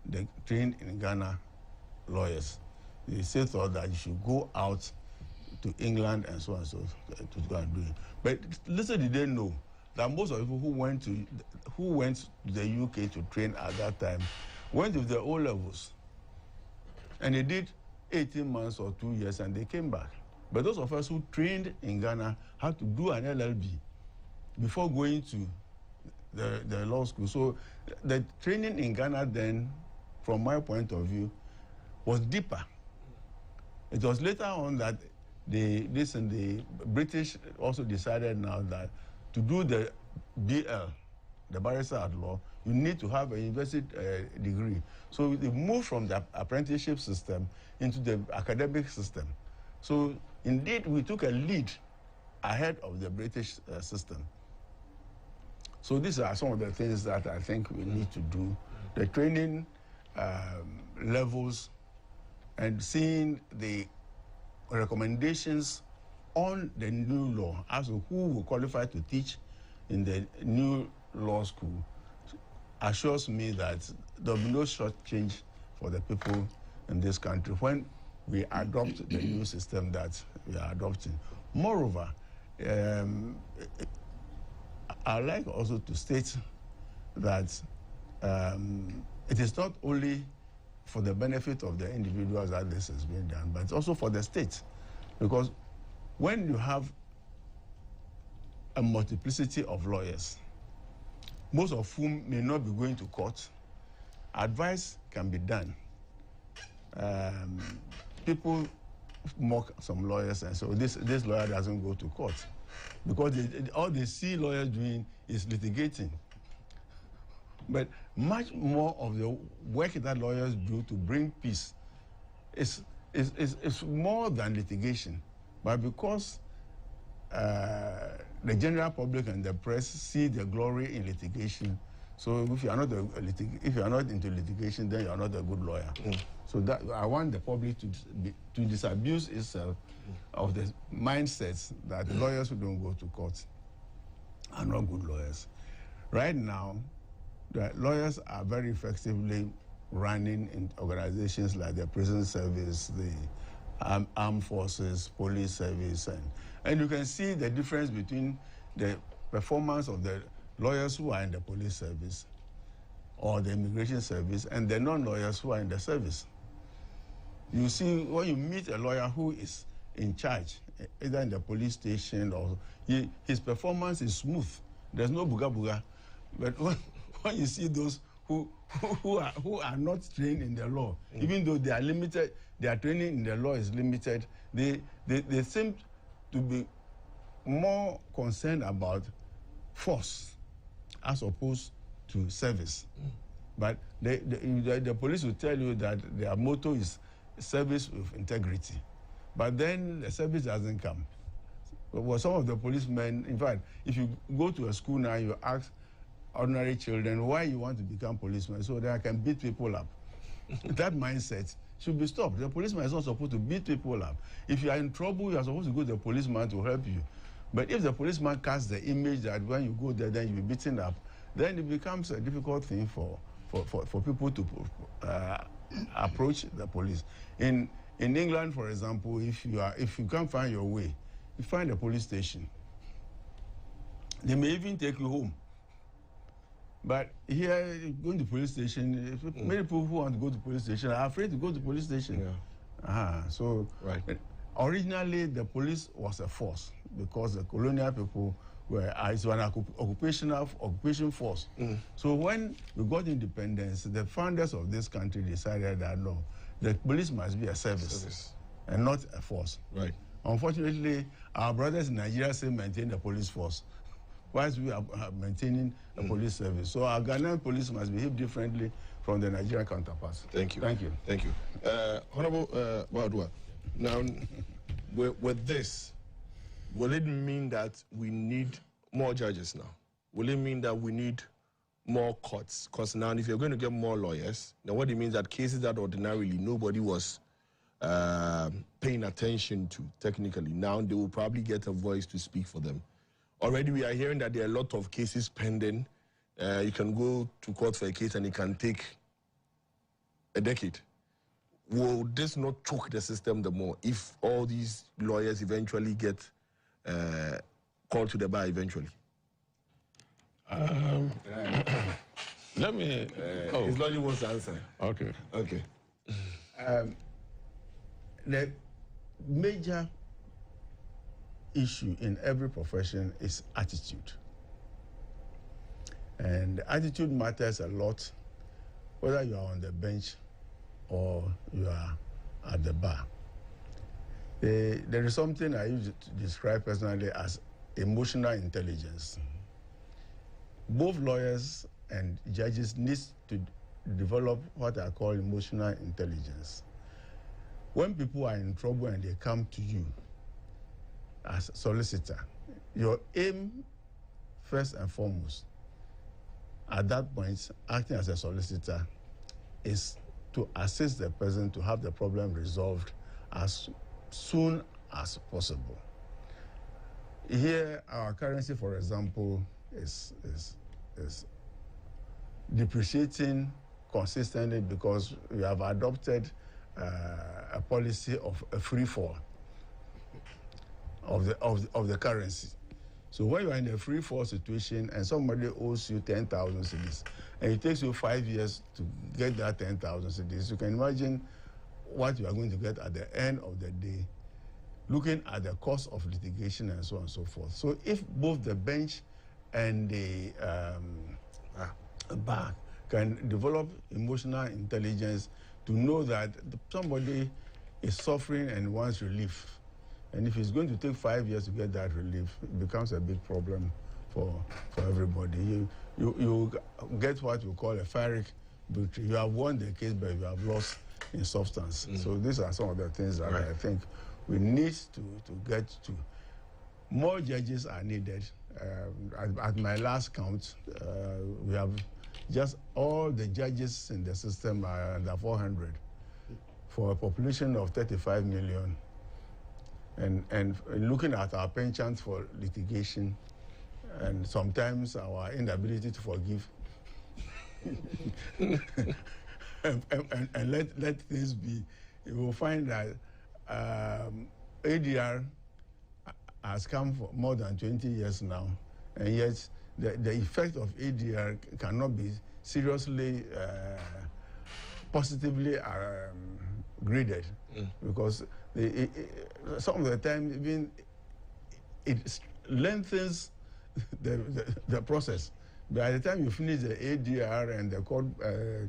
the trained in Ghana lawyers. They still thought that you should go out to England and so on and so to go and do it. But little did they know that most of the people who went to the UK to train at that time went with their O levels, and they did 18 months or 2 years, and they came back. But those of us who trained in Ghana had to do an LLB before going to the law school. So the training in Ghana then, from my point of view, was deeper It was later on that the British also decided now that to do the BL, the barrister at law, you need to have a university degree. So they moved from the apprenticeship system into the academic system. So indeed, we took a lead ahead of the British system. So these are some of the things that I think we need to do. The training levels and seeing the recommendations on the new law as to who will qualify to teach in the new law school assures me that there will be no short change for the people in this country when we adopt the new system that we are adopting. Moreover, I'd like also to state that it is not only for the benefit of the individuals that this is being done, but it's also for the state. Because when you have a multiplicity of lawyers, most of whom may not be going to court, advice can be done. People mock some lawyers, and so this lawyer doesn't go to court because all they see lawyers doing is litigating. But much more of the work that lawyers do to bring peace is more than litigation. But because the general public and the press see the glory in litigation, so if you are not into litigation, then you are not a good lawyer. So that I want the public to disabuse itself of the mindsets that lawyers who don't go to court are not good lawyers. Right now, the lawyers are very effectively running in organizations like the prison service, the armed forces, police service, and you can see the difference between the performance of the lawyers who are in the police service or the immigration service and the non-lawyers who are in the service. You see, when you meet a lawyer who is in charge, either in the police station or his performance is smooth. There's no buga. But when you see those who are not trained in the law, even though they are limited, their training in the law is limited, they seem to be more concerned about force as opposed to service. But the police will tell you that their motto is service with integrity. But then the service doesn't come. Well, some of the policemen, in fact, if you go to a school now, you ask ordinary children why you want to become policemen, so that I can beat people up. That mindset should be stopped. The policeman is not supposed to beat people up. If you are in trouble, you are supposed to go to the policeman to help you. But if the policeman casts the image that when you go there, then you'll be beaten up, then it becomes a difficult thing for people to approach the police. In England, for example, if you can't find your way, you find a police station. They may even take you home. But here, going to police station, many people who want to go to police station are afraid to go to police station. Yeah. So right. Originally, the police was a force because the colonial people were an occupation force. So when we got independence, the founders of this country decided that no, the police must be a service. And not a force. Right. Unfortunately, our brothers in Nigeria still maintain the police force, whilst we are maintaining a police service. So our Ghanaian police must behave differently from the Nigerian counterparts. Thank you. Thank you. Thank you. Honorable Bawuduah, now, with this, will it mean that we need more judges now? Will it mean that we need more courts? Because now, if you're going to get more lawyers, then what it means that cases that ordinarily nobody was paying attention to, technically, now they will probably get a voice to speak for them. Already we are hearing that there are a lot of cases pending. You can go to court for a case and it can take a decade. Will this not choke the system the more if all these lawyers eventually get called to the bar eventually? Let me... His lawyer wants to answer. Okay. Okay. The major issue in every profession is attitude. And attitude matters a lot, whether you are on the bench or you are at the bar. There is something I use to describe personally as emotional intelligence. Both lawyers and judges need to develop what I call emotional intelligence. When people are in trouble and they come to you as a solicitor, your aim, first and foremost, at that point, acting as a solicitor, is to assist the person to have the problem resolved as soon as possible. Here, our currency, for example, is depreciating consistently because we have adopted a policy of a free fall of the currency. So when you are in a free fall situation and somebody owes you 10,000 cedis, and it takes you 5 years to get that 10,000 cedis, you can imagine what you are going to get at the end of the day, looking at the cost of litigation and so on and so forth. So if both the bench and the bar can develop emotional intelligence to know that somebody is suffering and wants relief, and if it's going to take 5 years to get that relief, it becomes a big problem for everybody. You get what you call a Pyrrhic victory. You have won the case, but you have lost in substance. So these are some of the things that I think we need to get to. More judges are needed. At my last count, we have just all the judges in the system are under 400 for a population of 35 million. And looking at our penchant for litigation and sometimes our inability to forgive and let things be, you will find that ADR has come for more than 20 years now, and yet the effect of ADR cannot be seriously, positively graded, because some of the time even it lengthens the process. By the time you finish the ADR and the court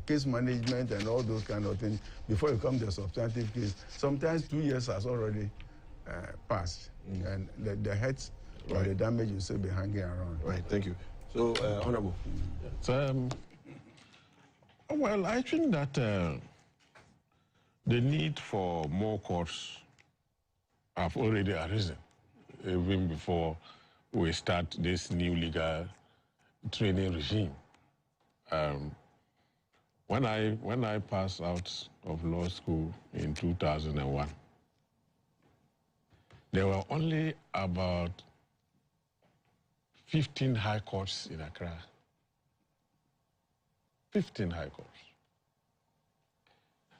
case management and all those kind of things, before you come to the substantive case, sometimes 2 years has already passed, and the hurts or the damage will still be hanging around. Right, thank you. So, Honorable. So, well, I think that the need for more courts have already arisen, even before we start this new legal training regime. When I passed out of law school in 2001, there were only about 15 high courts in Accra. 15 high courts.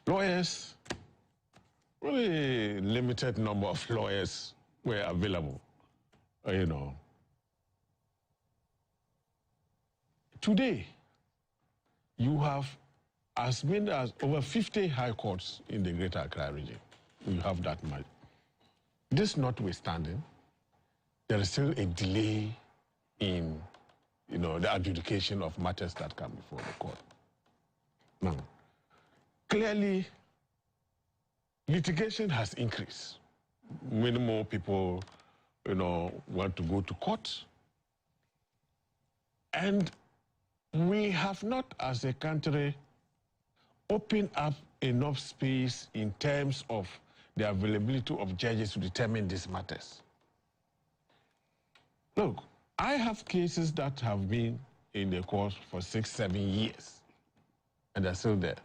Lawyers, really limited number of lawyers were available, you know. Today, you have as many as over 50 high courts in the Greater Accra region. You have that much. This notwithstanding, there is still a delay in, you know, the adjudication of matters that come before the court. Now, clearly, litigation has increased. Many more people, you know, want to go to court. And we have not, as a country, opened up enough space in terms of the availability of judges to determine these matters. Look, I have cases that have been in the court for 6-7 years, and they're still there.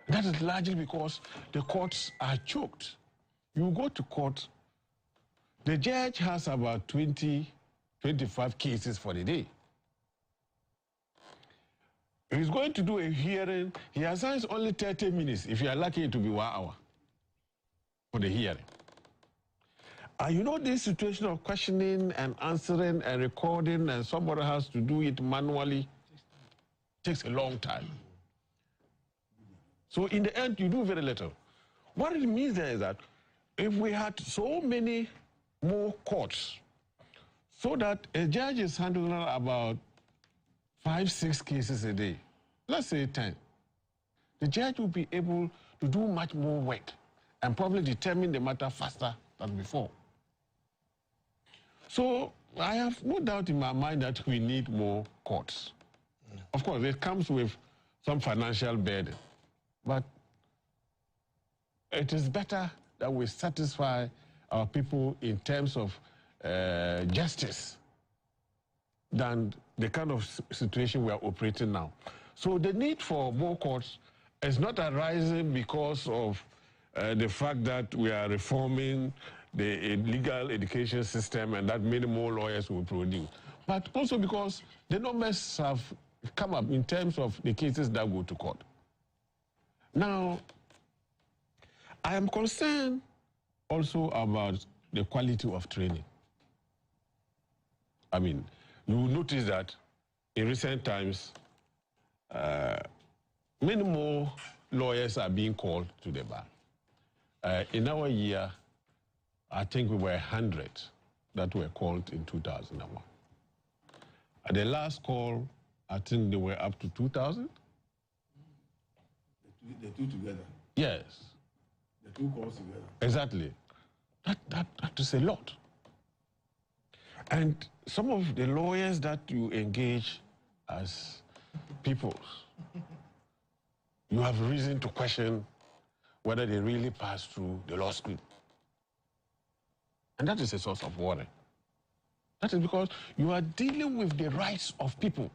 That is largely because the courts are choked. You go to court, the judge has about 20, 25 cases for the day. If he's going to do a hearing, he assigns only 30 minutes. If you are lucky, it will be 1 hour for the hearing. You know, this situation of questioning and answering and recording, and somebody has to do it manually, takes a long time. So in the end, you do very little. What it means there is that if we had so many more courts, so that a judge is handling about 5-6 cases a day, let's say 10, the judge will be able to do much more work and probably determine the matter faster than before. So I have no doubt in my mind that we need more courts. Of course, it comes with some financial burden, but it is better that we satisfy our people in terms of justice than the kind of situation we are operating now. So the need for more courts is not arising because of the fact that we are reforming the legal education system and that many more lawyers will produce, but also because the numbers have come up in terms of the cases that go to court. Now, I am concerned also about the quality of training. I mean, you will notice that in recent times, many more lawyers are being called to the bar. In our year, I think we were 100 that were called in 2001. At the last call, I think they were up to 2,000. The two together? Yes. The two calls together? Exactly. That is a lot. And some of the lawyers that you engage as peoples, you have reason to question whether they really pass through the law school. And that is a source of worry. That is because you are dealing with the rights of people.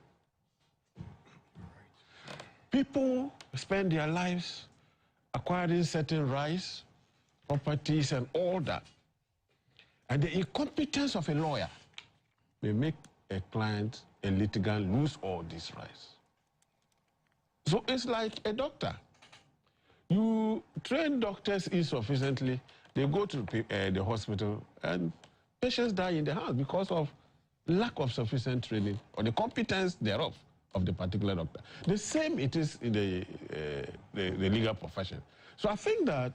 People spend their lives acquiring certain rights, properties, and all that. And the incompetence of a lawyer may make a client, a litigant, lose all these rights. So it's like a doctor. You train doctors insufficiently, they go to the hospital, and patients die in the house because of lack of sufficient training or the competence thereof of the particular doctor. The same it is in the legal profession. So I think that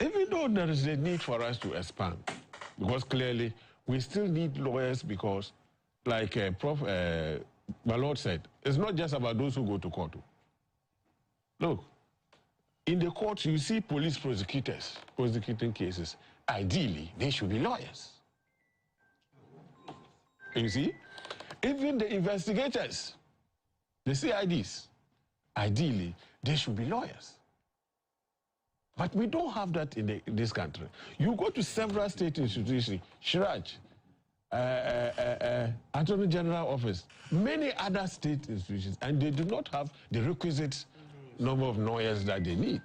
even though there is a need for us to expand, because clearly we still need lawyers because, like my Lord said, it's not just about those who go to court. Look, in the courts, you see police prosecutors prosecuting cases. Ideally, they should be lawyers. You see? Even the investigators, the CIDs, ideally, they should be lawyers. But we don't have that in this country. You go to several state institutions, Shiraj, Attorney General Office, many other state institutions, and they do not have the requisite number of lawyers that they need.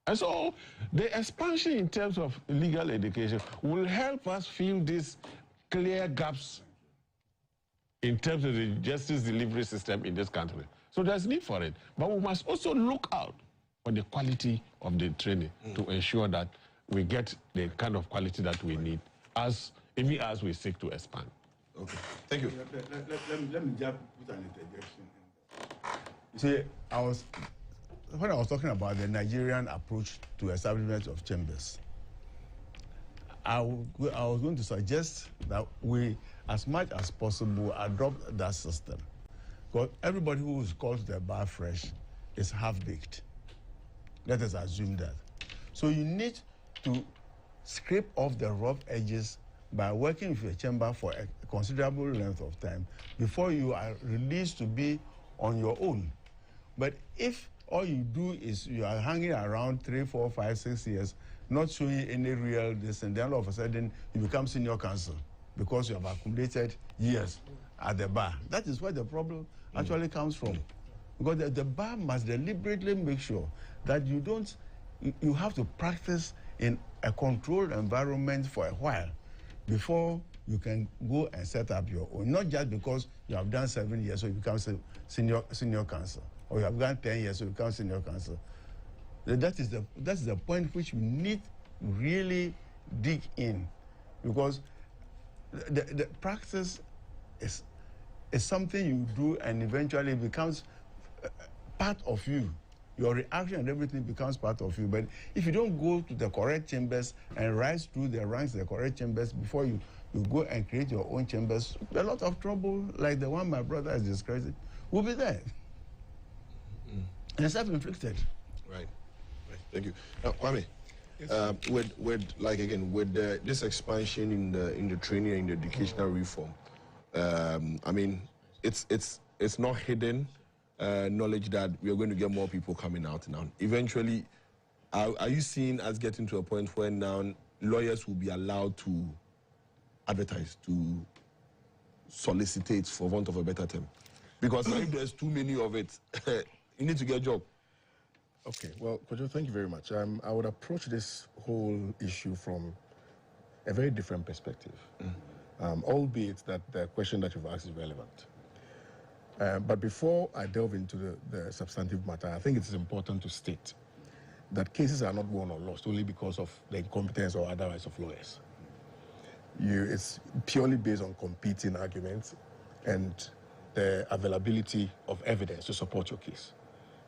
And so the expansion in terms of legal education will help us fill these clear gaps in terms of the justice delivery system in this country. So there's need for it. But we must also look out for the quality of the training to ensure that we get the kind of quality that we need even as we seek to expand. Okay, thank you. Let me just put an interjection. You see, when I was talking about the Nigerian approach to establishment of chambers, I was going to suggest that we, as much as possible, adopt that system. Because everybody who is called to the bar fresh is half-baked. Let us assume that. So you need to scrape off the rough edges by working with your chamber for a considerable length of time before you are released to be on your own. But if all you do is you are hanging around 3, 4, 5, 6 years, not showing any real this, and then all of a sudden you become senior counsel because you have accumulated years at the bar. That is where the problem actually comes from. Because the bar must deliberately make sure that you have to practice in a controlled environment for a while before you can go and set up your own. Not just because you have done 7 years, so you become senior counsel, or you have done 10 years, so you become senior counsel. That is the point which we need to really dig in, because the practice is something you do and eventually becomes part of you. Your reaction and everything becomes part of you. But if you don't go to the correct chambers and rise through the ranks of the correct chambers before you go and create your own chambers, a lot of trouble like the one my brother is describing will be there. And self-inflicted. Thank you. Now, Kwame, with this expansion in the training and the educational reform, I mean, it's not hidden knowledge that we are going to get more people coming out now. Eventually, are you seeing us getting to a point where now lawyers will be allowed to advertise, to solicitate, for want of a better term? Because if there's too many of it, you need to get a job. Okay, well, Kojo, thank you very much. I would approach this whole issue from a very different perspective, albeit that the question that you've asked is relevant. But before I delve into the substantive matter, I think it is important to state that cases are not won or lost only because of the incompetence or otherwise of lawyers. It's purely based on competing arguments and the availability of evidence to support your case.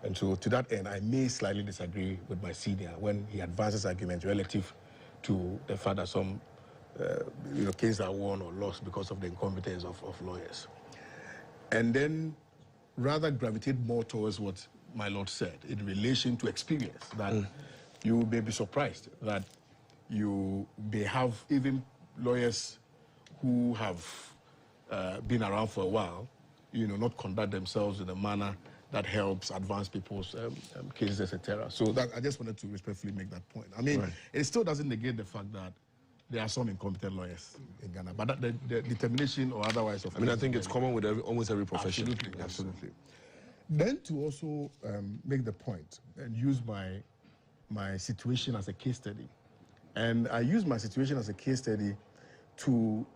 And so to that end, I may slightly disagree with my senior when he advances arguments relative to the fact that some cases are won or lost because of the incompetence of lawyers. And then rather gravitate more towards what my Lord said in relation to experience, that you may be surprised that you may have even lawyers who have been around for a while, not conduct themselves in a manner that helps advance people's cases, etc. So that I just wanted to respectfully make that point. I mean, it still doesn't negate the fact that there are some incompetent lawyers in Ghana, but the determination or otherwise of... I think it's common with almost every profession. Absolutely, absolutely. Then to also make the point and use my situation as a case study, and I use my situation as a case study to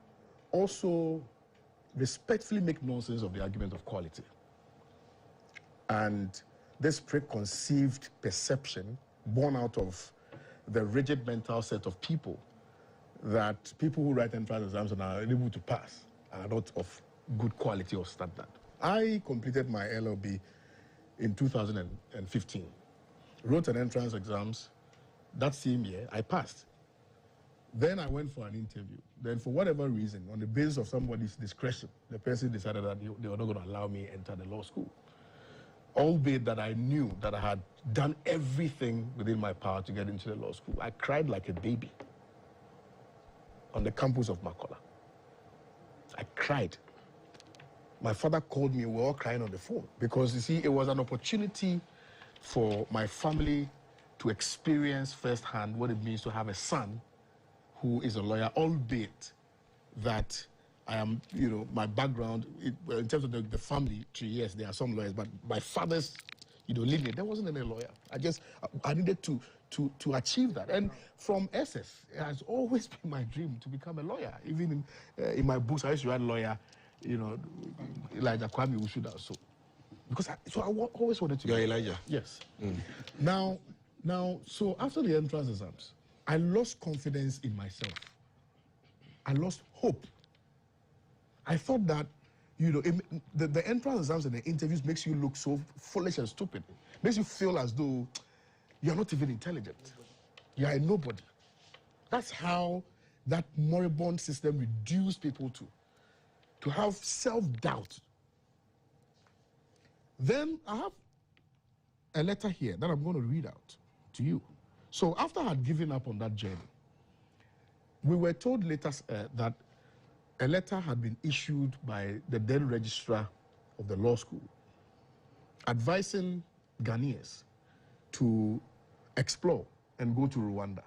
also respectfully make nonsense of the argument of quality. And this preconceived perception born out of the rigid mental set of people that people who write entrance exams and are able to pass are not of good quality or standard. I completed my LLB in 2015, wrote an entrance exams. That same year, I passed. Then I went for an interview. Then for whatever reason, on the basis of somebody's discretion, the person decided that they were not going to allow me enter the law school. Albeit that I knew that I had done everything within my power to get into the law school. I cried like a baby on the campus of Makola. I cried. My father called me, we were all crying on the phone because, you see, it was an opportunity for my family to experience firsthand what it means to have a son who is a lawyer, albeit that I am, my background, in terms of the family tree, yes, there are some lawyers, but my father's, lineage, there wasn't any lawyer. I needed to achieve that. And from SS, it has always been my dream to become a lawyer. Even in my books, I used to write lawyer, Elijah Kwame Ushuda. So, because I always wanted to. You're Elijah? Yes. Now, so after the entrance exams, I lost confidence in myself. I lost hope. I thought that, the entrance exams and the interviews makes you look so foolish and stupid. Makes you feel as though you're not even intelligent. You're a nobody. That's how that moribund system reduced people to have self-doubt. Then I have a letter here that I'm going to read out to you. So after I had given up on that journey, we were told later that a letter had been issued by the then registrar of the law school advising Ghanaians to explore and go to Rwanda.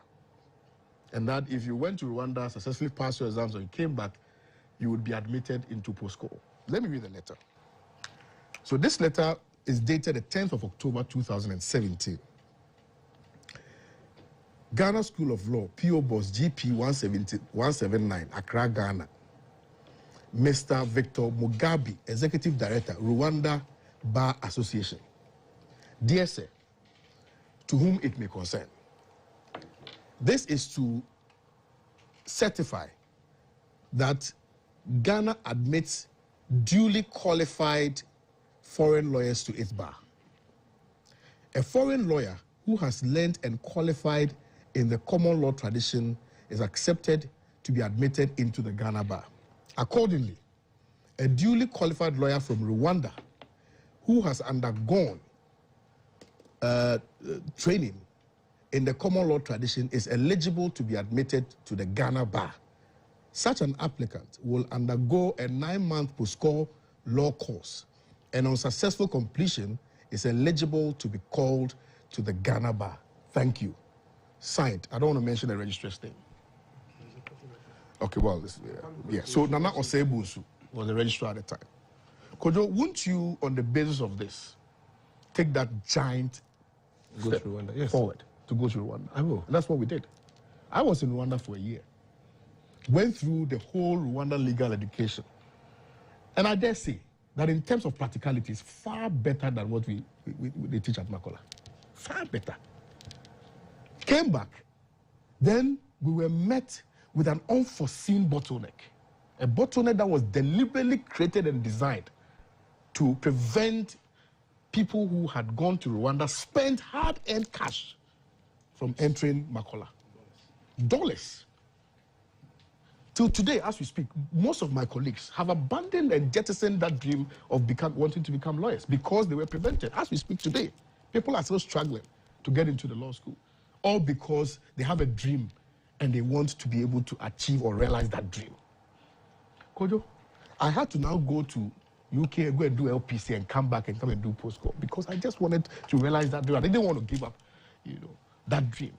And that if you went to Rwanda, successfully passed your exams, and you came back, you would be admitted into postcode. Let me read the letter. So this letter is dated the 10th of October 2017. Ghana School of Law, P.O. Box GP 179, Accra, Ghana. Mr. Victor Mugabe, Executive Director, Rwanda Bar Association. Dear sir, to whom it may concern, this is to certify that Ghana admits duly qualified foreign lawyers to its bar. A foreign lawyer who has learned and qualified in the common law tradition is accepted to be admitted into the Ghana bar. Accordingly, a duly qualified lawyer from Rwanda who has undergone training in the common law tradition is eligible to be admitted to the Ghana bar. Such an applicant will undergo a 9-month post-call law course, and on successful completion is eligible to be called to the Ghana bar. Thank you. Signed. I don't want to mention the registrar's name. Okay, well, yeah. So Nana Osebusu was the registrar at the time. Kojo, won't you, on the basis of this, take that giant step forward to go to Rwanda? I will. And that's what we did. I was in Rwanda for a year. Went through the whole Rwanda legal education. And I dare say that in terms of practicality, it's far better than what they teach at Makola. Far better. Came back. Then we were met with an unforeseen bottleneck. A bottleneck that was deliberately created and designed to prevent people who had gone to Rwanda spent hard-earned cash from entering Makola. Dollars. Till today, as we speak, most of my colleagues have abandoned and jettisoned that dream of wanting to become lawyers because they were prevented. As we speak today, people are still struggling to get into the law school, all because they have a dream and they want to be able to achieve or realize that dream. Kojo, I had to now go to UK, go and do LPC and come back and come and do postcode because I just wanted to realize that dream. I didn't want to give up, that dream.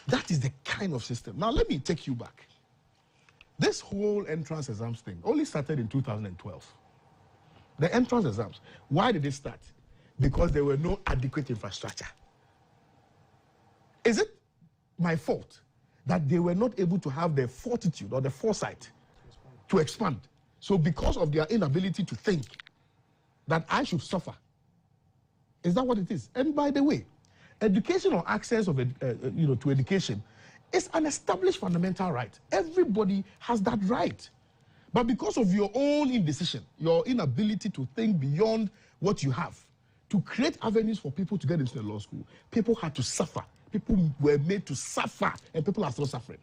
That is the kind of system. Now, let me take you back. This whole entrance exams thing only started in 2012. The entrance exams, why did it start? Because there were no adequate infrastructure. Is it my fault that they were not able to have the fortitude or the foresight to expand? So because of their inability to think that I should suffer. Is that what it is? And by the way, education or access of to education is an established fundamental right. Everybody has that right. But because of your own indecision, your inability to think beyond what you have, to create avenues for people to get into the law school, people had to suffer. People were made to suffer, and people are still suffering.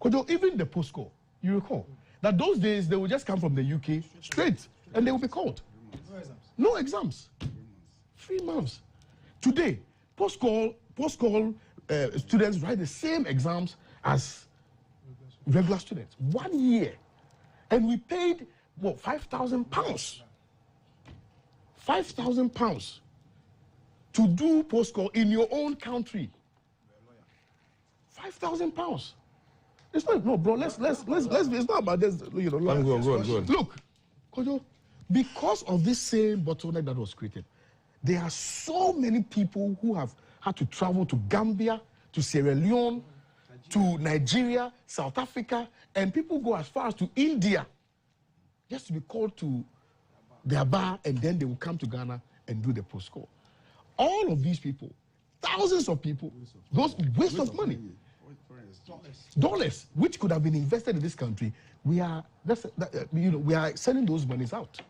Kojo, even the postcode, you recall that those days they would just come from the UK straight, and they would be called. No exams. 3 months. Today, post-call students write the same exams as regular students. 1 year. And we paid, what, £5,000? £5,000 to do post-call in your own country. £5,000. It's not, no, bro, let's it's not about this, Go on. Look, Kojo, because of this same bottleneck that was created, there are so many people who have had to travel to Gambia, to Sierra Leone, to Nigeria, South Africa, and people go as far as to India just to be called to their bar, and then they will come to Ghana and do the post-call. All of these people, thousands of people, those waste of money, dollars, which could have been invested in this country, we are sending those monies out,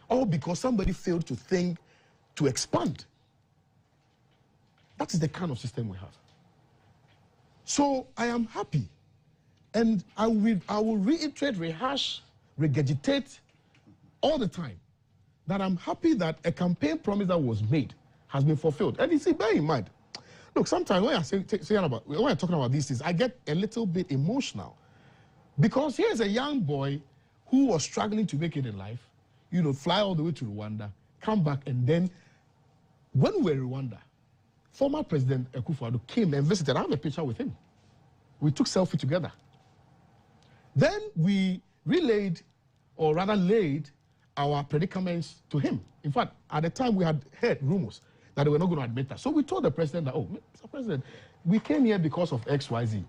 all because somebody failed to think to expand. That is the kind of system we have. So I am happy, and I will reiterate, rehash, regurgitate all the time that I'm happy that a campaign promise that was made has been fulfilled. And you see, bear in mind, look, sometimes when I'm talking about these things, I get a little bit emotional because here's a young boy who was struggling to make it in life, fly all the way to Rwanda, come back, and then when we were in Rwanda, former President Akufo-Addo came and visited. I have a picture with him. We took selfie together. Then we relayed, or rather laid, our predicaments to him. In fact, at the time we had heard rumors that they were not going to admit us. So we told the president that, Mr. President, we came here because of XYZ.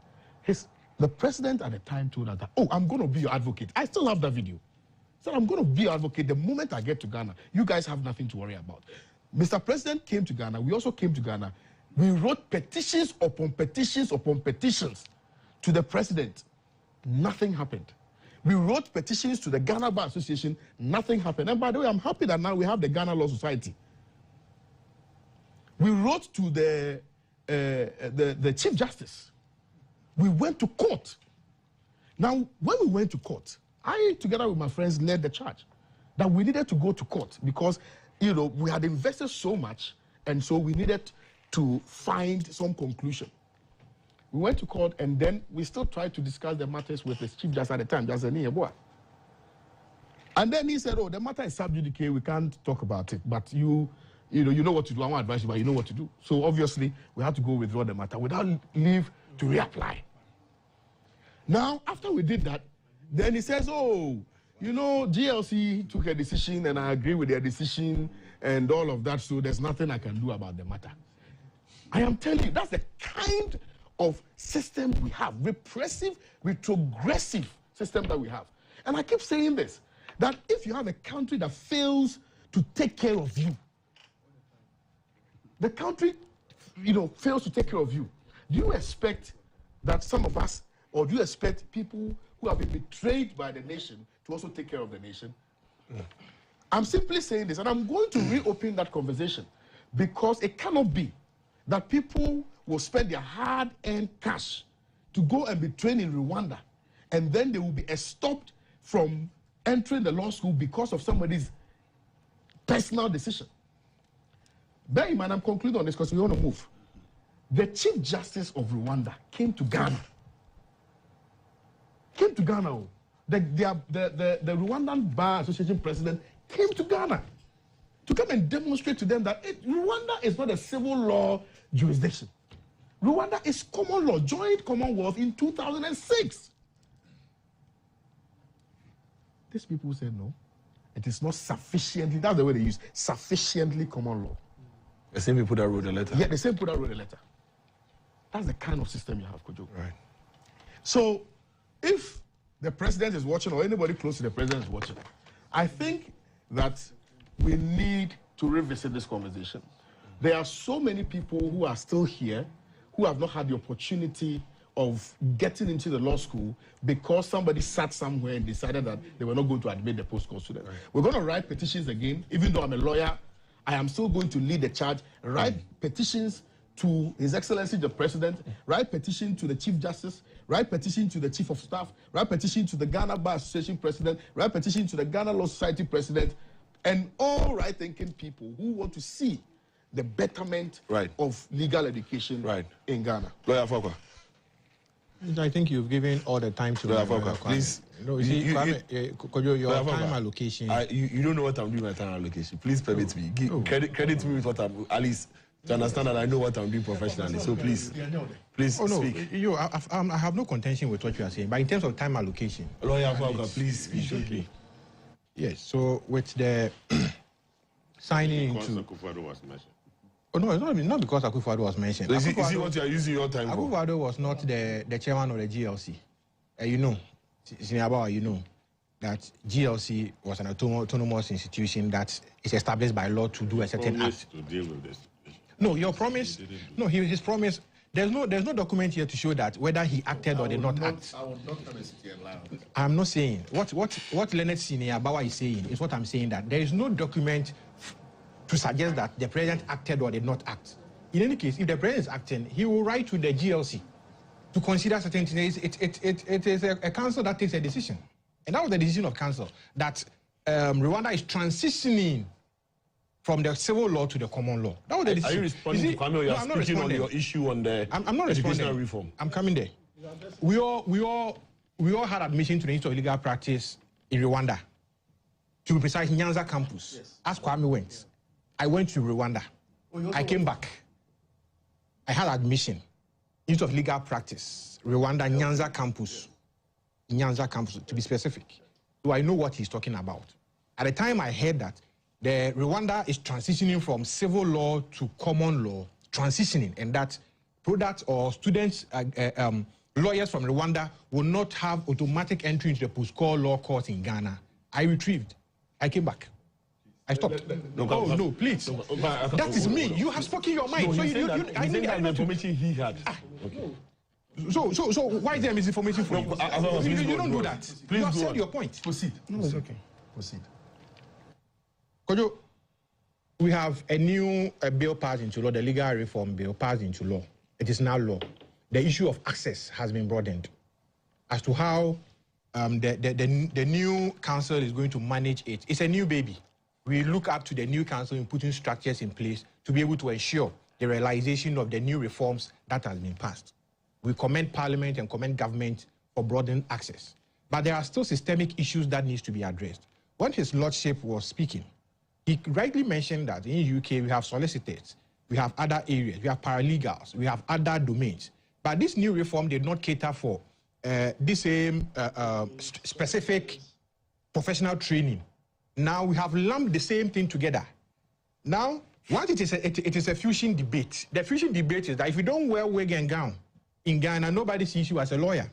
The president at the time told us that, I'm going to be your advocate. I still have that video. So I'm going to be your advocate the moment I get to Ghana. You guys have nothing to worry about. Mr. President came to Ghana. We also came to Ghana. We wrote petitions upon petitions upon petitions to the president. Nothing happened. We wrote petitions to the Ghana Bar Association. Nothing happened. And by the way, I'm happy that now we have the Ghana Law Society. We wrote to the Chief Justice. We went to court. Now, when we went to court, I, together with my friends, led the charge that we needed to go to court because, we had invested so much, and so we needed to find some conclusion. We went to court, and then we still tried to discuss the matters with the Chief Justice at the time, Justice Niyeboah. And then he said, oh, the matter is sub judice, we can't talk about it, but you know what to do. I won't advise you, but you know what to do. So obviously, we had to go withdraw the matter without leave to reapply. Now, after we did that, then he says, oh, you know, GLC took a decision, and I agree with their decision, and all of that, so there's nothing I can do about the matter. I am telling you, that's the kind of system we have, repressive, retrogressive system that we have. And I keep saying this, that if you have a country that fails to take care of you, the country, fails to take care of you, do you expect that some of us, or do you expect people who have been betrayed by the nation to also take care of the nation? I'm simply saying this, and I'm going to reopen that conversation, because it cannot be that people will spend their hard-earned cash to go and be trained in Rwanda, and then they will be stopped from entering the law school because of somebody's personal decision. Bear in mind, I'm concluding on this because we want to move. The Chief Justice of Rwanda came to Ghana. The Rwandan Bar Association president came to Ghana to come and demonstrate to them that Rwanda is not a civil law jurisdiction. Rwanda is common law, joined Commonwealth in 2006. These people said no, it is not sufficiently, that's the way they use, sufficiently common law. The same people that wrote the letter. Yeah, the same people that wrote the letter. That's the kind of system you have, Kojo. Right. So, if the president is watching, or anybody close to the president is watching, I think that we need to revisit this conversation. There are so many people who are still here who have not had the opportunity of getting into the law school because somebody sat somewhere and decided that they were not going to admit the post-court student. Right. We're going to write petitions again. Even though I'm a lawyer, I am still going to lead the charge, write petitions to His Excellency the President, write petition to the Chief Justice, write petition to the Chief of Staff, write petition to the Ghana Bar Association President, write petition to the Ghana Law Society President, and all right-thinking people who want to see the betterment of legal education in Ghana. Lawyer Fokwa. I think you've given all the time to Lawyer Fokwa, please. No, you see, Kojo, your time allocation. You don't know what I'm doing with my time allocation. Please permit me. Credit me with what I'm, at least, to understand that I know what I'm doing professionally. So please speak. I have no contention with what you are saying, but in terms of time allocation. Lawyer Fokwa, please speak. Okay. Yes, so with the signing into... Akufo-Addo was mentioned. Oh, no, it's not because Akufo-Addo was mentioned. So is it what you are using your time for? Akufo-Addo was not the chairman of the GLC. You know, Siniabawa, you know, that GLC was an autonomous institution that is established by law to do a certain act. To deal with this. No, your promise, no, his promise, there's no document here to show that whether he acted or did not act. I will not come and sit here loud. I'm not saying, what Leonard Siniabawa is saying is what I'm saying, that there is no document to suggest that the president acted or did not act. In any case, if the president is acting, he will write to the GLC to consider certain things. It is a council that takes a decision. And that was the decision of council, that Rwanda is transitioning from the civil law to the common law. That was the decision. Are you responding to Kwame, or you are speaking on your issue on the educational reform? I'm coming there. We all had admission to the Institute of Legal Practice in Rwanda. To be precise, Nyanza campus. Yes. As Kwame went, I went to Rwanda. I came back. I had admission. Institute of Legal Practice, Rwanda, Nyanza campus. Nyanza campus, to be specific. So I know what he's talking about. At the time I heard that the Rwanda is transitioning from civil law to common law, transitioning, and that products or students, lawyers from Rwanda will not have automatic entry into the post-court law court in Ghana. I retrieved. I came back. I stopped. No, please. That is me. You have spoken your mind. No, I think that the information he had. So why is there misinformation for you? You don't do that. Please you have said your point. Proceed. No, it's okay. Proceed. Kojo, we have a new bill passed into law, the legal reform bill passed into law. It is now law. The issue of access has been broadened as to how the new council is going to manage it. It's a new baby. We look up to the new council in putting structures in place to be able to ensure the realization of the new reforms that has been passed. We commend Parliament and commend government for broadening access. But there are still systemic issues that needs to be addressed. When His Lordship was speaking, he rightly mentioned that in UK we have solicitors, we have other areas, we have paralegals, we have other domains. But this new reform did not cater for the same specific professional training. Now we have lumped the same thing together. Now, once it is a fusion debate, the fusion debate is that if you don't wear wig and gown in Ghana, nobody sees you as a lawyer.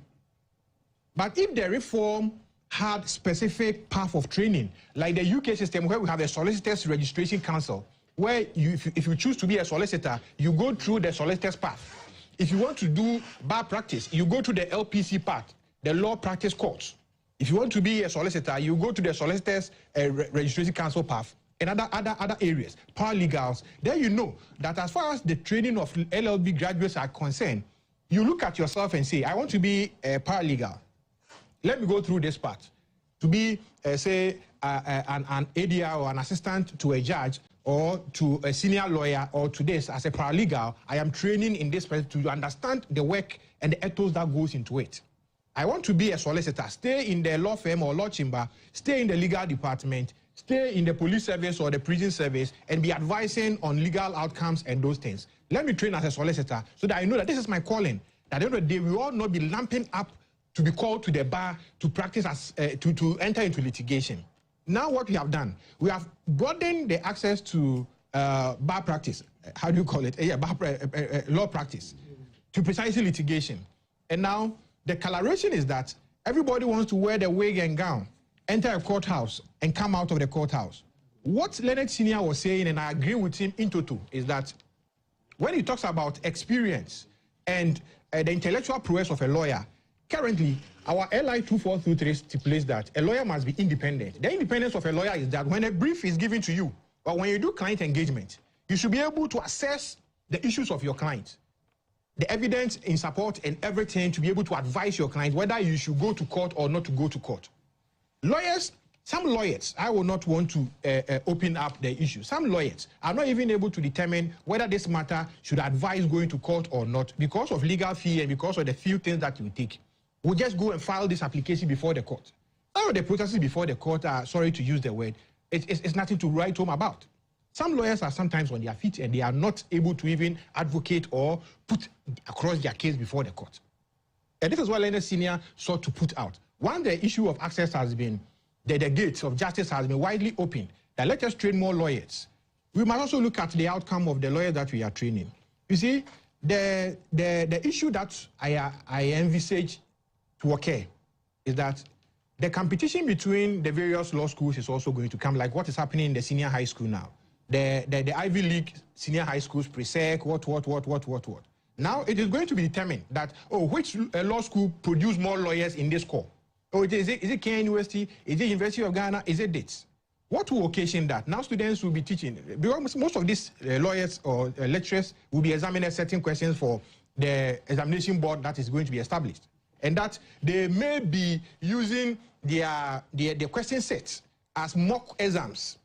But if the reform had specific path of training, like the UK system where we have a Solicitors Registration Council, where if you choose to be a solicitor, you go through the solicitor's path. If you want to do bar practice, you go to the LPC part, the Law Practice Courts. If you want to be a solicitor, you go to the Solicitors Registration Council path and other areas, paralegals. Then you know that as far as the training of LLB graduates are concerned, you look at yourself and say, I want to be a paralegal. Let me go through this part. To be, say, an ADR or an assistant to a judge or to a senior lawyer or to this as a paralegal, I am training in this to understand the work and the ethos that goes into it. I want to be a solicitor, stay in the law firm or law chamber, stay in the legal department, stay in the police service or the prison service and be advising on legal outcomes and those things. Let me train as a solicitor so that I know that this is my calling. At the end of the day, we will all not be lumping up to be called to the bar to practice as to enter into litigation. Now what we have done, we have broadened the access to bar practice. How do you call it? Law practice to precisely litigation. And now the coloration is that everybody wants to wear the wig and gown, enter a courthouse, and come out of the courthouse. What Leonard Senior was saying, and I agree with him in total, is that when he talks about experience and the intellectual prowess of a lawyer, currently, our LI 2423 stipulates that a lawyer must be independent. The independence of a lawyer is that when a brief is given to you, or when you do client engagement, you should be able to assess the issues of your client, the evidence in support and everything to be able to advise your client whether you should go to court or not to go to court. Lawyers, some lawyers, I will not want to open up the issue. Some lawyers are not even able to determine whether this matter should advise going to court or not because of legal fee and because of the few things that you take. We'll just go and file this application before the court. Some of the processes before the court are, sorry to use the word, it's nothing to write home about. Some lawyers are sometimes on their feet and they are not able to even advocate or put across their case before the court. And this is what Leonard Senior sought to put out. One, the issue of access has been, the gates of justice has been widely opened, that let us train more lawyers. We must also look at the outcome of the lawyers that we are training. You see, the issue that I envisage to occur is that the competition between the various law schools is also going to come, like what is happening in the senior high school now. The Ivy League senior high schools, pre-sec, what. Now it is going to be determined that, which law school produce more lawyers in this core? Is it Kenya University? Is it University of Ghana? Is it DITS? What will occasion that? Now students will be teaching, because most of these lawyers or lecturers will be examining certain questions for the examination board that is going to be established. And that they may be using their question sets as mock exams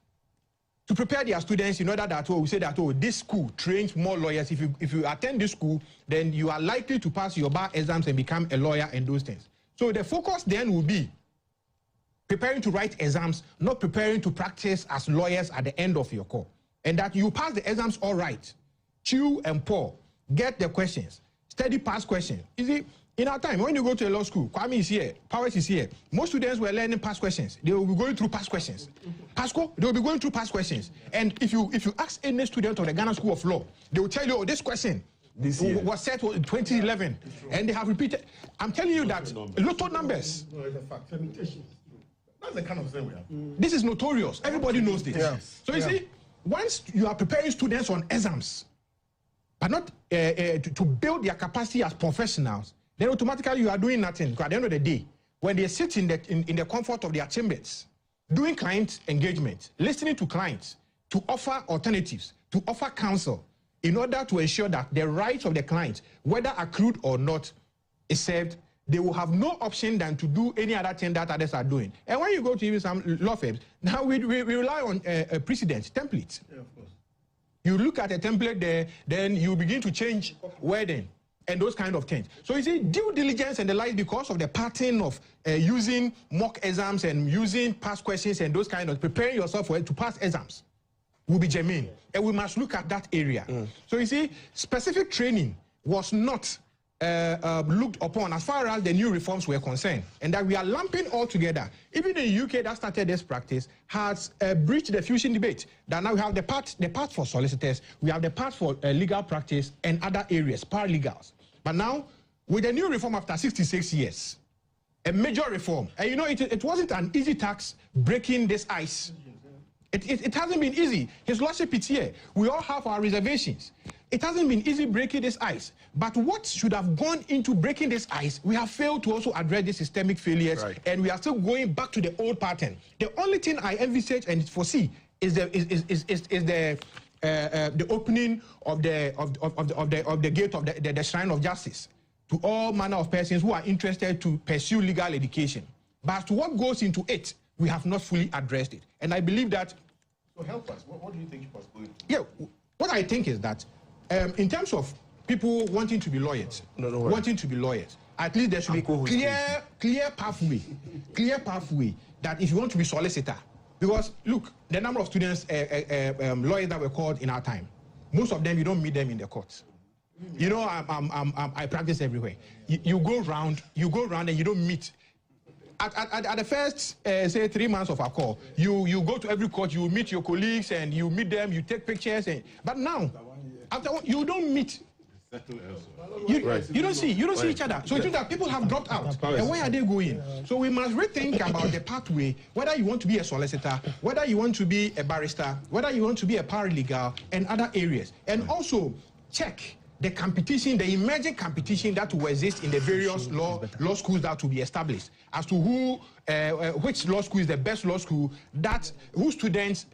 to prepare their students in order that, we say that, this school trains more lawyers. If you attend this school, then you are likely to pass your bar exams and become a lawyer and those things. So the focus then will be preparing to write exams, not preparing to practice as lawyers at the end of your course. And that you pass the exams all right, chew and pour, get the questions, study past questions. You see, in our time, when you go to a law school, Kwame is here, Powers is here, most students were learning past questions. They will be going through past questions. Pasco, they will be going through past questions. And if you ask any student of the Ghana School of Law, they will tell you, this question was set in 2011, and they have repeated. I'm telling you that lotto numbers. No, it's a fact. That's the kind of thing we have. This is notorious. Everybody knows this. Yeah. So you see, once you are preparing students on exams, but not to build their capacity as professionals, then automatically you are doing nothing. Because at the end of the day, when they sit in the comfort of their chambers, doing client engagement, listening to clients, to offer alternatives, to offer counsel, in order to ensure that the rights of the client, whether accrued or not, is served, they will have no option than to do any other thing that others are doing. And when you go to even some law firms, now we rely on precedent, templates. Yeah, of course. You look at a template there, then you begin to change wording and those kind of things. So you see, due diligence and the like, because of the pattern of using mock exams and using past questions and those kind of preparing yourself to pass exams will be germane. And we must look at that area. So you see, specific training was not looked upon as far as the new reforms were concerned, and that we are lumping all together. Even the UK that started this practice has breached the fusion debate. That now we have the part for solicitors, we have the part for legal practice and other areas, paralegals. But now, with the new reform after 66 years, a major reform, and you know, it wasn't an easy task breaking this ice. It hasn't been easy. His Lordship is here. We all have our reservations. It hasn't been easy breaking this ice. But what should have gone into breaking this ice, we have failed to also address the systemic failures, and we are still going back to the old pattern. The only thing I envisage and foresee is the opening of the gate of the shrine of justice to all manner of persons who are interested to pursue legal education. But what goes into it, we have not fully addressed it. And I believe that... So help us. What do you think was going to? Yeah, what I think is that in terms of people wanting to be lawyers, at least there should be clear pathway that if you want to be solicitor, because look, the number of students, lawyers that were called in our time, most of them, you don't meet them in the courts. You know, I practice everywhere. You go around and you don't meet. At the first, say 3 months of our call, you go to every court, you meet your colleagues and you meet them, you take pictures. But now, after you don't meet. You don't see each other. So it means that people have dropped out. And where are they going? So we must rethink about the pathway, whether you want to be a solicitor, whether you want to be a barrister, whether you want to be a paralegal, and other areas. And also check the competition, the emerging competition that will exist in the various law schools that will be established as to which law school is the best law school, whose students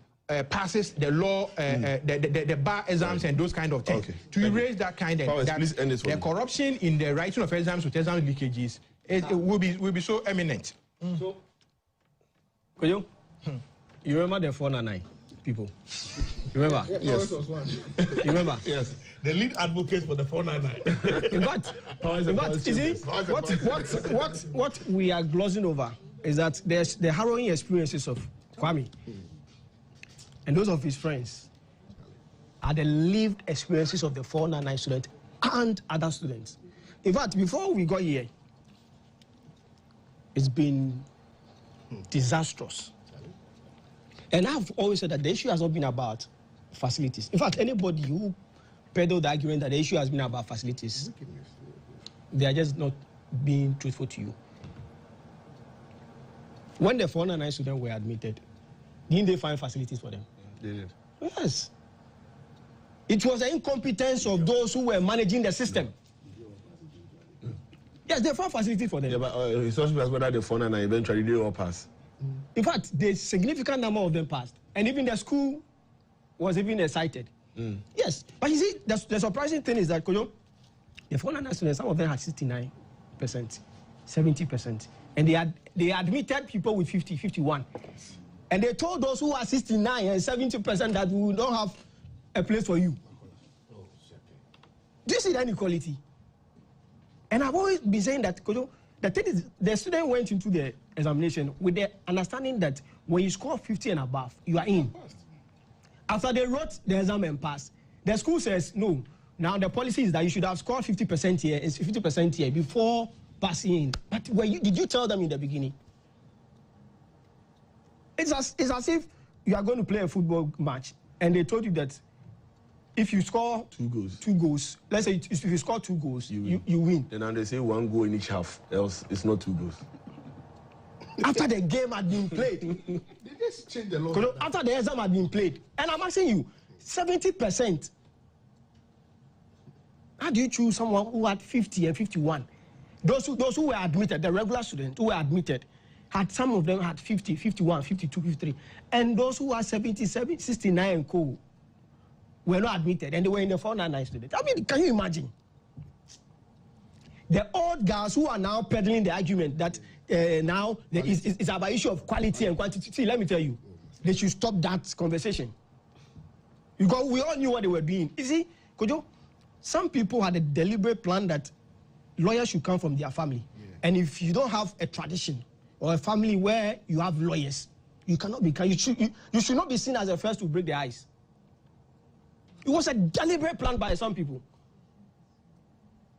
passes the law, the bar exams and those kind of things. To erase that kind of the corruption in the writing of exams with exam leakages, it will be so eminent. So, you remember the 499 people? Remember? Yes. You remember? Yes. The lead advocate for the 499. In fact, you see, what we are glossing over is that there's the harrowing experiences of Kwame and those of his friends are the lived experiences of the 499 student and other students. In fact, before we got here, it's been disastrous. And I've always said that the issue has not been about facilities. In fact, anybody who peddled the argument that the issue has been about facilities, they are just not being truthful to you. When the 499 students were admitted, didn't they find facilities for them? They did. Yes. It was the incompetence of those who were managing the system. Yes, they found facilities for them. Yeah, but it's also whether the 499 eventually they all pass. In fact, the significant number of them passed. And even the school was even cited. Yes. But you see, the surprising thing is that, Kojo, the 499 students, some of them had 69%, 70%. And they admitted people with 50, 51. And they told those who are 69 and 70% that we will not have a place for you. Do you see that inequality? And I've always been saying that, Kojo, the thing is, the student went into the examination with the understanding that when you score 50 and above, you are in. After they wrote the exam and passed, the school says, no, now the policy is that you should have scored 50% here and 50% here before passing in. But did you tell them in the beginning? It's as if you are going to play a football match and they told you that if you score two goals, let's say if you score 2 goals, you win. Then now they say 1 goal in each half, else it's not 2 goals. After the game had been played. They just change the law. After the exam had been played. And I'm asking you, 70%. How do you choose someone who had 50 and 51? Those who were admitted, the regular students who were admitted, some of them had 50, 51, 52, 53. And those who are 77, 69 and co were not admitted, and they were in the 499 students. I mean, can you imagine? The old guys who are now peddling the argument that now it's about issue of quality and quantity. See, let me tell you, they should stop that conversation. Because we all knew what they were doing. You see, Kojo, some people had a deliberate plan that lawyers should come from their family. Yeah. And if you don't have a tradition or a family where you have lawyers, you cannot become, you should not be seen as the first to break the ice. It was a deliberate plan by some people.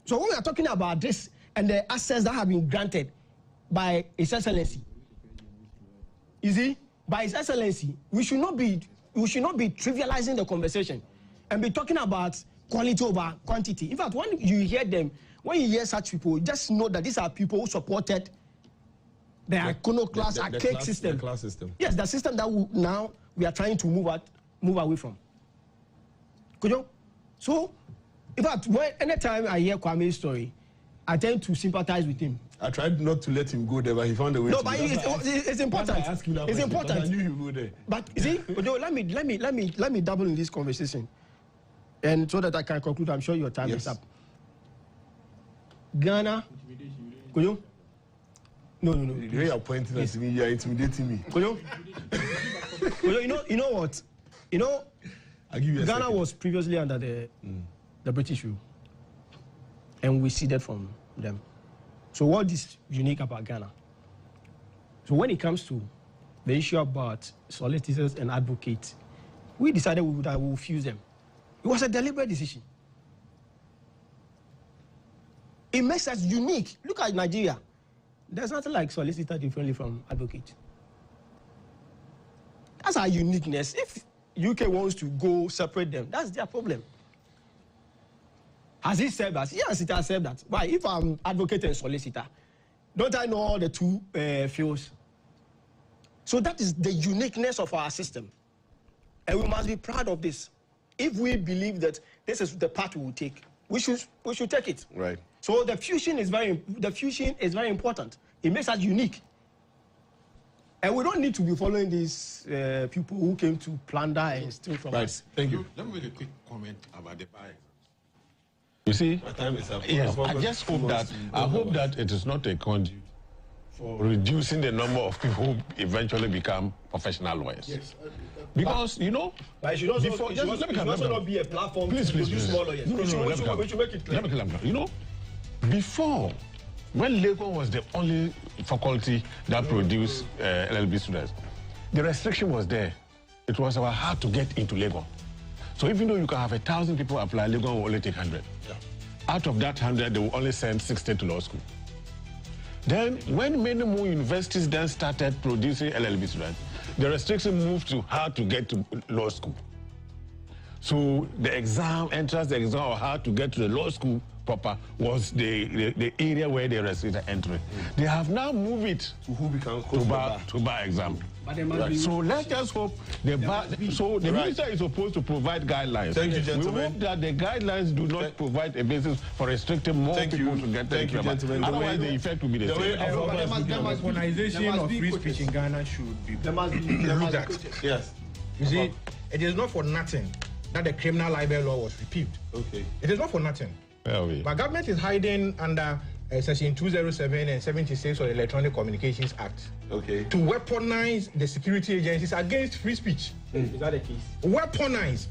So when we are talking about this and the assets that have been granted by His Excellency, you see, by His Excellency, we should not be trivializing the conversation and be talking about quality over quantity. In fact, when you hear such people, just know that these are people who supported the iconoclast, archaic system. The class system. Yes, the system that now we are trying to move away from. So, in fact, anytime I hear Kwame's story, I tend to sympathize with him. I tried not to let him go there, but he found a way. No, but it's important. It's important. I knew he would go there. But you see, let me double in this conversation, and so that I can conclude. I'm sure your time is up. Ghana, Koyo? No. The way you're pointing at me, you're intimidating me. Koyo, you know what? You know, Ghana was previously under the British rule, and we ceded from them. So what is unique about Ghana? So when it comes to the issue about solicitors and advocates, we decided we would fuse them. It was a deliberate decision. It makes us unique. Look at Nigeria. There's nothing like solicitor differently from advocate. That's our uniqueness. If UK wants to go separate them, that's their problem. Has it served us? Yes, it has served us. Why? If I'm advocate and solicitor, don't I know all the two fields? So that is the uniqueness of our system. And we must be proud of this. If we believe that this is the path we will take, we should take it. Right. So the fusion is very important. It makes us unique. And we don't need to be following these people who came to plunder and steal from us. Thank you. Let me make a quick comment about the buy. You see, my time is up. Yes, I just hope that it is not a conduit for reducing the number of people who eventually become professional lawyers. Yes. Because, you know, but it should also not be a platform to produce more lawyers. We should make it clear. Let me clarify. You know, before, when Legon was the only faculty that produced LLB students, the restriction was there. It was hard to get into Legon. So even though you can have 1,000 people apply, Legon will only take 100. Yeah. Out of that 100, they will only send 60 to law school. Then, when many more universities then started producing LLB students, the restriction moved to how to get to law school. So the entrance exam or how to get to the law school proper was the area where they restricted entry. They have now moved it to who becomes to bar exam. Right. So let's just hope the minister is supposed to provide guidelines. Thank you, gentlemen. We hope that the guidelines do not provide a basis for restricting more people to get Thank you, gentlemen. Otherwise, the effect will be the same. The weaponization of free speech in Ghana should be looked at. Yes. You see, it is not for nothing that the criminal libel law was repealed. Okay. It is not for nothing. But government is hiding under Section 207 and 76 of the Electronic Communications Act. Okay. To weaponize the security agencies against free speech. Is that the case? Weaponize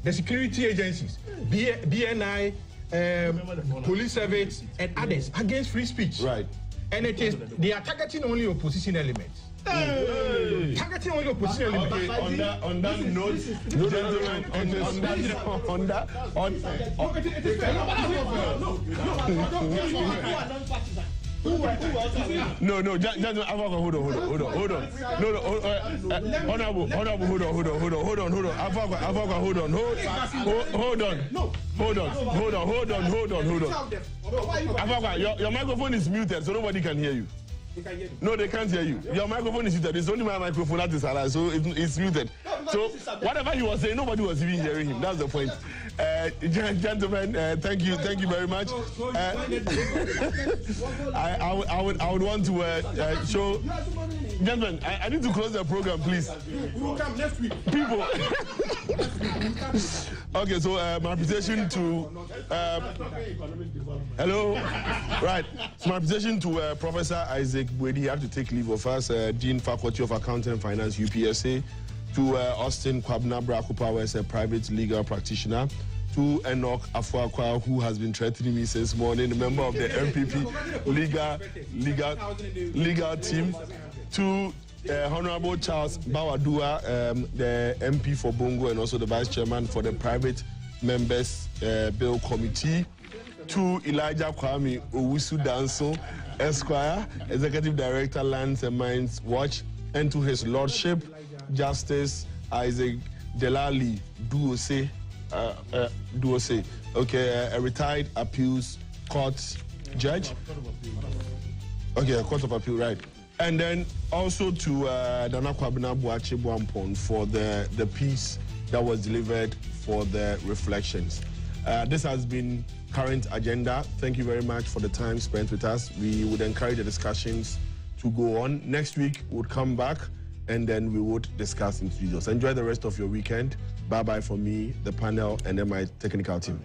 the security agencies, BNI, police service, and others against free speech. Right. And they are targeting only opposition elements. Hey. Targeting only opposition elements. Okay, on that note, gentlemen, No, gentlemen, hold on. Honorable, hold on. Hold on. Your microphone is muted, so nobody can hear you. No, they can't hear you. Your microphone is muted. It's only my microphone that is alive, so it's muted. So whatever he was saying, nobody was even hearing him. That's the point. Gentlemen, thank you very much. I would want to show. Gentlemen, I need to close the program, please. We will come next week. People. Okay, so my presentation to hello, right. So my presentation to Professor Isaac Boadi. He had to take leave of us, Dean Faculty of Accounting and Finance, UPSA. to Austin Kwabna Brakupa, who is a private legal practitioner, to Enoch Afuakwa, who has been threatening me since morning, a member of the MPP legal team, to Honorable Charles Bawadua, the MP for Bongo and also the Vice Chairman for the Private Members Bill Committee, to Elijah Kwame Owusu Danso, Esquire, Executive Director, Lands and Mines Watch, and to His Lordship, Justice Isaac Delali Duose, a retired appeals court judge. Okay, a court of appeal, right. And then also to Nana Kwabena Boakye Boampong for the piece that was delivered for the reflections. This has been Current Agenda. Thank you very much for the time spent with us. We would encourage the discussions to go on. Next week, we'll come back and then we would discuss in details. Enjoy the rest of your weekend. Bye-bye for me, the panel, and then my technical team.